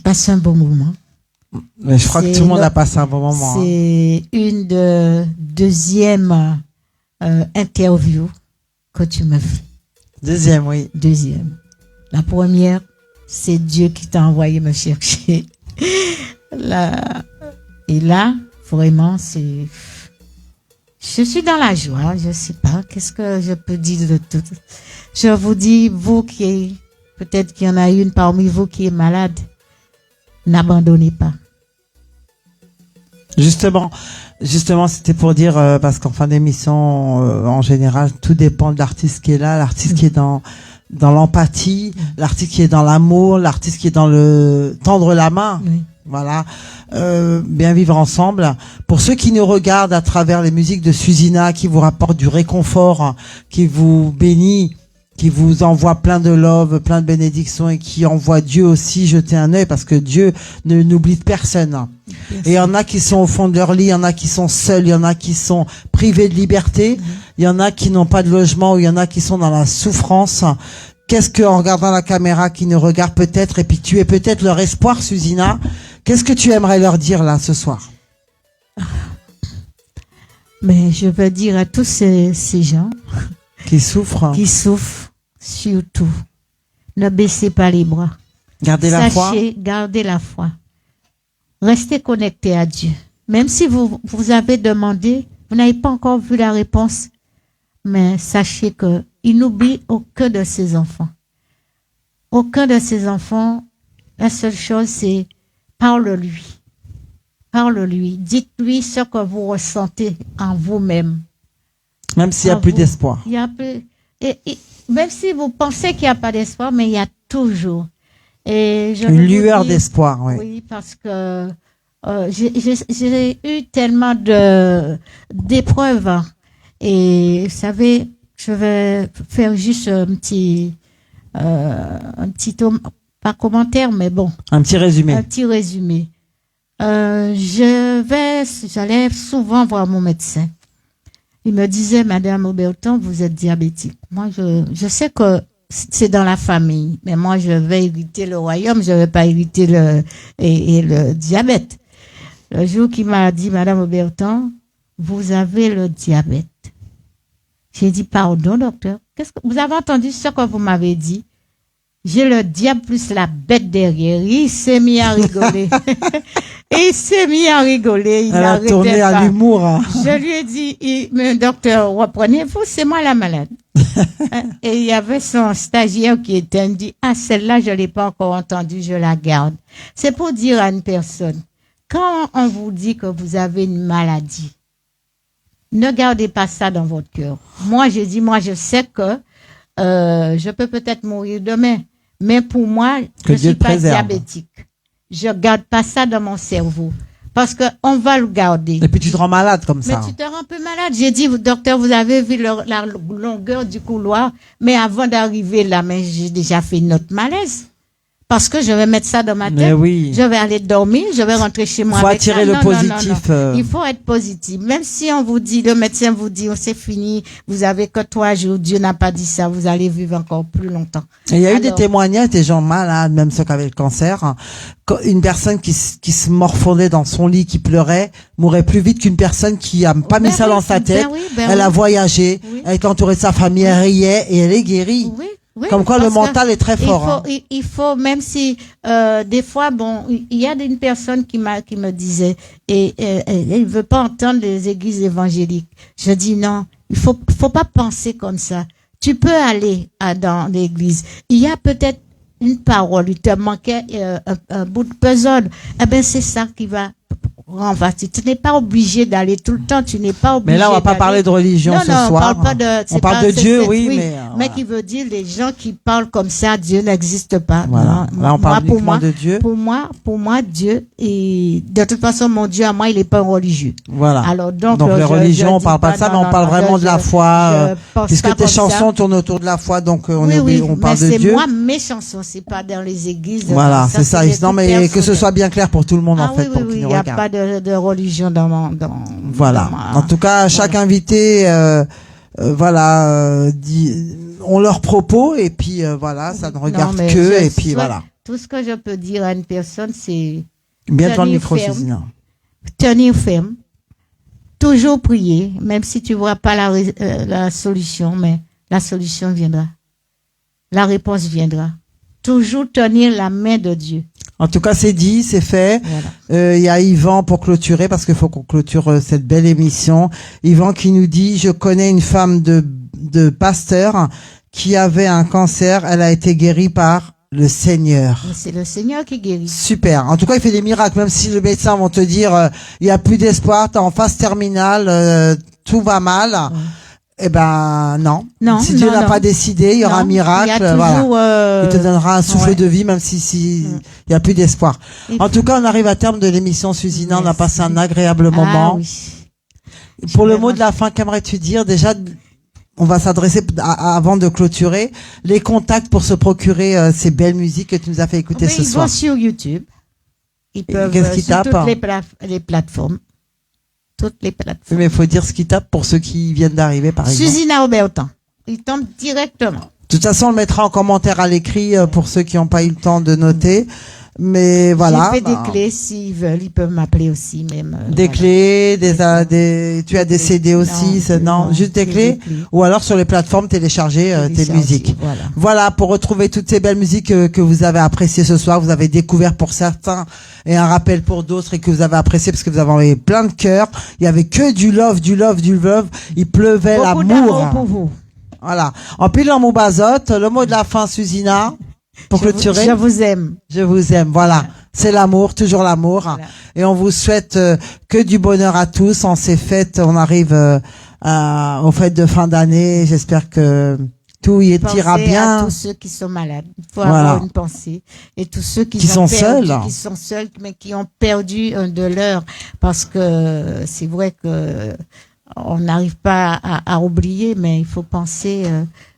passé un bon moment. Mais je crois que tout le monde a passé un bon moment. C'est une deuxième interview que tu me fais. Deuxième, oui. Deuxième. La première, c'est Dieu qui t'a envoyé me chercher. Et là, vraiment, c'est... Je suis dans la joie, je sais pas. Qu'est-ce que je peux dire de tout? Je vous dis, vous qui Peut-être qu'il y en a une parmi vous qui est malade. N'abandonnez pas. Justement, c'était pour dire, parce qu'en fin d'émission, en général, tout dépend de l'artiste qui est là, l'artiste qui est dans l'empathie, l'artiste qui est dans l'amour, l'artiste qui est dans le tendre la main. Oui. Voilà, bien vivre ensemble. Pour ceux qui nous regardent à travers les musiques de Susina, qui vous rapportent du réconfort, qui vous bénit, qui vous envoie plein de love, plein de bénédictions et qui envoie Dieu aussi jeter un œil parce que Dieu ne n'oublie personne. Et il y en a qui sont au fond de leur lit, il y en a qui sont seuls, il y en a qui sont privés de liberté, il y en a qui n'ont pas de logement, ou il y en a qui sont dans la souffrance. Qu'est-ce que, en regardant la caméra, qui nous regarde peut-être, et puis tu es peut-être leur espoir, Susina, qu'est-ce que tu aimerais leur dire là ce soir? Mais je veux dire à tous ces gens qui souffrent, surtout, ne baissez pas les bras. Gardez la foi. Gardez la foi. Restez connectés à Dieu. Même si vous avez demandé, vous n'avez pas encore vu la réponse, mais sachez que il n'oublie aucun de ses enfants. Aucun de ses enfants. La seule chose, c'est parle-lui. Parle-lui. Dites-lui ce que vous ressentez en vous-même. Même s'il n'y a plus d'espoir. Il y a plus, et même si vous pensez qu'il n'y a pas d'espoir, mais il y a toujours. Et une lueur d'espoir, oui. Oui, parce que j'ai eu tellement d'épreuves. Et vous savez, je vais faire juste un petit pas commentaire, mais bon. Un petit résumé. Un petit résumé. J'allais souvent voir mon médecin. Il me disait, Madame Auberton, vous êtes diabétique. Moi, je sais que c'est dans la famille, mais moi, je vais hériter le royaume, je vais pas hériter le diabète. Le jour qu'il m'a dit, Madame Auberton, vous avez le diabète. J'ai dit, pardon, docteur. Vous avez entendu ce que vous m'avez dit? J'ai le diable plus la bête derrière. Il s'est mis à rigoler. Il s'est mis à rigoler. Il a tourné à l'humour. Hein. Je lui ai dit, mais docteur, reprenez-vous, c'est moi la malade. Et il y avait son stagiaire qui était, il me dit, celle-là, je l'ai pas encore entendue, je la garde. C'est pour dire à une personne, quand on vous dit que vous avez une maladie, ne gardez pas ça dans votre cœur. Moi, je sais que je peux peut-être mourir demain, mais pour moi, je ne suis pas diabétique. Je garde pas ça dans mon cerveau parce que on va le garder. Et puis tu te rends malade comme ça. Mais tu te rends un peu malade. J'ai dit, docteur, vous avez vu la longueur du couloir, mais avant d'arriver là, mais j'ai déjà fait une autre malaise. Parce que je vais mettre ça dans ma tête. Mais oui. Je vais aller dormir, je vais rentrer chez moi. Il faut attirer le positif. Non. Il faut être positif. Même si on vous dit, le médecin vous dit, c'est fini, vous avez que 3 jours, Dieu n'a pas dit ça, vous allez vivre encore plus longtemps. Et il y a eu des témoignages des gens malades, même ceux qui avaient le cancer. Une personne qui se morfondait dans son lit, qui pleurait, mourrait plus vite qu'une personne qui a pas mis ça dans sa tête. Elle a voyagé, elle est entourée de sa famille, elle riait et elle est guérie. Oui. Oui, comme quoi le mental est très fort. Il faut même si des fois il y a une personne qui me disait et elle veut pas entendre les églises évangéliques. Je dis non, il faut pas penser comme ça. Tu peux aller dans l'église. Il y a peut-être une parole, il te manquait un bout de puzzle. Eh ben c'est ça qui va renverser. Tu n'es pas obligé d'aller tout le temps, tu n'es pas obligé. Mais là, on va pas parler de religion ce soir. On parle pas de, on parle de Dieu, oui, mais qui veut dire les gens qui parlent comme ça, Dieu n'existe pas. Voilà. Non, là, on parle uniquement de Dieu. Pour moi, Dieu est, de toute façon, mon Dieu à moi, il est pas un religieux. Voilà. Alors, donc les religions, on parle pas de ça, mais on parle vraiment de la foi, puisque tes chansons tournent autour de la foi, donc on parle de Dieu. Moi, mes chansons, c'est pas dans les églises. Voilà, c'est ça. Non, mais que ce soit bien clair pour tout le monde, en fait, pour qui nous regarde. Il n'y a pas de religion dans voilà. En tout cas, chaque invité, dit, ont leur propos et puis voilà, ça ne regarde que et puis voilà. Tout ce que je peux dire à une personne, c'est bien devant le micro, Susina. Tenir ferme, toujours prier, même si tu vois pas la solution, mais la solution viendra, la réponse viendra. Toujours tenir la main de Dieu. En tout cas, c'est dit, c'est fait. Voilà. Y a Yvan pour clôturer, parce qu'il faut qu'on clôture cette belle émission. Yvan qui nous dit, je connais une femme de pasteur qui avait un cancer. Elle a été guérie par le Seigneur. C'est le Seigneur qui guérit. Super. En tout cas, il fait des miracles. Même si le médecin vont te dire, il y a plus d'espoir, t'es en phase terminale, tout va mal. Eh ben non. Si Dieu n'a pas décidé, il y aura un miracle. Voilà. Il te donnera un souffle de vie, même si il y a plus d'espoir. En tout cas, on arrive à terme de l'émission, Susina. On a passé un agréable moment. Oui. Pour le mot de la fin, qu'aimerais-tu dire? Déjà, on va s'adresser avant de clôturer les contacts pour se procurer ces belles musiques que tu nous as fait écouter ce soir. Ils vont sur YouTube. Ils peuvent qu'est-ce qu'ils tapent? Toutes les plateformes. Toutes les plateformes. Mais il faut dire ce qu'ils tapent pour ceux qui viennent d'arriver, par exemple. Susina Aubertin. Ils tombent directement. De toute façon, on le mettra en commentaire à l'écrit pour ceux qui n'ont pas eu le temps de noter. Mais voilà. J'ai fait des clés, s'ils veulent, ils peuvent m'appeler aussi, même. Des clés, tu as des CD aussi, non, juste des clés. Ou alors sur les plateformes télécharger tes musiques. Voilà, pour retrouver toutes ces belles musiques que vous avez appréciées ce soir, vous avez découvert pour certains et un rappel pour d'autres et que vous avez apprécié parce que vous avez envoyé plein de cœurs. Il y avait que du love. Il pleuvait beaucoup l'amour. Pour vous. Voilà. En pilant mon bazote, le mot de la fin, Susina. Pour clôturer. Je vous aime. Je vous aime. Voilà. C'est l'amour, toujours l'amour. Voilà. Et on vous souhaite que du bonheur à tous. En ces fêtes, on arrive aux fêtes de fin d'année. J'espère que tout y ira bien. À tous ceux qui sont malades. Il faut avoir une pensée. Et tous ceux qui sont seuls. Qui sont seuls, mais qui ont perdu un de leurs. Parce que c'est vrai que on n'arrive pas à oublier, mais il faut penser,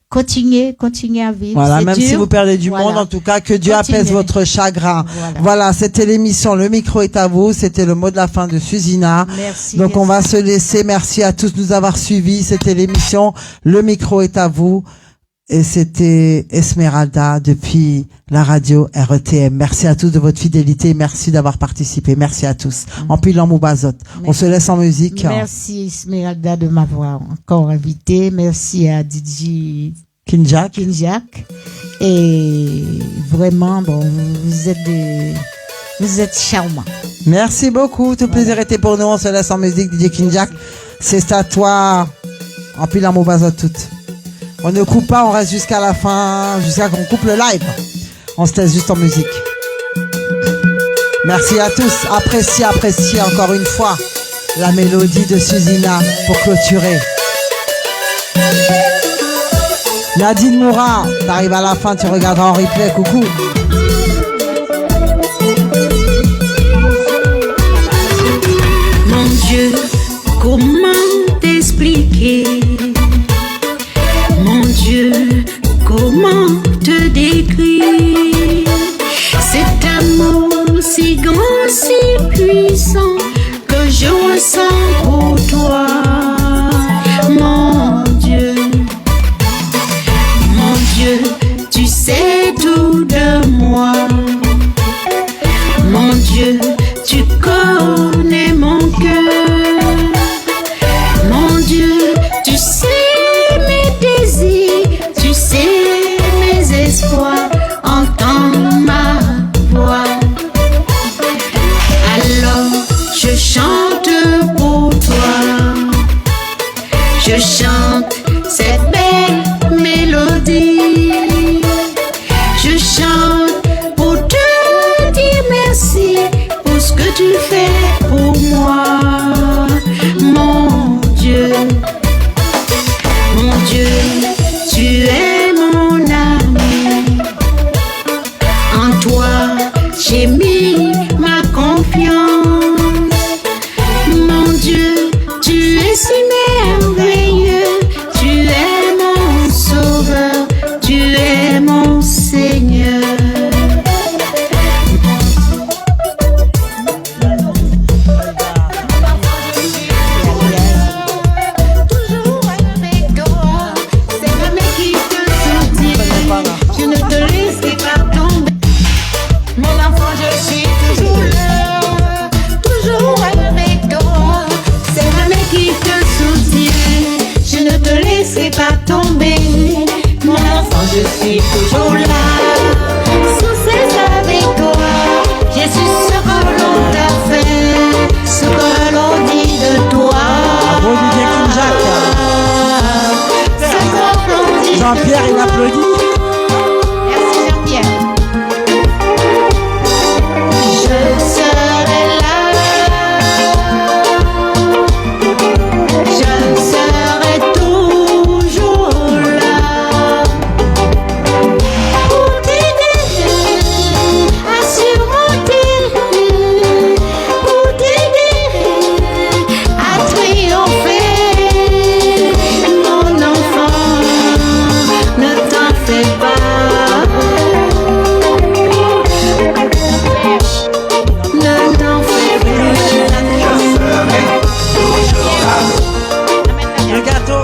continuez à vivre. Voilà, même si vous perdez du monde, en tout cas, que Dieu apaise votre chagrin. Voilà, c'était l'émission Le micro est à vous. C'était le mot de la fin de Susina. Merci. Donc, on va se laisser. Merci à tous de nous avoir suivis. C'était l'émission Le micro est à vous. Et c'était Esmeralda depuis la radio RETM. Merci à tous de votre fidélité. Merci d'avoir participé. Merci à tous. En pilant Moubazot. On se laisse en musique. Merci Esmeralda de m'avoir encore invité. Merci à DJ Kinjak. Et vraiment, bon, vous êtes charmants. Merci beaucoup. Tout plaisir était pour nous. On se laisse en musique, DJ Kinjak. C'est à toi. En pilant Moubazot toutes. On ne coupe pas, on reste jusqu'à la fin, jusqu'à qu'on coupe le live. On se laisse juste en musique. Merci à tous. Appréciez encore une fois la mélodie de Susina pour clôturer. Nadine Moura, t'arrives à la fin, tu regarderas en replay. Coucou. Mon Dieu, comment t'expliquer? Mon Dieu, comment te décrire? Cet amour si grand, si puissant que je ressens pour toi. Mon Dieu, tu sais tout de moi. Mon Dieu, tu connais mon cœur. Mon Dieu, tu sais tu sais mes espoirs, entends ma voix. Alors je chante pour toi, je chante cette belle mélodie, je chante pour te dire merci pour ce que tu fais pour moi, mon Dieu. Mon Dieu, tu es mon ami. En toi, j'ai mis ma confiance. Mon Dieu, tu es si merveilleux. Tu es mon sauveur. Tu es mon Seigneur. Je suis toujours là, sans cesse avec toi. Je suis ce que l'on t'a fait, ce que l'on dit de toi. Ce que l'on dit Jean-Pierre, il applaudit. Merci Jean-Pierre. Je serai là. Je serai toujours là pour t'aider à surmonter, pour t'aider à triompher. Mon enfant, ne t'en fais pas. Ne t'en fais pas. Le gâteau.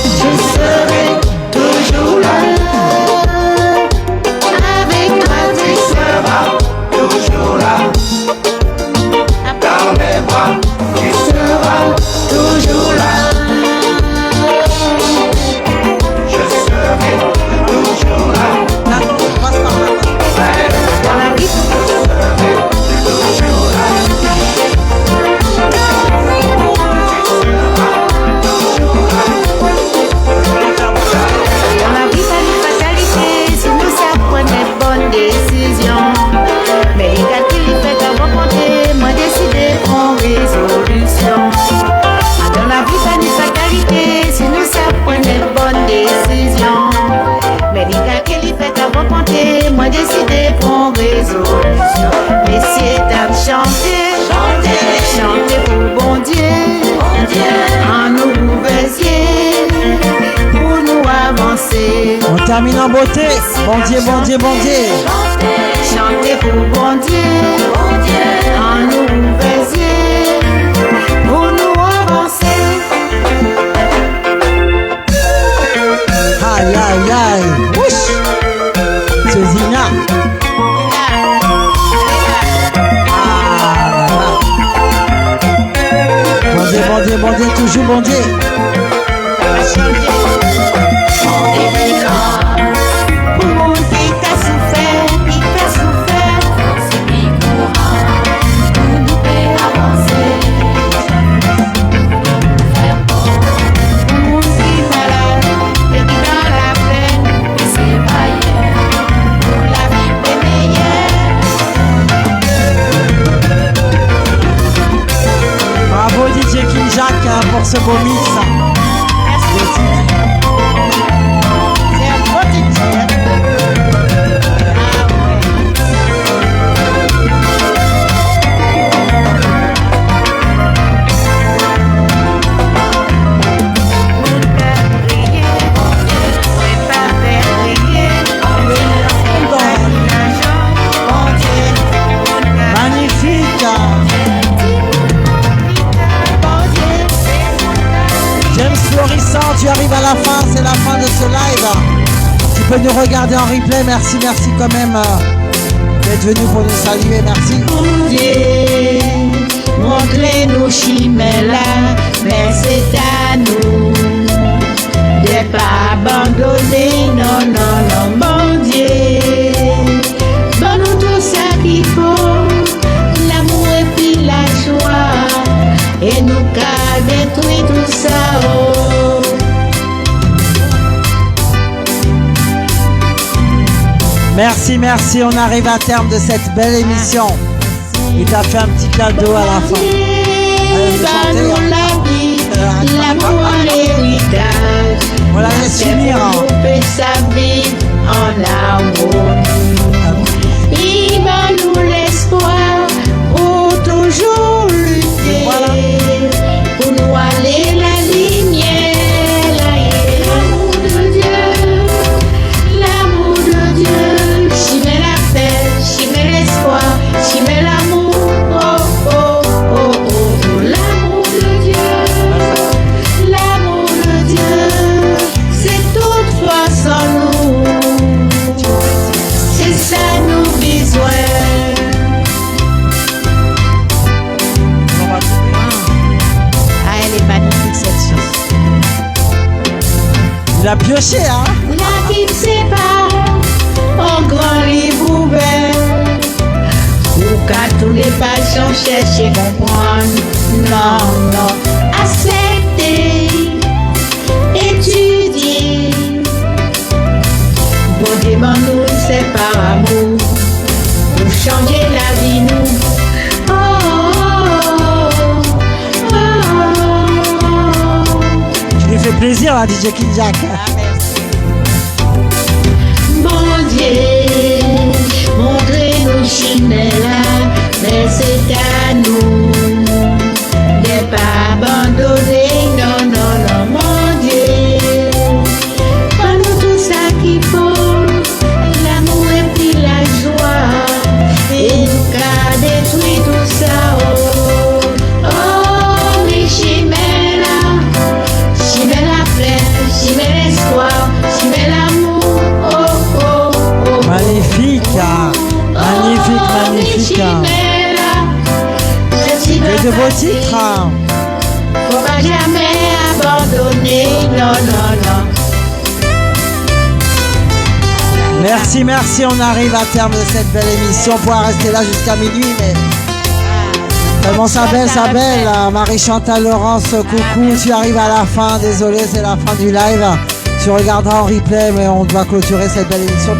Je serai toujours là. Avec toi, tu seras toujours là. Dans mes bras, tu seras toujours là. Je serai toujours là. Dans la vie, je serai toujours là. Dans la vie, pas de fatalité, si nous savons des bonnes décisions. Mais les calculs, ils fait qu'avant compter, moi décider, prendre résolution. Dans la vie, pas de fatalité, si nous savons des bonnes décisions. Mais les calculs, ils fait qu'avant compter, moi décider, prendre résolution. Messieurs, dames, chantez, chantez, chantez pour bon Dieu, en nous baiser, pour nous avancer. On termine en beauté. Bon Dieu, bon Dieu, bon Dieu. Chantez pour bon Dieu, en nous baiser, pour nous avancer. Aïe, aïe, aïe. Ouch. C'est Zina. Bon Dieu, bon Dieu, bon Dieu, toujours bon Dieu. Pour mon Dieu qui a souffert, c'est lui courant, pour nous faire avancer. Pour mon Dieu malade, et qui dans la peine, et c'est pas hier, pour la vie est meilleure. Bravo DJ King Jack pour ce beau mix. C'est un beau DJ. Magnifique. James Florissant, tu arrives à la fin, c'est la fin de ce live. Tu peux nous regarder en replay, merci, merci quand même d'être venu pour nous saluer, merci. Mon Dieu, montrez-nous chimela, mais c'est à nous de pas abandonner, non, non, non, mon Dieu. Donne-nous tout ça qu'il faut, l'amour et puis la joie, et nous qu'a détruit tout ça, oh. Merci, merci, on arrive à terme de cette belle émission. Il t'a fait un petit cadeau à la fin. Donne-nous la vie, l'amour, l'héritage. On la laisse finir. Fait sa vie en harmonie. Il donne-nous l'espoir pour toujours lutter. Pour nous aller la lumière. L'amour de Dieu, l'amour de Dieu. J'y mets la paix, j'y mets l'espoir, j'y mets l'amour. Oh, oh, oh, oh, oh. L'amour de Dieu, l'amour de Dieu. C'est toute force en nous. C'est ça nos besoins. Ah, elle est magnifique cette chose. Il a pioché, hein? La qui sépare, en grand livre ouvert. Ou qu'à tous les pages on cherche et comprendre. Non, non, accepter, étudier, plaisir, là, DJ King Jack. Mon Dieu, montrez-nous chemin là, mais c'est à nous de pas abandonner, non, non, non, mon Dieu. Pas-nous tout ça qu'il faut, l'amour et puis la joie, et nous qu'a détruit tout ça, oh, oh, mais chimère là, chimère la flemme, chimère l'espoir, chimère l'amour, oh, oh, oh. Magnifique, magnifique, magnifique. Et de beaux titres. Faut pas jamais abandonner, non, non, non. Merci, merci, on arrive à terme de cette belle émission. On pourra rester là jusqu'à minuit, mais tellement ça belle, Marie-Chantal Laurence, coucou, tu arrives à la fin, désolé, c'est la fin du live. Tu regarderas en replay, mais on doit clôturer cette belle émission.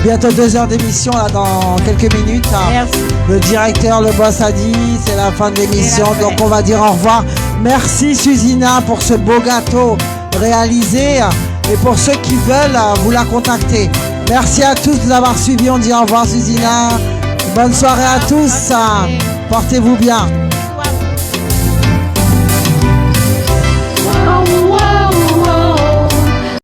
Bientôt 2 heures d'émission là dans quelques minutes. Merci. Le directeur, le boss a dit, c'est la fin de l'émission, donc on va dire au revoir. Merci Susina pour ce beau gâteau réalisé et pour ceux qui veulent, vous la contacter. Merci à tous de nous avoir suivis, on dit au revoir Susina. Bonne soirée à tous, portez-vous bien.